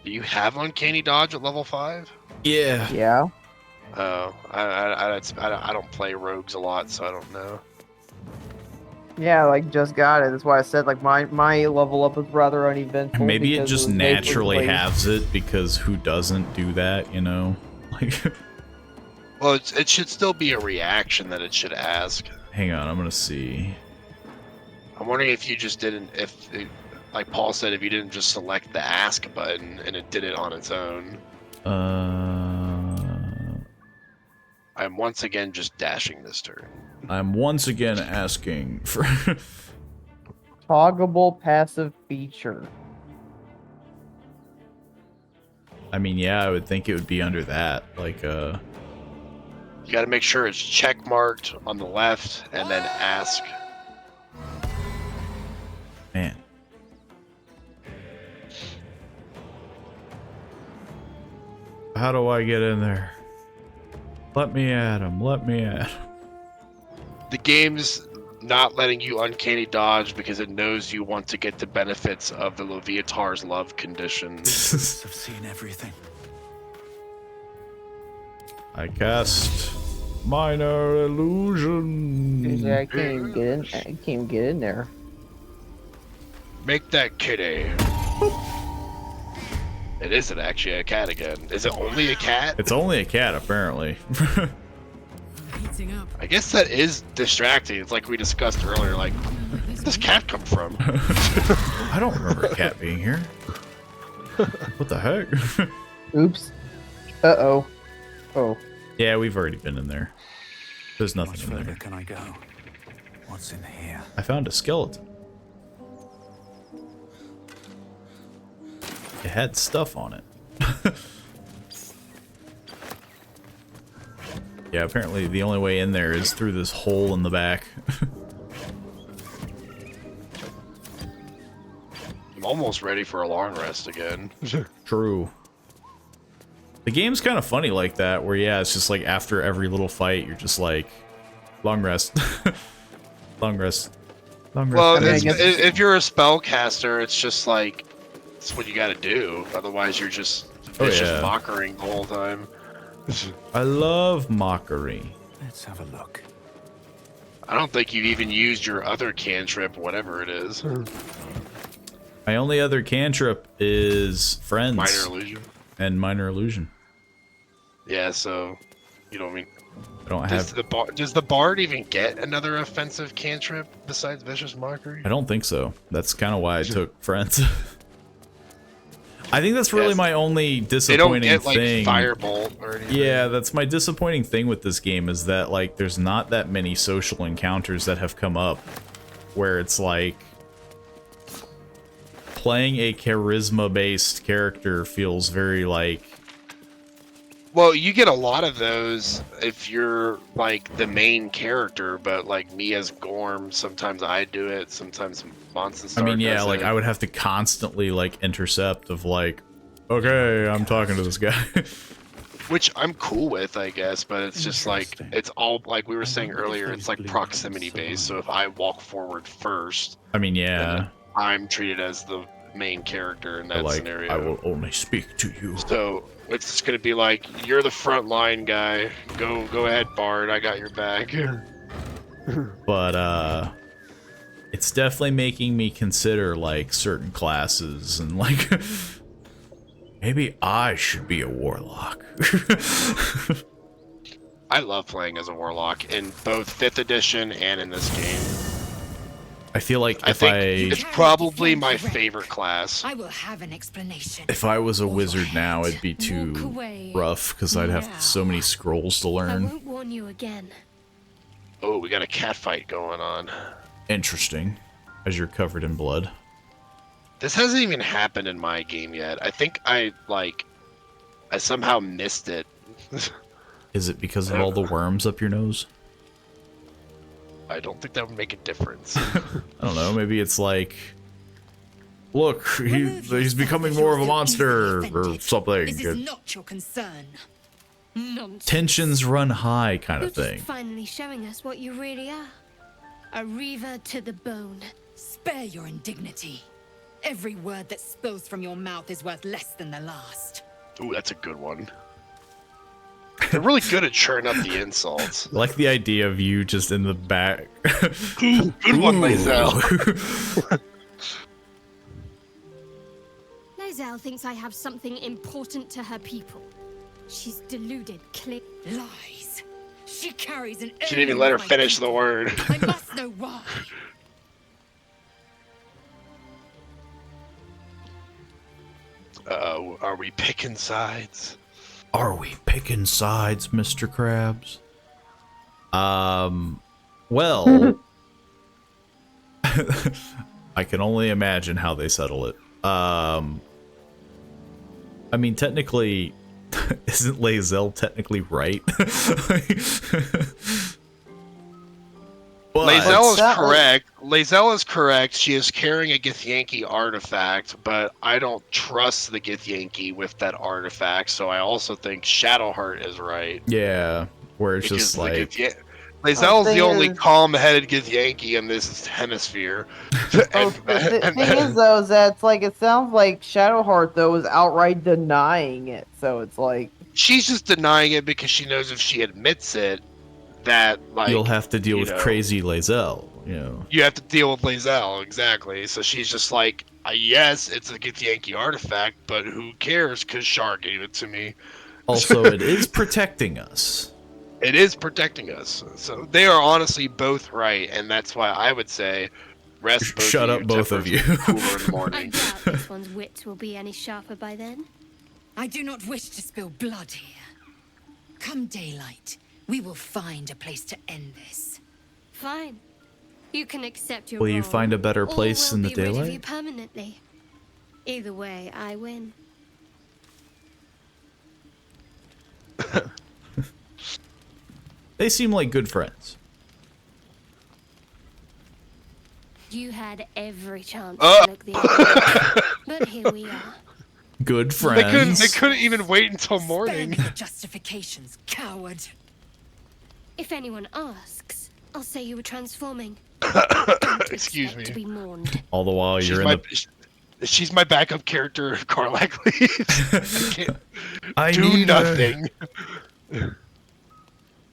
Do you have Uncanny Dodge at level 5? Yeah. Yeah. Oh, I don't play rogues a lot, so I don't know. Yeah, like just got it. That's why I said like my level up was rather uneventful. Maybe it because just was naturally basically- has it because who doesn't do that, you know? Like. Well, it should still be a reaction that it should ask. Hang on, I'm gonna see. I'm wondering if you just didn't, like Paul said, if you didn't just select the ask button and it did it on its own. I'm once again just dashing this turn. I'm once again asking for Toggable passive feature. I mean, yeah, I would think it would be under that, like You got to make sure it's check marked on the left and then ask. Man. How do I get in there? Let me at him. Let me at him. The game's not letting you uncanny dodge because it knows you want to get the benefits of the Leviatar's love condition. I've seen everything. I cast minor illusion. I can't even get in. I can't even get in there. Make that kitty. It isn't actually a cat again. Is it only a cat? It's only a cat, apparently. I guess that is distracting. It's like we discussed earlier, like, where did this cat come from? I don't remember a cat being here. What the heck? Oops. Uh-oh. Oh. Yeah, we've already been in there. There's nothing in there. Where can I go? What's in here? I found a skeleton. It had stuff on it. Yeah, apparently the only way in there is through this hole in the back. I'm almost ready for a long rest again. True. The game's kind of funny like that, where yeah, it's just like after every little fight, you're just like, long rest. Long rest. Long rest. Well, if you're a spellcaster, it's just like, it's what you gotta do. Otherwise, you're just vicious mockering the whole time. I love mockery. Let's have a look. I don't think you've even used your other cantrip, whatever it is. My only other cantrip is Friends. Minor illusion. And Minor Illusion. Yeah, so you don't mean. I don't Does have. does the bard even get another offensive cantrip besides Vicious Mockery? I don't think so. That's kind of why I took Friends. I think that's really my only disappointing they don't get, thing. Like, Firebolt or anything. Yeah, that's my disappointing thing with this game is that like there's not that many social encounters that have come up where it's like playing a charisma-based character feels very like. Well, you get a lot of those if you're like the main character, but like me as Gorm, sometimes I do it, sometimes Monsenstar I mean, yeah, does like it. I would have to constantly like intercept of like, okay, I'm talking to this guy. Which I'm cool with, I guess, but it's just like it's all like we were saying earlier, it's like proximity based. So if I walk forward first, I mean, yeah, then I'm treated as the main character in that like scenario. I will only speak to you. So it's just gonna be like, you're the front line guy. Go ahead, Bard. I got your back. But it's definitely making me consider like certain classes and like maybe I should be a warlock. I love playing as a warlock in both 5th edition and in this game. I feel like it's probably my favorite class. I will have an explanation. If I was a wizard now, it'd be too rough because I'd have so many scrolls to I learn. won't warn you again. Oh, we got a cat fight going on. Interesting, as you're covered in blood. This hasn't even happened in my game yet. I think I somehow missed it. Is it because of all the worms up your nose? I don't think that would make a difference. I don't know, maybe it's like, look, he's becoming more of a monster or something. This is not your concern. Nonsense. Tensions run high kind You're of thing. just finally showing us what you really are. A reaver to the bone. Spare your indignity. Every word that spills from your mouth is worth less than the last. Ooh, that's a good one. They're really good at churning up the insults. I like the idea of you just in the back. Good one, Lae'zel. Lae'zel thinks I have something important to her people. She's deluded, Lies. She carries an. She didn't even let her finish the word. I must know why. Are we picking sides? Are we picking sides, Mr. Krabs? Well, I can only imagine how they settle it. I mean, technically, isn't Lae'zel technically right? Lae'zel is correct. Lae'zel is correct. She is carrying a Githyanki artifact, but I don't trust the Githyanki with that artifact, so I also think Shadowheart is right. Yeah, where it's just like... Lae'zel is the only calm-headed Githyanki in this hemisphere. The thing is, though, is that it's like, it sounds like Shadowheart, though, is outright denying it, so it's like... She's just denying it because she knows if she admits it, that, like... You'll have to deal with crazy Lae'zel, you know. You have to deal with Lae'zel, exactly. So she's just like, yes, it's a Githyanki artifact, but who cares, because Shar gave it to me. Also, it is protecting us. It is protecting us. So they are honestly both right, and that's why I would say, rest both Shut of up, both of you. Cooler in the morning. I doubt this one's wits will be any sharper by then. I do not wish to spill blood here. Come daylight, we will find a place to end this. Fine. You can accept your Will you role, find a better or place we'll in the be rid of you daylight? permanently. Either way, I win. They seem like good friends. You had every chance to look the other way, but here we are. Good friends. They couldn't even wait until morning. Spare me the justifications, coward. If anyone asks, I'll say you were transforming. Excuse me. To be mourned. All the while you're in the... She's my backup character, Karlach, please. I can't I do need nothing.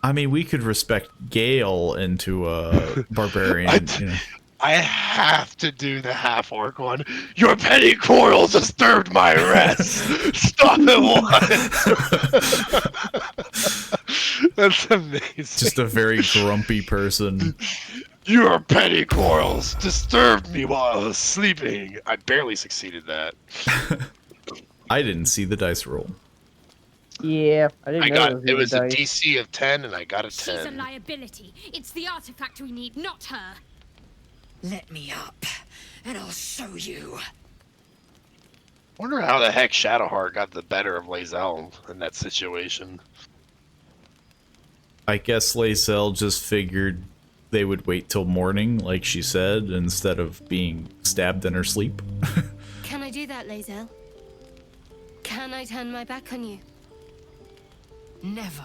I mean, we could respect Gale into a barbarian. You know. I have to do the half-orc one. Your petty quarrels disturbed my rest. Stop it once. That's amazing. Just a very grumpy person. Your petty quarrels disturbed me while I was sleeping. I barely succeeded that. I didn't see the dice roll. Yeah, I didn't know it was a dice. DC of 10 and I got a 10. She's a liability. It's the artifact we need, not her. Let me up, and I'll show you. Wonder how the heck Shadowheart got the better of Lae'zel in that situation. I guess Lae'zel just figured they would wait till morning, like she said, instead of being stabbed in her sleep. Can I do that, Lae'zel? Can I turn my back on you? Never.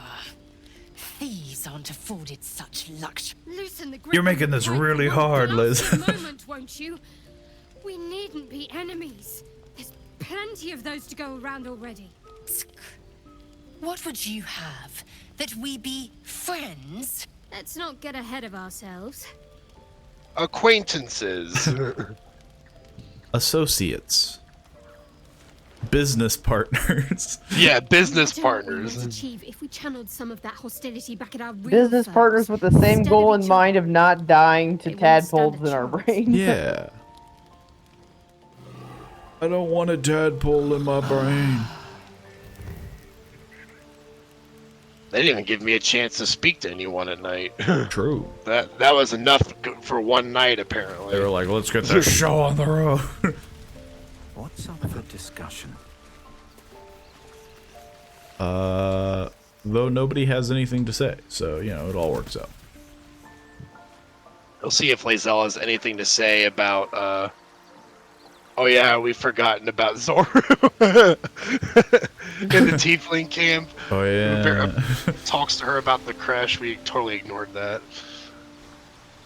Thieves aren't afforded such luxury. Loosen the grip. You're making this really hard, Liz. Moment, won't you? We needn't be enemies. There's plenty of those to go around already. What would you have? That we be friends? Let's not get ahead of ourselves. Acquaintances. Associates. Business partners. Yeah, business Imagine what we partners. might achieve if we channeled some of that hostility back at our real Business foes. partners with the same Instead goal of in each mind of not dying to They wouldn't stand tadpoles a in our chance. brains. Yeah. I don't want a tadpole in my brain. They didn't even give me a chance to speak to anyone at night. True. That was enough for one night, apparently. They were like, let's get this show on the road. What's up for discussion? Though nobody has anything to say, so, you know, it all works out. We'll see if Lae'zel has anything to say about, oh yeah, we've forgotten about Zoru. In the Tiefling camp. Oh, yeah. Talks to her about the crash, we totally ignored that.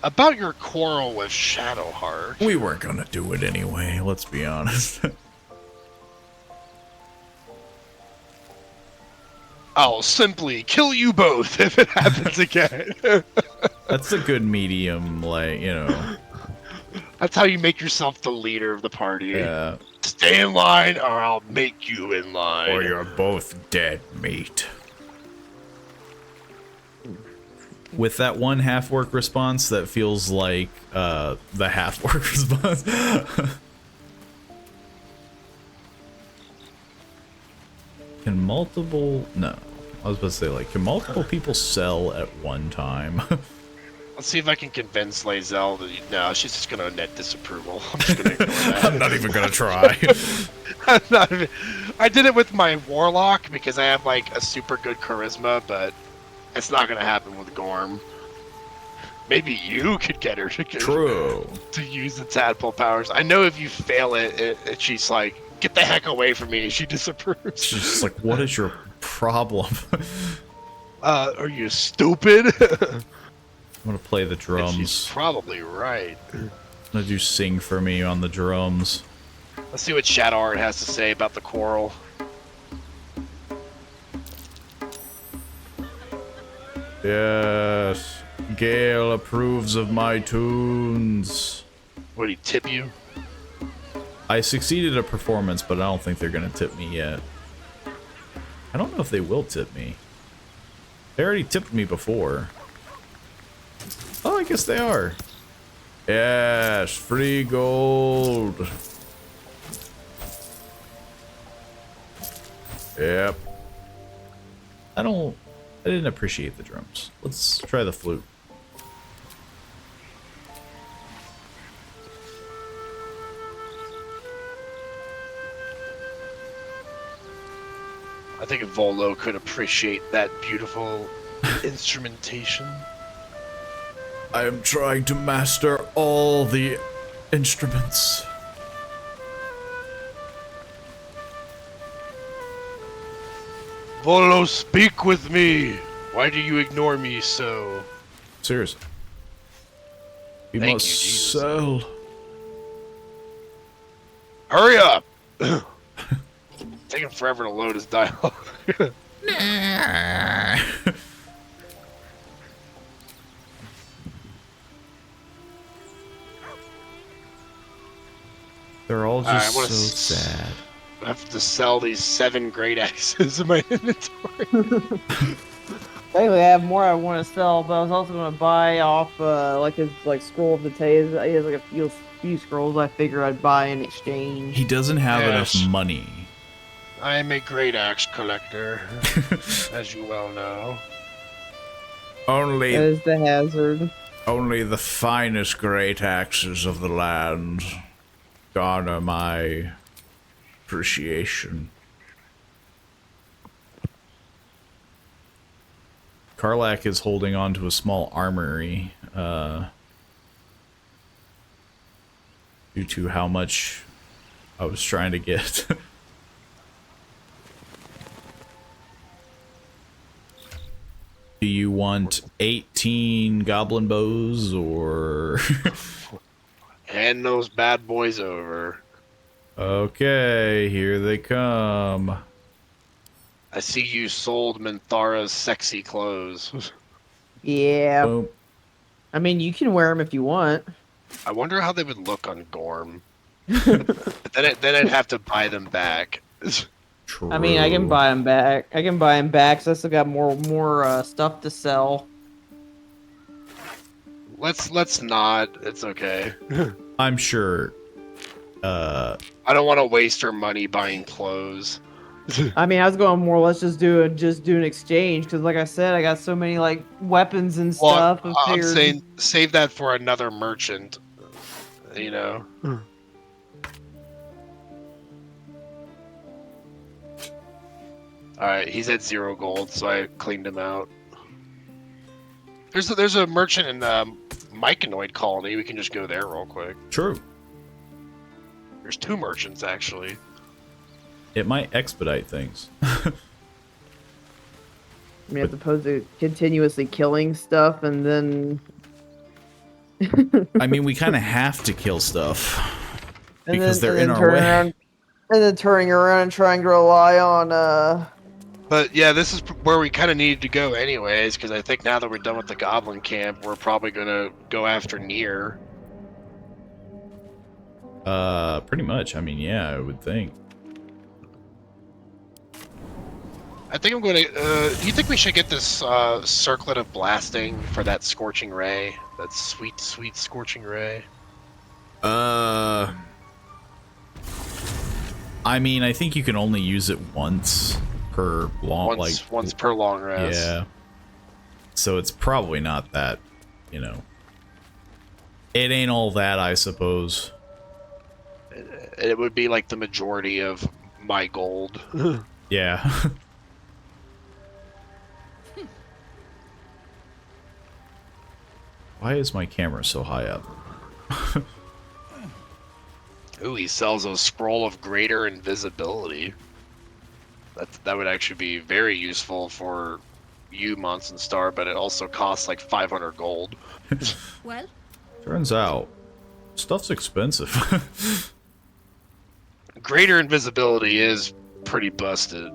About your quarrel with Shadowheart. We weren't gonna do it anyway, let's be honest. I'll simply kill you both if it happens again. That's a good medium, like, you know. That's how you make yourself the leader of the party. Yeah. Stay in line or I'll make you in line. Or you're both dead meat. With that one half-orc response, that feels like the half-orc response. Can multiple... No. I was about to say, like, can multiple people sell at one time? Let's see if I can convince Lae'zel that... No, she's just going to net disapproval. I'm just going to ignore that. I'm not even going to try. I'm not even... I did it with my Warlock because I have, like, a super good charisma, but it's not going to happen with Gorm. Maybe you could get her True. to use the tadpole powers. I know if you fail it, she's like, get the heck away from me. She disapproves. She's just like, what is your problem? Are you stupid? I'm gonna play the drums. And she's probably right. I'm gonna do Sing for Me on the drums. Let's see what Shadowheart has to say about the quarrel. Yes. Gale approves of my tunes. What, did he tip you? I succeeded at performance, but I don't think they're gonna tip me yet. I don't know if they will tip me. They already tipped me before. Oh, I guess they are. Yes, free gold. Yep. I didn't appreciate the drums. Let's try the flute. I think Volo could appreciate that beautiful instrumentation. I am trying to master all the instruments. Volo, speak with me. Why do you ignore me so? Seriously. We Thank must you, Jesus. sell. Hurry up! Taking forever to load his dialogue. They're all I just wanna so sad. I have to sell these 7 great axes in my inventory. Technically, I have more I want to sell, but I was also going to buy off like his like scroll of the Tays. He has like a few scrolls I figured I'd buy in exchange. He doesn't have enough Yes. money. I am a great axe collector, as you well know. Only That is the hazard. Only the finest great axes of the land garner my appreciation. Karlak is holding on to a small armory, due to how much I was trying to get. Do you want 18 goblin bows, or... Hand those bad boys over. Okay, here they come. I see you sold Minthara's sexy clothes. Yeah. Boom. I mean, you can wear them if you want. I wonder how they would look on Gorm. But then I'd have to buy them back. I mean, I can buy them back. I can buy them back, so I still got more stuff to sell. Let's not. It's okay. I'm sure. I don't want to waste our money buying clothes. I mean, I was going more. Let's just do an exchange, because like I said, I got so many like weapons and stuff. Well, I'm saying save that for another merchant. You know. All right, he's at 0 gold, so I cleaned him out. There's a merchant in Myconoid Colony. We can just go there real quick. True. There's 2 merchants actually. It might expedite things. I mean, as opposed to continuously killing stuff and then. I mean, we kind of have to kill stuff And because then, they're in and then our turning way. around, and then turning around and trying to rely on But yeah, this is where we kind of needed to go anyways, because I think now that we're done with the goblin camp, we're probably gonna go after Nier. Pretty much. I mean, yeah, I would think. I think I'm going to. Do you think we should get this circlet of blasting for that scorching ray? That sweet, sweet scorching ray. I mean, I think you can only use it once per long, Once per long rest. Yeah. So it's probably not that, you know. It ain't all that, I suppose. It would be like the majority of my gold. Yeah. Why is my camera so high up? Ooh, he sells a scroll of greater invisibility. That would actually be very useful for you, Monson Star, but it also costs like 500 gold. Well, Turns out, stuff's expensive. Greater invisibility is pretty busted.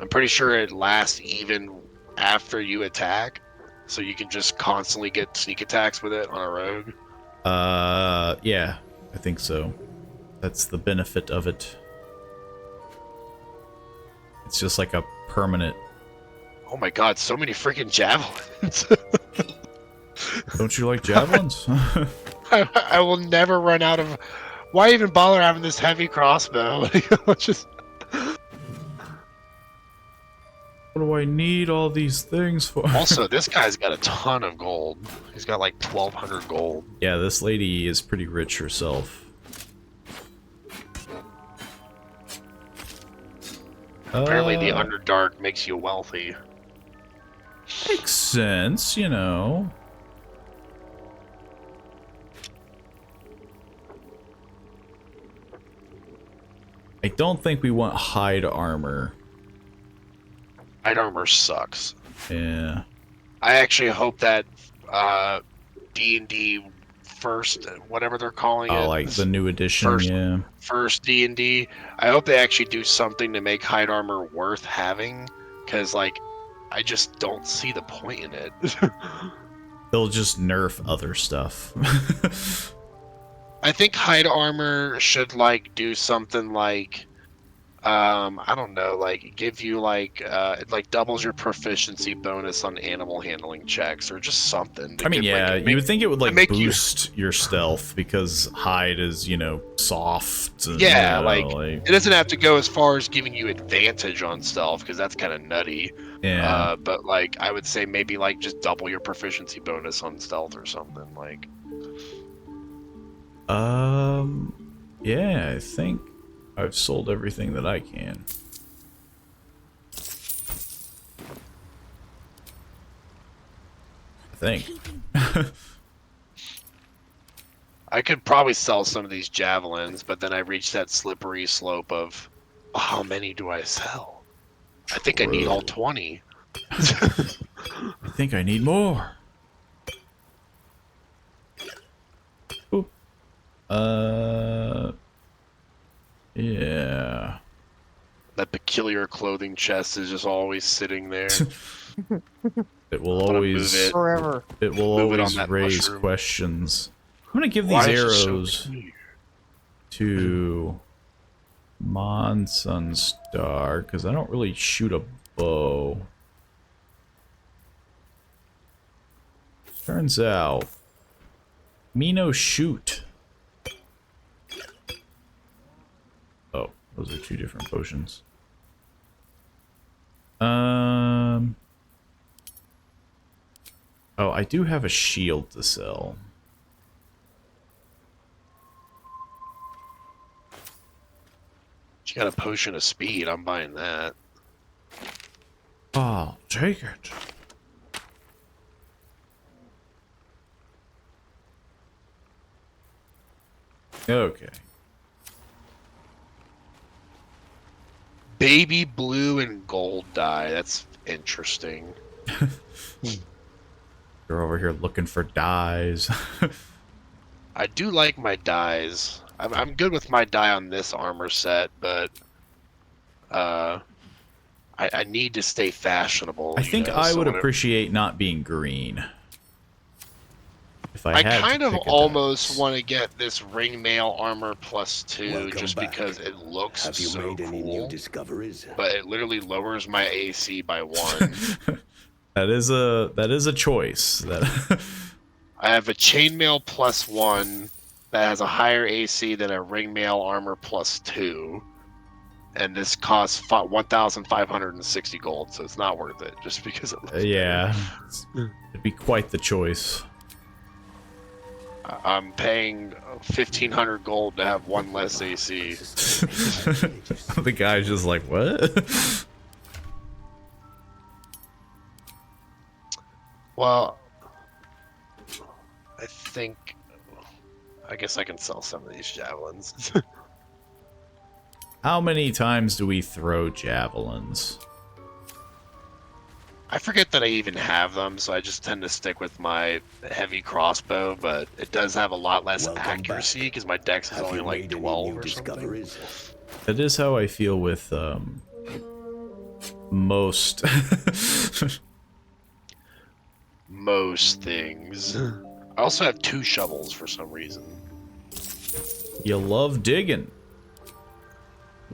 I'm pretty sure it lasts even after you attack, so you can just constantly get sneak attacks with it on a rogue. Yeah, I think so. That's the benefit of it. It's just like a permanent. Oh my god, so many freaking javelins. Don't you like javelins? I will never run out of. Why even bother having this heavy crossbow? Just. What do I need all these things for? Also, this guy's got a ton of gold. He's got like 1,200 gold. Yeah, this lady is pretty rich herself. Apparently, the Underdark makes you wealthy. Makes sense, you know. I don't think we want hide armor. Hide armor sucks. Yeah. I actually hope that D&D first, whatever they're calling it. Oh, like the new edition, yeah. First D&D. I hope they actually do something to make hide armor worth having, because like, I just don't see the point in it. They'll just nerf other stuff. I think hide armor should like do something like I don't know, like give you like it like doubles your proficiency bonus on animal handling checks or just something. I mean, yeah, you would think it would like make boost your stealth because hide is, soft. And, yeah, like it doesn't have to go as far as giving you advantage on stealth because that's kind of nutty. Yeah. But like I would say maybe like just double your proficiency bonus on stealth or something like. Yeah, I think I've sold everything that I can. I think. I could probably sell some of these javelins, but then I reach that slippery slope of how many do I sell? I think I need all 20. I think I need more. Ooh. Yeah. That peculiar clothing chest is just always sitting there. It will always forever. It will Move it on always that raise mushroom. questions. I'm gonna give these Why is it so arrows to Monsunstar because I don't really shoot a bow. Turns out, me no shoot. Oh, those are two different potions. Oh, I do have a shield to sell. She got a potion of speed. I'm buying that. Oh, take it. Okay. Baby blue and gold dye. That's interesting. You're over here looking for dyes. I do like my dyes. I'm good with my dye on this armor set, but I need to stay fashionable. I think I so would whenever- appreciate not being green. If I had kind to of pick a almost want to get this ringmail armor +2 just because it looks Have you so made any new cool. discoveries? But it literally lowers my AC by 1. That is a choice. That I have a chainmail +1 that has a higher AC than a ringmail armor +2, and this costs 1,560 gold, so it's not worth it just because it looks yeah, it'd be quite the choice. I'm paying 1,500 gold to have 1 less AC. The guy's just like, what? Well, I guess I can sell some of these javelins. How many times do we throw javelins? I forget that I even have them, so I just tend to stick with my heavy crossbow, but it does have a lot less accuracy because my dex is only like 12 or something. That is how I feel with most Most things. I also have 2 shovels for some reason. You love digging.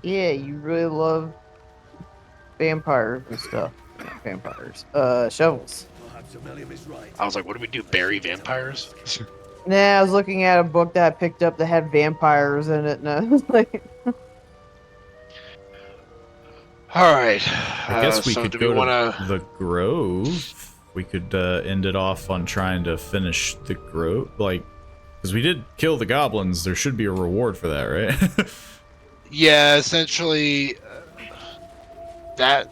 Yeah, you really love vampires and stuff. Not vampires. Shovels. I was like, what do we do? Bury vampires? Nah, I was looking at a book that I picked up that had vampires in it, and I was like... Alright. I guess we so could do go we wanna... to the Grove. We could end it off on trying to finish the Grove. Like, because we did kill the goblins, there should be a reward for that, right? Yeah, essentially, that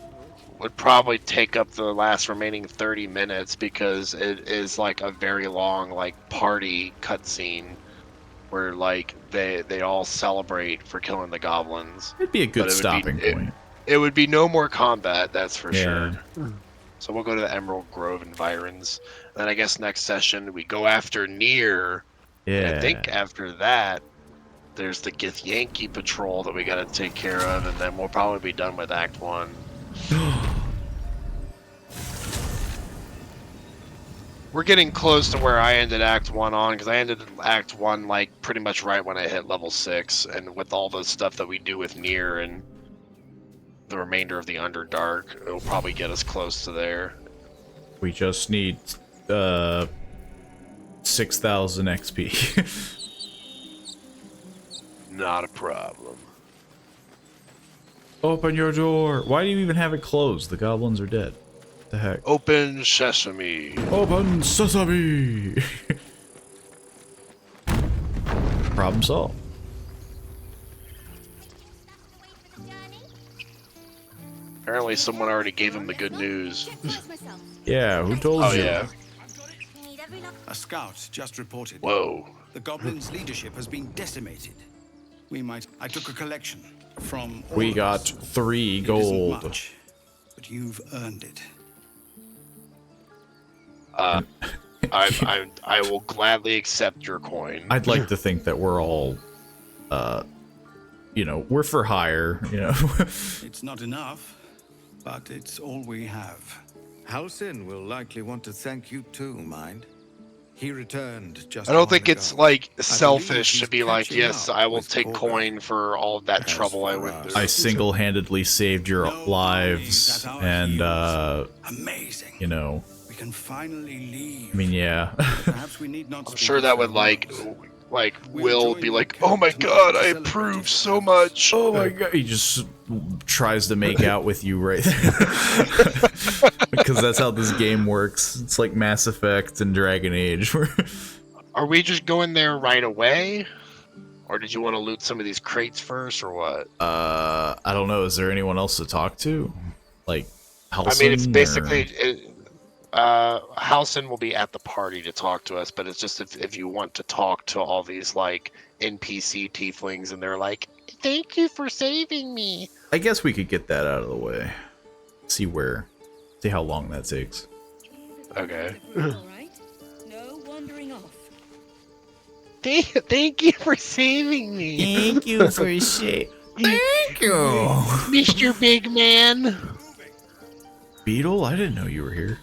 would probably take up the last remaining 30 minutes because it is like a very long like party cutscene where like they all celebrate for killing the goblins. It'd be a good But stopping point. It would be no more combat, that's for Yeah. sure. So we'll go to the Emerald Grove environs. Then I guess next session we go after Nier. Yeah. And I think after that, there's the Githyanki patrol that we gotta take care of, and then we'll probably be done with Act 1. We're getting close to where I ended Act 1 on, because I ended Act 1 like pretty much right when I hit level 6, and with all the stuff that we do with Nier and the remainder of the Underdark, it'll probably get us close to there. We just need 6,000 XP. Not a problem. Open your door. Why do you even have it closed? The goblins are dead. What the heck? Open sesame. Open sesame. Problem solved. Apparently someone already gave him the good news. Yeah, who told Oh you? yeah. A scout just reported. Whoa. The goblins' leadership has been decimated. I took a collection from all We of got us. 3 It isn't gold. much, but you've earned it. I will gladly accept your coin. I'd like to think that we're all, you know, we're for hire, you know. It's not enough, but it's all we have. Halsin will likely want to thank you too, mind. He returned just I don't a while think it's ago. like I selfish believe to be he's like, catching yes, up I will with take Baldur. coin for all of that As trouble I for went us- through. I single-handedly saved your lives, and, Amazing. you know, We can finally leave. I mean, yeah. Perhaps we need not I'm speak sure of that would farewells. Will be like, oh my god, I approve so much. Oh my god, he just tries to make out with you right there. Because that's how this game works. It's like Mass Effect and Dragon Age. Are we just going there right away? Or did you want to loot some of these crates first, or what? I don't know. Is there anyone else to talk to? Like, Halsin, I mean, it's or- basically... Halsin will be at the party to talk to us, but it's just if you want to talk to all these, like, NPC tieflings, and they're like, thank you for saving me. I guess we could get that out of the way. See how long that takes. Okay. Alright. No wandering off. Thank you for saving me. Thank you for shit. Thank you. Mr. Big Man. Beetle, I didn't know you were here.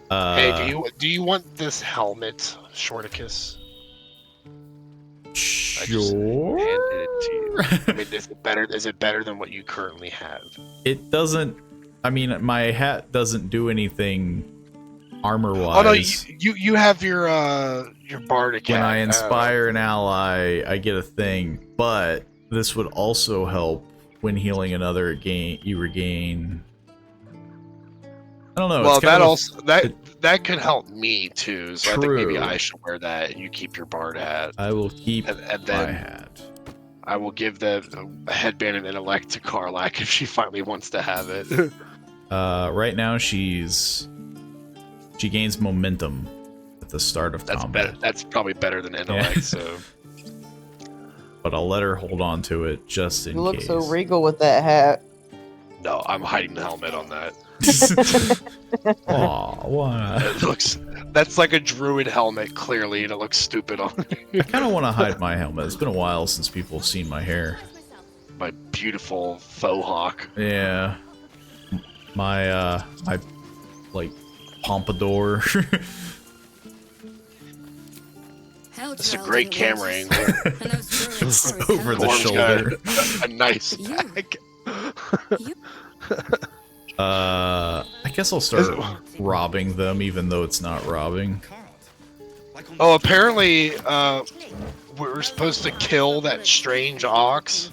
Hey, do you want this helmet, Shorticus? Sure. Handed it to you. I mean, is it better than what you currently have? It doesn't. I mean, my hat doesn't do anything armor-wise. Oh no, you have your bardic When hat. I inspire an ally, I get a thing. But this would also help when healing another. You regain. I don't know. Well, it's kind that of that could help me too. So I think maybe True. I should wear that, and you keep your bard hat. I will keep and my then hat. I will give the headband and intellect to Karlak if she finally wants to have it. Right now she gains momentum at the start of combat. That's probably better than intellect. Yeah. So, But I'll let her hold on to it just in You look case. so regal with that hat. no, I'm hiding the helmet on that. Aw, why? It looks. That's like a druid helmet, clearly, and it looks stupid on me. I kind of want to hide my helmet. It's been a while since people have seen my hair. My beautiful faux hawk. Yeah. My like, pompadour. It's a great camera angle. Over the Gorm's shoulder. got a nice back. I guess I'll start robbing them, even though it's not robbing. Oh, apparently, we're supposed to kill that strange ox.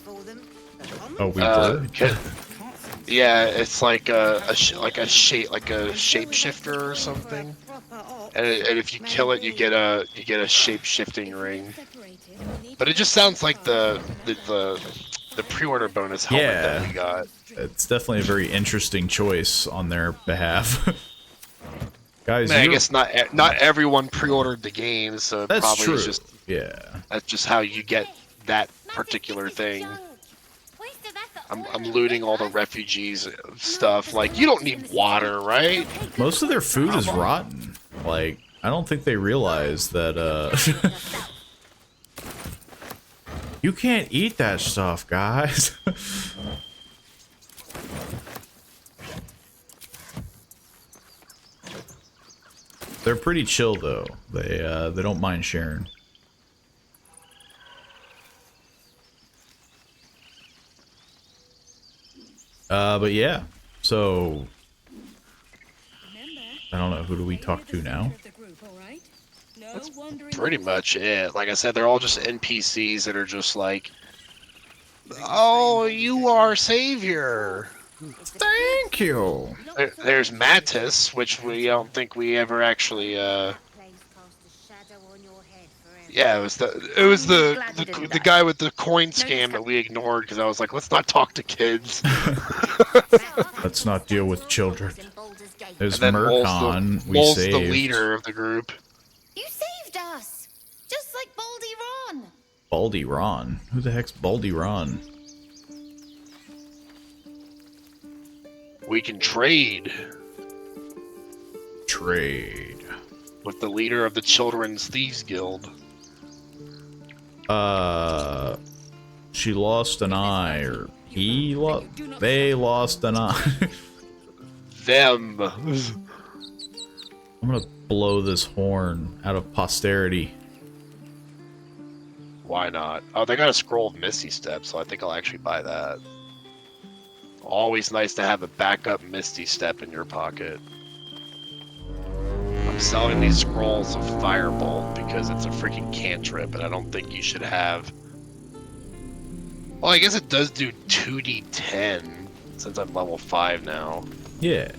Oh, we were? Yeah, it's like a shapeshifter or something. And if you kill it, you get a shape-shifting ring. But it just sounds like the pre-order bonus helmet that we got. It's definitely a very interesting choice on their behalf. Guys, I guess not everyone pre-ordered the game, so That's probably true. Is just that's just how you get that particular thing. I'm looting all the refugees stuff. Like, you don't need water, right? Most of their food is rotten. Like, I don't think they realize that, you can't eat that stuff, guys. They're pretty chill though. They don't mind sharing. But yeah. So I don't know, who do we talk to now? That's pretty much it. Like I said, they're all just NPCs that are just like, oh, you are savior. Thank you. There's Mattis, which we don't think we ever actually. Yeah, it was the guy with the coin scam that we ignored because I was like, let's not talk to kids. Let's not deal with children. There's And then Murkon, we Mol's saved. the leader of the group. You saved us, just like Baldy Ron. Baldy Ron? Who the heck's Baldy Ron? We can trade. Trade. With the leader of the Children's Thieves Guild. She lost an eye, or he lost. They lost an eye. Them. I'm gonna blow this horn out of posterity. Why not? Oh, they got a scroll of Misty Step, so I think I'll actually buy that. Always nice to have a backup Misty Step in your pocket. I'm selling these scrolls of Firebolt because it's a freaking cantrip, and I don't think you should have... Well, I guess it does do 2d10, since I'm level 5 now. Yeah.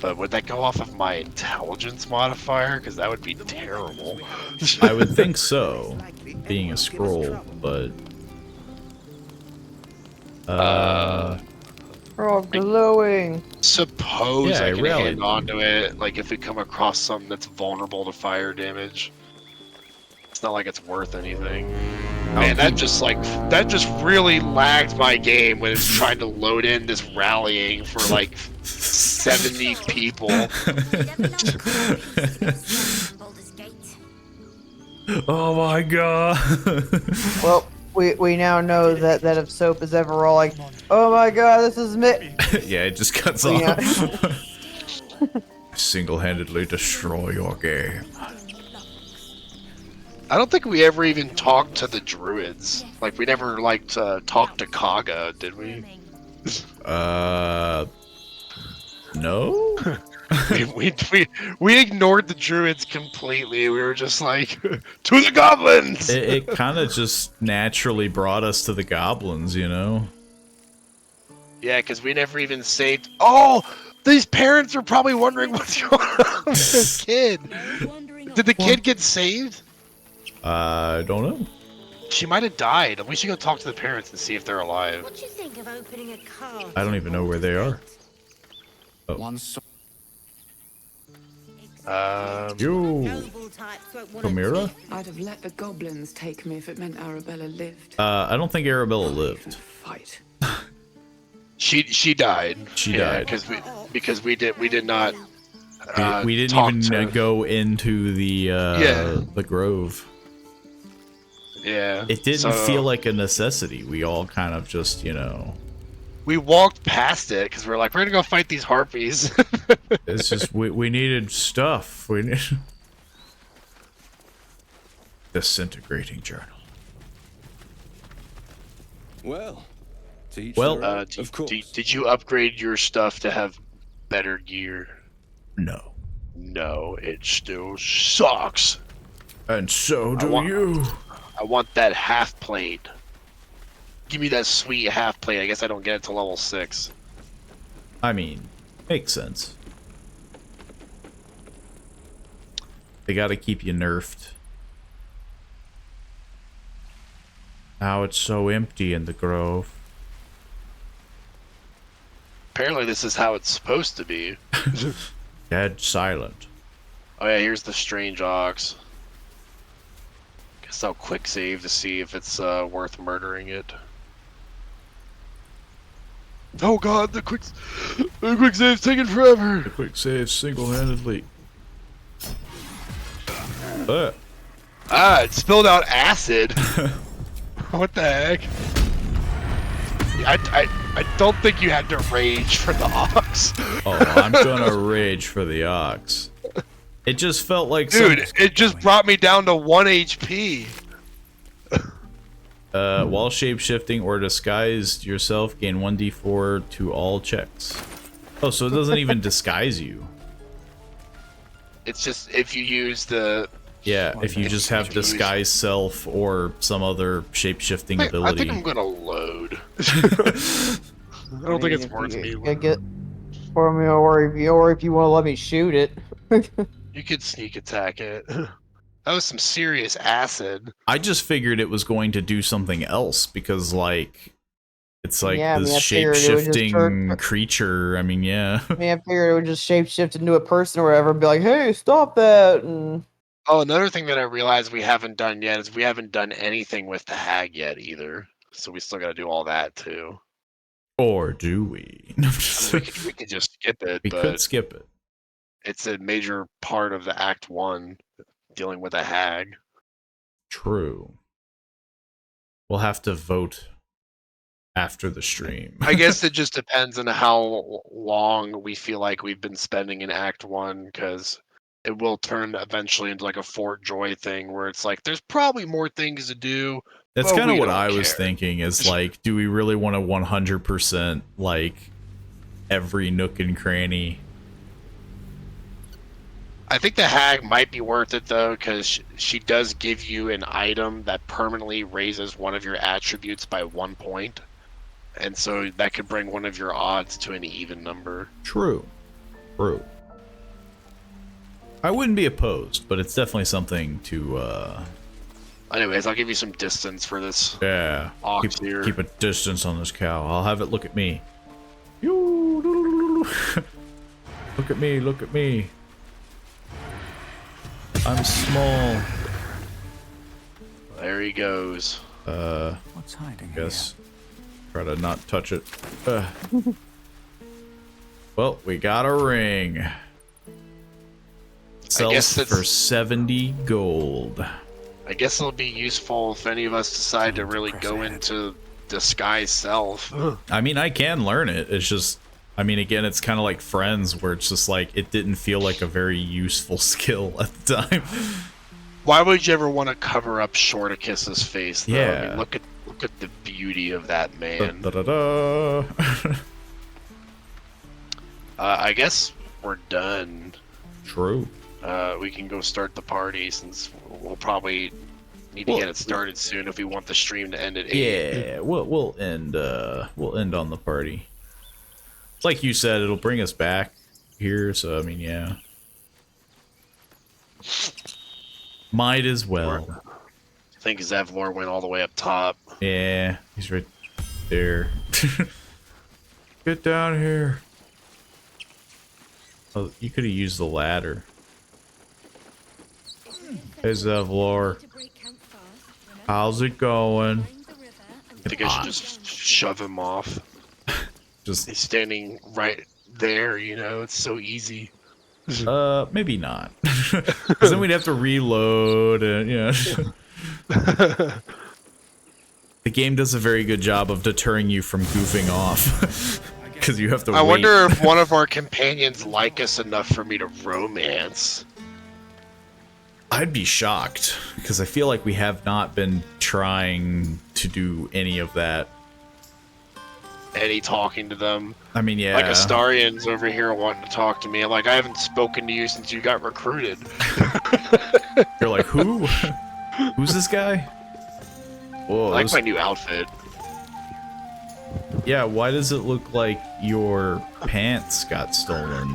But would that go off of my intelligence modifier? Because that would be terrible. I would think so, being a scroll, but... Oh, glowing. Suppose Yeah, I can really. hang on to it, like if we come across something that's vulnerable to fire damage. It's not like it's worth anything. Man, that just really lagged my game when it's trying to load in this rallying for like 70 people. Oh my god. Well, we now know that if Soap is ever all like, oh my god, this is me. Yeah, it just cuts Yeah. off. Single-handedly destroy your game. I don't think we ever even talked to the druids. Like, we never, like, talked to Kaga, did we? No? we ignored the druids completely. We were just like, to the goblins! It kind of just naturally brought us to the goblins, you know? Yeah, because we never even saved... Oh! These parents are probably wondering what's going on with this kid. Did the kid get saved? I don't know. She might have died. We should go talk to the parents and see if they're alive. What do you think of opening a card? I don't even know where they are. Oh. You. Chimera? I'd have let the goblins take me if it meant Arabella lived. I don't think Arabella lived. Fight. She died. She died. Because we did not. We didn't talk even to... go into the grove. Yeah. It didn't feel like a necessity. We all kind of just, you know. We walked past it because we're like, we're gonna go fight these harpies. It's just we needed stuff. We need disintegrating journal. Well, of course. Did you upgrade your stuff to have better gear? No. No, it still sucks. And so do you. I want that half plate. Give me that sweet half plate. I guess I don't get it to level 6. I mean, makes sense. They gotta keep you nerfed. Now it's so empty in the grove. Apparently this is how it's supposed to be. Dead silent. Oh yeah, here's the strange ox. Guess I'll quick save to see if it's worth murdering it. Oh god, the quick save's taking forever. The quick save single-handedly. It spilled out acid. What the heck? I don't think you had to rage for the ox. Oh, I'm gonna rage for the ox. It just felt like Dude, it just brought me down to 1 HP. While shape-shifting or disguised yourself, gain 1d4 to all checks. Oh, so it doesn't even disguise you. It's just if you use the... Yeah, if you just have disguise self or some other shape-shifting ability. I think I'm gonna load. I don't think it's worth me. For me, or if you want to let me shoot it. You could sneak attack it. That was some serious acid. I just figured it was going to do something else because, like, it's like Yeah, I this mean, I figured it would just shape-shifting creature. I mean, yeah. I mean, I figured it would just shapeshift into a person or whatever and be like, hey, stop that. And... Oh, another thing that I realized we haven't done yet is we haven't done anything with the hag yet either. So we still gotta do all that too. Or do we? I mean, we could just skip it. We but could skip it. It's a major part of the Act 1, dealing with a hag. True. We'll have to vote after the stream. I guess it just depends on how long we feel like we've been spending in Act 1, because it will turn eventually into like a Fort Joy thing where it's like, there's probably more things to do. That's but kind of we what don't I was care. thinking is like, do we really want to 100% like every nook and cranny? I think the hag might be worth it though, because she does give you an item that permanently raises one of your attributes by 1 point. And so that could bring one of your odds to an even number. True. True. I wouldn't be opposed, but it's definitely something to, Anyways, I'll give you some distance for this. Yeah. Ox here. Keep a distance on this cow. I'll have it look at me. Look at me, look at me. I'm small. There he goes. What's hiding Guess. Try to not touch it. Well, we got a ring. Sells for 70 gold. I guess it'll be useful if any of us decide to really go into disguise self. I mean, I can learn it. It's just, I mean, again, it's kind of like Friends, where it's just like, it didn't feel like a very useful skill at the time. Why would you ever want to cover up Shorticus's face, though? Yeah. I mean, look at the beauty of that man. I guess we're done. True. We can go start the party since we'll probably need to get it started soon if we want the stream to end at 8. Yeah, we'll end on the party. Like you said, it'll bring us back here, so I mean, yeah. Might as well. I think Zevlor went all the way up top. Yeah, he's right there. Get down here. Oh, you could have used the ladder. Hey Zevlor. How's it going? I think I should just shove him off. Just he's standing right there, you know, it's so easy. Maybe not. Because then we'd have to reload and yeah. The game does a very good job of deterring you from goofing off. Because you have to I wait. wonder if one of our companions like us enough for me to romance. I'd be shocked, because I feel like we have not been trying to do any of that. Any talking to them. I mean, yeah. Like Astarian's over here wanting to talk to me. I'm like, I haven't spoken to you since you got recruited. You're like, who? Who's this guy? Whoa, I like my new outfit. Yeah, why does it look like your pants got stolen?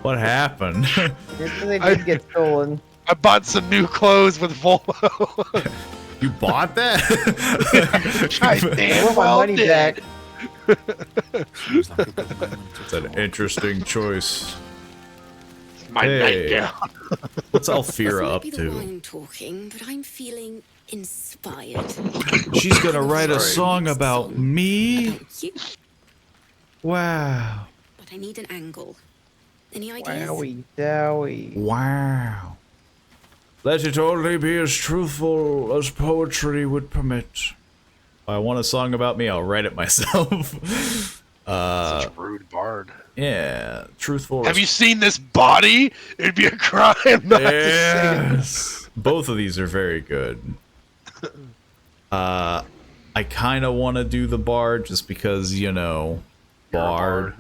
What happened? They did get stolen. I bought some new clothes with Volvo. You bought that? I damn my well money did. back. It's an interesting choice. My nightgown. What's Alfira up Maybe the to? wine talking, but I'm feeling inspired. She's gonna write a song about me? About you. Wow. But I need an angle. Any ideas? Wowie dowie. Wow. Let it only be as truthful as poetry would permit. If I want a song about me, I'll write it myself. Such a rude bard. Yeah, truthful. Have you seen this body? It'd be a crime not to Yes. Both of these are very good. I kind of want to do the bard just because, you know, bard.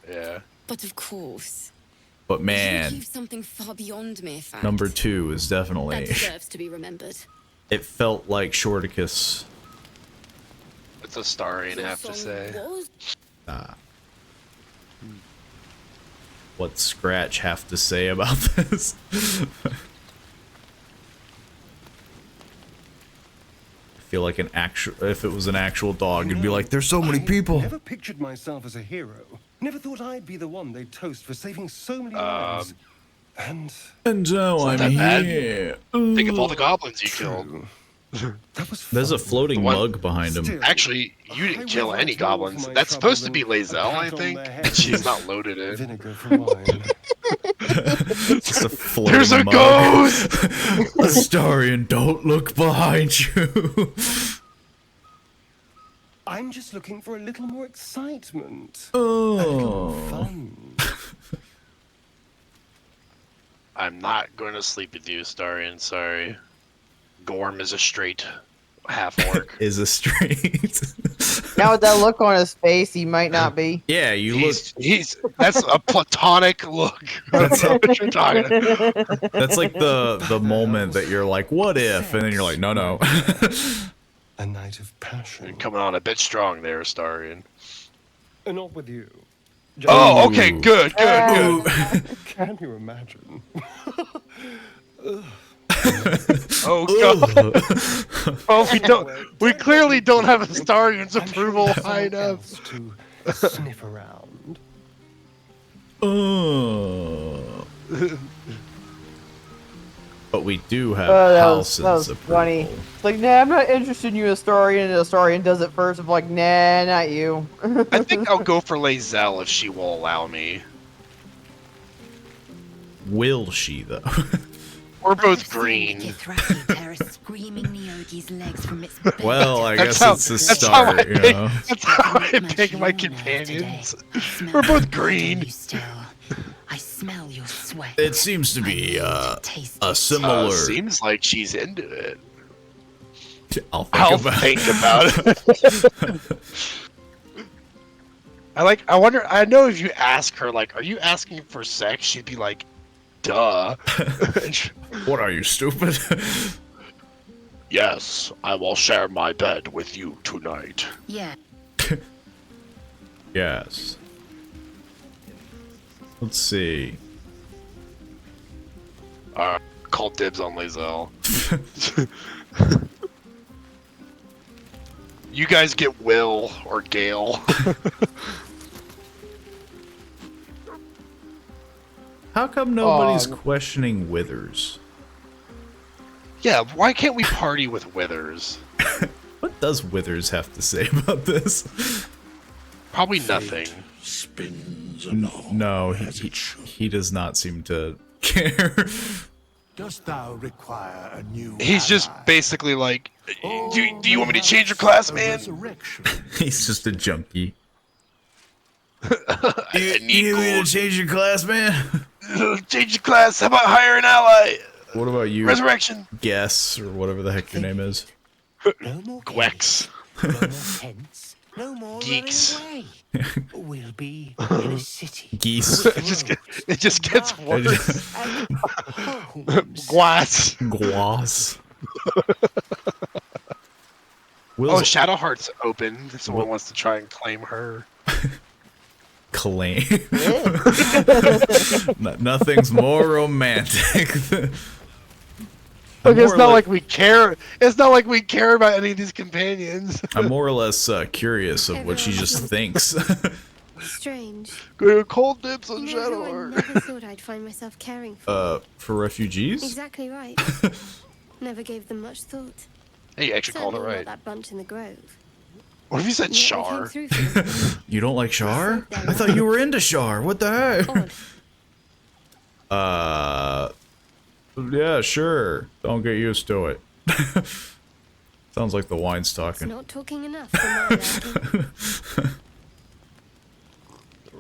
Yeah. But of course. But man, You've something far beyond mere fact. number 2 is That definitely. deserves to be remembered. It felt like Shorticus. It's a Starian, I have to say. What Scratch have to say about this? I feel like if it was an actual dog, it'd be like, there's so many people. Never pictured myself as a hero. Never thought I'd be the one they'd toast for saving so many lives. And now It's not I'm that bad. here. Think of all the goblins you killed. There's a floating mug behind him. Actually, you didn't kill any goblins. That's supposed to be Lae'zel, I think. She's not loaded in. Just a floating There's a mug. ghost! Astarion, don't look behind you. I'm just looking for a little more excitement. Oh. A little more fun. I'm not going to sleep with you, Starion. Sorry. Gorm is a straight half-orc. Is a straight. Now with that look on his face, he might not be. Yeah, you He's that's a platonic look. That's what you're talking about. That's like the moment that you're like, what if? And then you're like, no, no. A night of passion. You're coming on a bit strong there, Starion. Not with you. Oh, okay, good. Can you imagine? Oh god. Oh, we clearly don't have Astarion's approval high enough to sniff around. But we do have That houses. was funny. It's like, nah, I'm not interested in you, Astarion. And Astarion does it first. I'm like, nah, not you. I think I'll go for Lae'zel if she will allow me. Will she though? We're both green. Well, I guess how- it's a that's how start, I you pick- know. That's how I pick my companions. We're both green. I smell your sweat. It seems to be a similar. Seems like she's into it. I'll think about it. I wonder. I know if you ask her, like, are you asking for sex? She'd be like, duh. What are you, stupid? Yes, I will share my bed with you tonight. Yeah. Yes. Let's see. Call dibs on Lae'zel. You guys get Will or Gale. How come nobody's questioning Withers? Yeah, why can't we party with Withers? What does Withers have to say about this? Probably nothing. No, he does not seem to care. Dost thou require a new He's just basically like, do you want me to change your class, man? He's just a junkie. I need You need to gold. change your class, man? Change your class. How about hire an ally? What about you? Resurrection. Guess, or whatever the heck your name is. Gwex. No more tents, no more Geeks. running away. We'll be in a city. Geese. It just gets worse. Glass. Gloss. Oh, Shadowheart's open. If someone wants to try and claim her. Claim. Nothing's more romantic. Look, it's not like we care. It's not like we care about any of these companions. I'm more or less curious of what she just thinks. Strange. Go cold dips on You know how I Shadowheart. never thought I'd find myself caring for. For refugees? Exactly right. Never gave them much thought. Hey, you actually called it Certainly not right. that bunch in the grove. What if you said Yet they came Char? through for me. You don't like Char? I thought you were into Char. What the heck? Yeah, sure. Don't get used to it. Sounds like the wine's It's talking. not talking enough for my liking.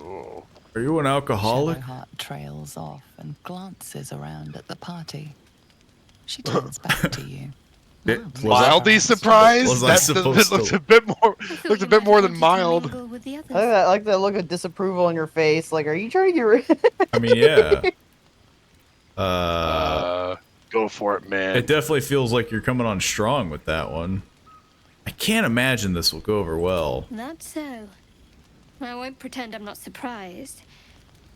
Oh. Are you an alcoholic? Shadowheart trails off and glances around at the party. She turns back to you. Mildly surprised? Was I supposed looked to? a bit more than mild. I like that look of disapproval on your face. Like, are you trying to get rid? I mean, yeah. Go for it, man. It definitely feels like you're coming on strong with that one. I can't imagine this will go over well. That's so. I won't pretend I'm not surprised.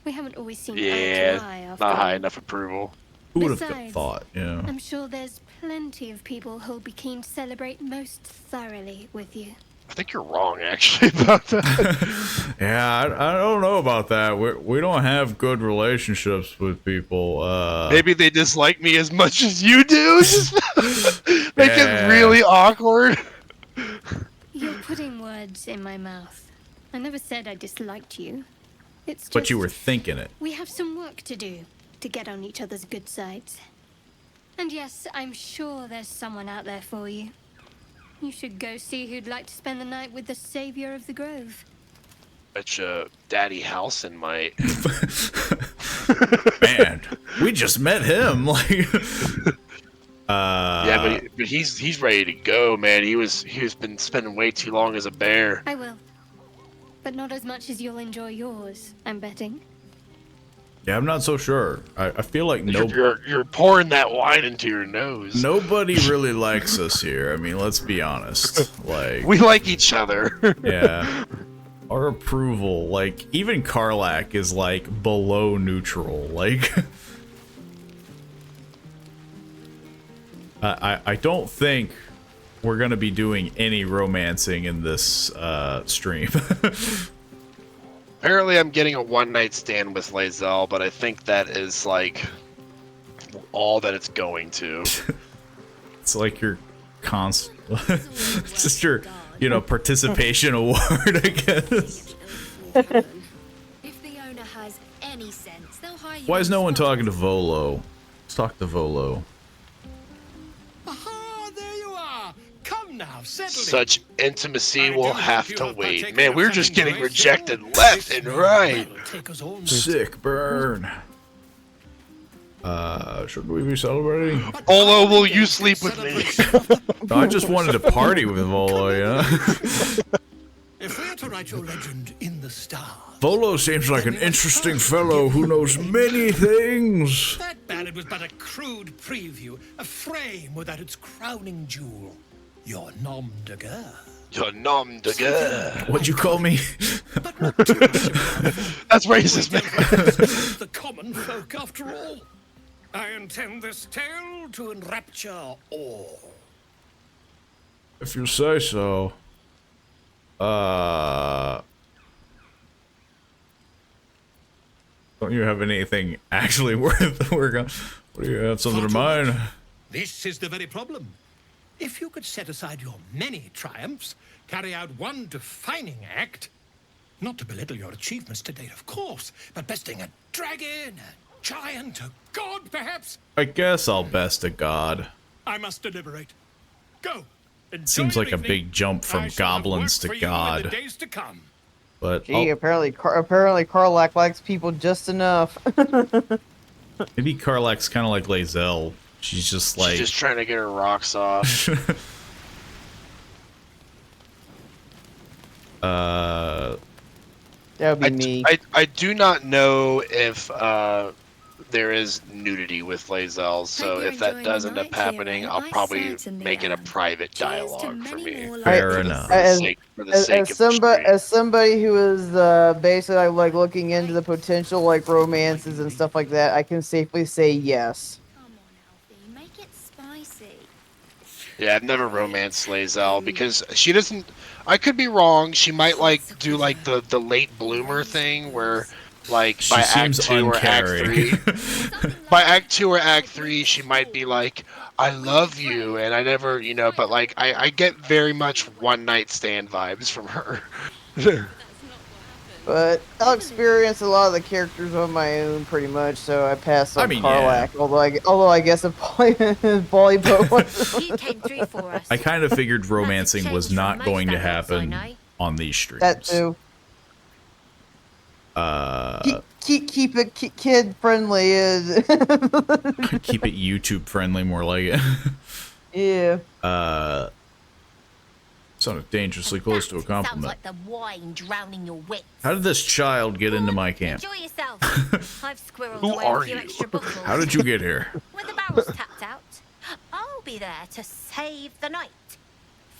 We haven't always seen eye Yeah, to eye after not high all. enough approval. Who would have Besides, thought? Yeah. I'm sure there's plenty of people who'll be keen to celebrate most thoroughly with you. I think you're wrong, actually, about that. Yeah, I don't know about that. We don't have good relationships with people. Maybe they dislike me as much as you do. Just make it really awkward. You're putting words in my mouth. I never said I disliked you. It's just But you were thinking it. we have some work to do to get on each other's good sides. And yes, I'm sure there's someone out there for you. You should go see who'd like to spend the night with the savior of the grove. Bet you Daddy Halson might. Man, we just met him. Like, yeah, but he's ready to go, man. He's been spending way too long as a bear. I will. But not as much as you'll enjoy yours, I'm betting. Yeah, I'm not so sure. I feel like You're pouring that wine into your nose. Nobody really likes us here. I mean, let's be honest. Like, we like each other. Yeah. Our approval, like, even Karlach is like below neutral. Like, I don't think we're gonna be doing any romancing in this stream. Apparently, I'm getting a one-night stand with Lae'zel, but I think that is like all that it's going to. It's like your it's just your, participation award, I guess. If the owner has any sense, they'll hire you. Why is no one talking to Volo? Let's talk to Volo. Aha, there you are. Come now, settle Such intimacy will have to wait. Man, we're just getting rejected left and right. Sick burn. Should we be celebrating? Volo, will you sleep with me? No, I just wanted to party with Volo, If we're to write your legend in the stars. Volo seems like an interesting fellow who knows many things. That ballad was but a crude preview, a frame without its crowning jewel. Your nom de guerre. Your nom de guerre. What'd you call me? That's racist, man. The common folk, after all. I intend this tale to enrapture all. If you say so. Don't you have anything actually worth work on? What do you have, something in mind? This is the very problem. If you could set aside your many triumphs, carry out one defining act, not to belittle your achievements to date, of course, but besting a dragon, a giant, a god, perhaps. I guess I'll best a god. I must deliberate. Go. Seems like a big jump from goblins to god. But Gee, apparently Karlach likes people just enough. maybe Karlach's kind of like Lae'zel. She's just like... She's just trying to get her rocks off. That would be me. I do not know if there is nudity with Lae'zel, so if that does end up happening, I'll probably make it a private dialogue for me. Fair enough. As somebody who is basically like looking into the potential like romances and stuff like that, I can safely say yes. Make it spicy. Yeah, I've never romanced Lae'zel because she doesn't. I could be wrong. She might like do like the late bloomer thing where, like, by Act 2 or Act 3, by Act 2 or Act 3, she might be like, "I love you," and I never, but like I get very much one night stand vibes from her. But I'll experience a lot of the characters on my own, pretty much. So I pass on Karlach. Yeah. Although I guess if volleyball. He came through for us. I kind of figured romancing was not going to happen on these streams. That too. Keep it kid friendly. Keep it YouTube friendly, more like it. Yeah. Sounded dangerously close to a Sounds compliment. like the wine drowning your wits. How did this child get into my camp? Enjoy yourself. I've squirreled Who away are a few you? extra bottles. How did you get here? When the barrel's tapped out, I'll be there to save the night.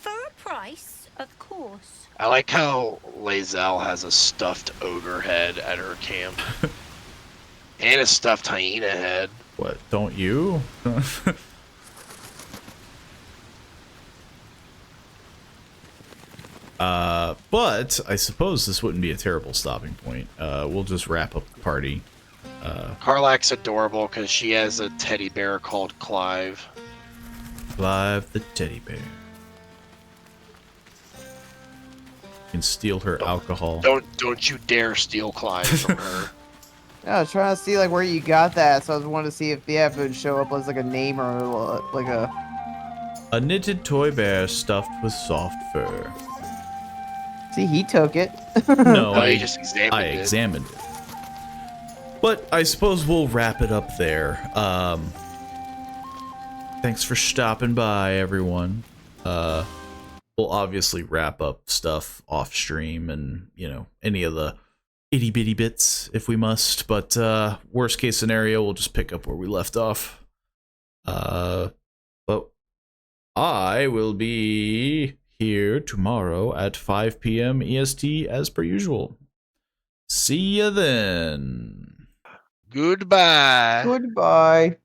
For a price, of course. I like how Lae'zel has a stuffed ogre head at her camp. And a stuffed hyena head. What, don't you? But I suppose this wouldn't be a terrible stopping point. We'll just wrap up the party. Karlak's adorable because she has a teddy bear called Clive. Clive the teddy bear. You can steal her alcohol. Don't you dare steal Clive from her. Yeah, I was trying to see like where you got that, so I was wanting to see if the app would show up as like a name or like a knitted toy bear stuffed with soft fur. See, he took it. No, he just examined it. But I suppose we'll wrap it up there. Thanks for stopping by, everyone. We'll obviously wrap up stuff off stream and, you know, any of the itty bitty bits if we must. But worst case scenario, we'll just pick up where we left off. But I will be here tomorrow at 5 p.m. EST as per usual. See ya then. Goodbye. Goodbye.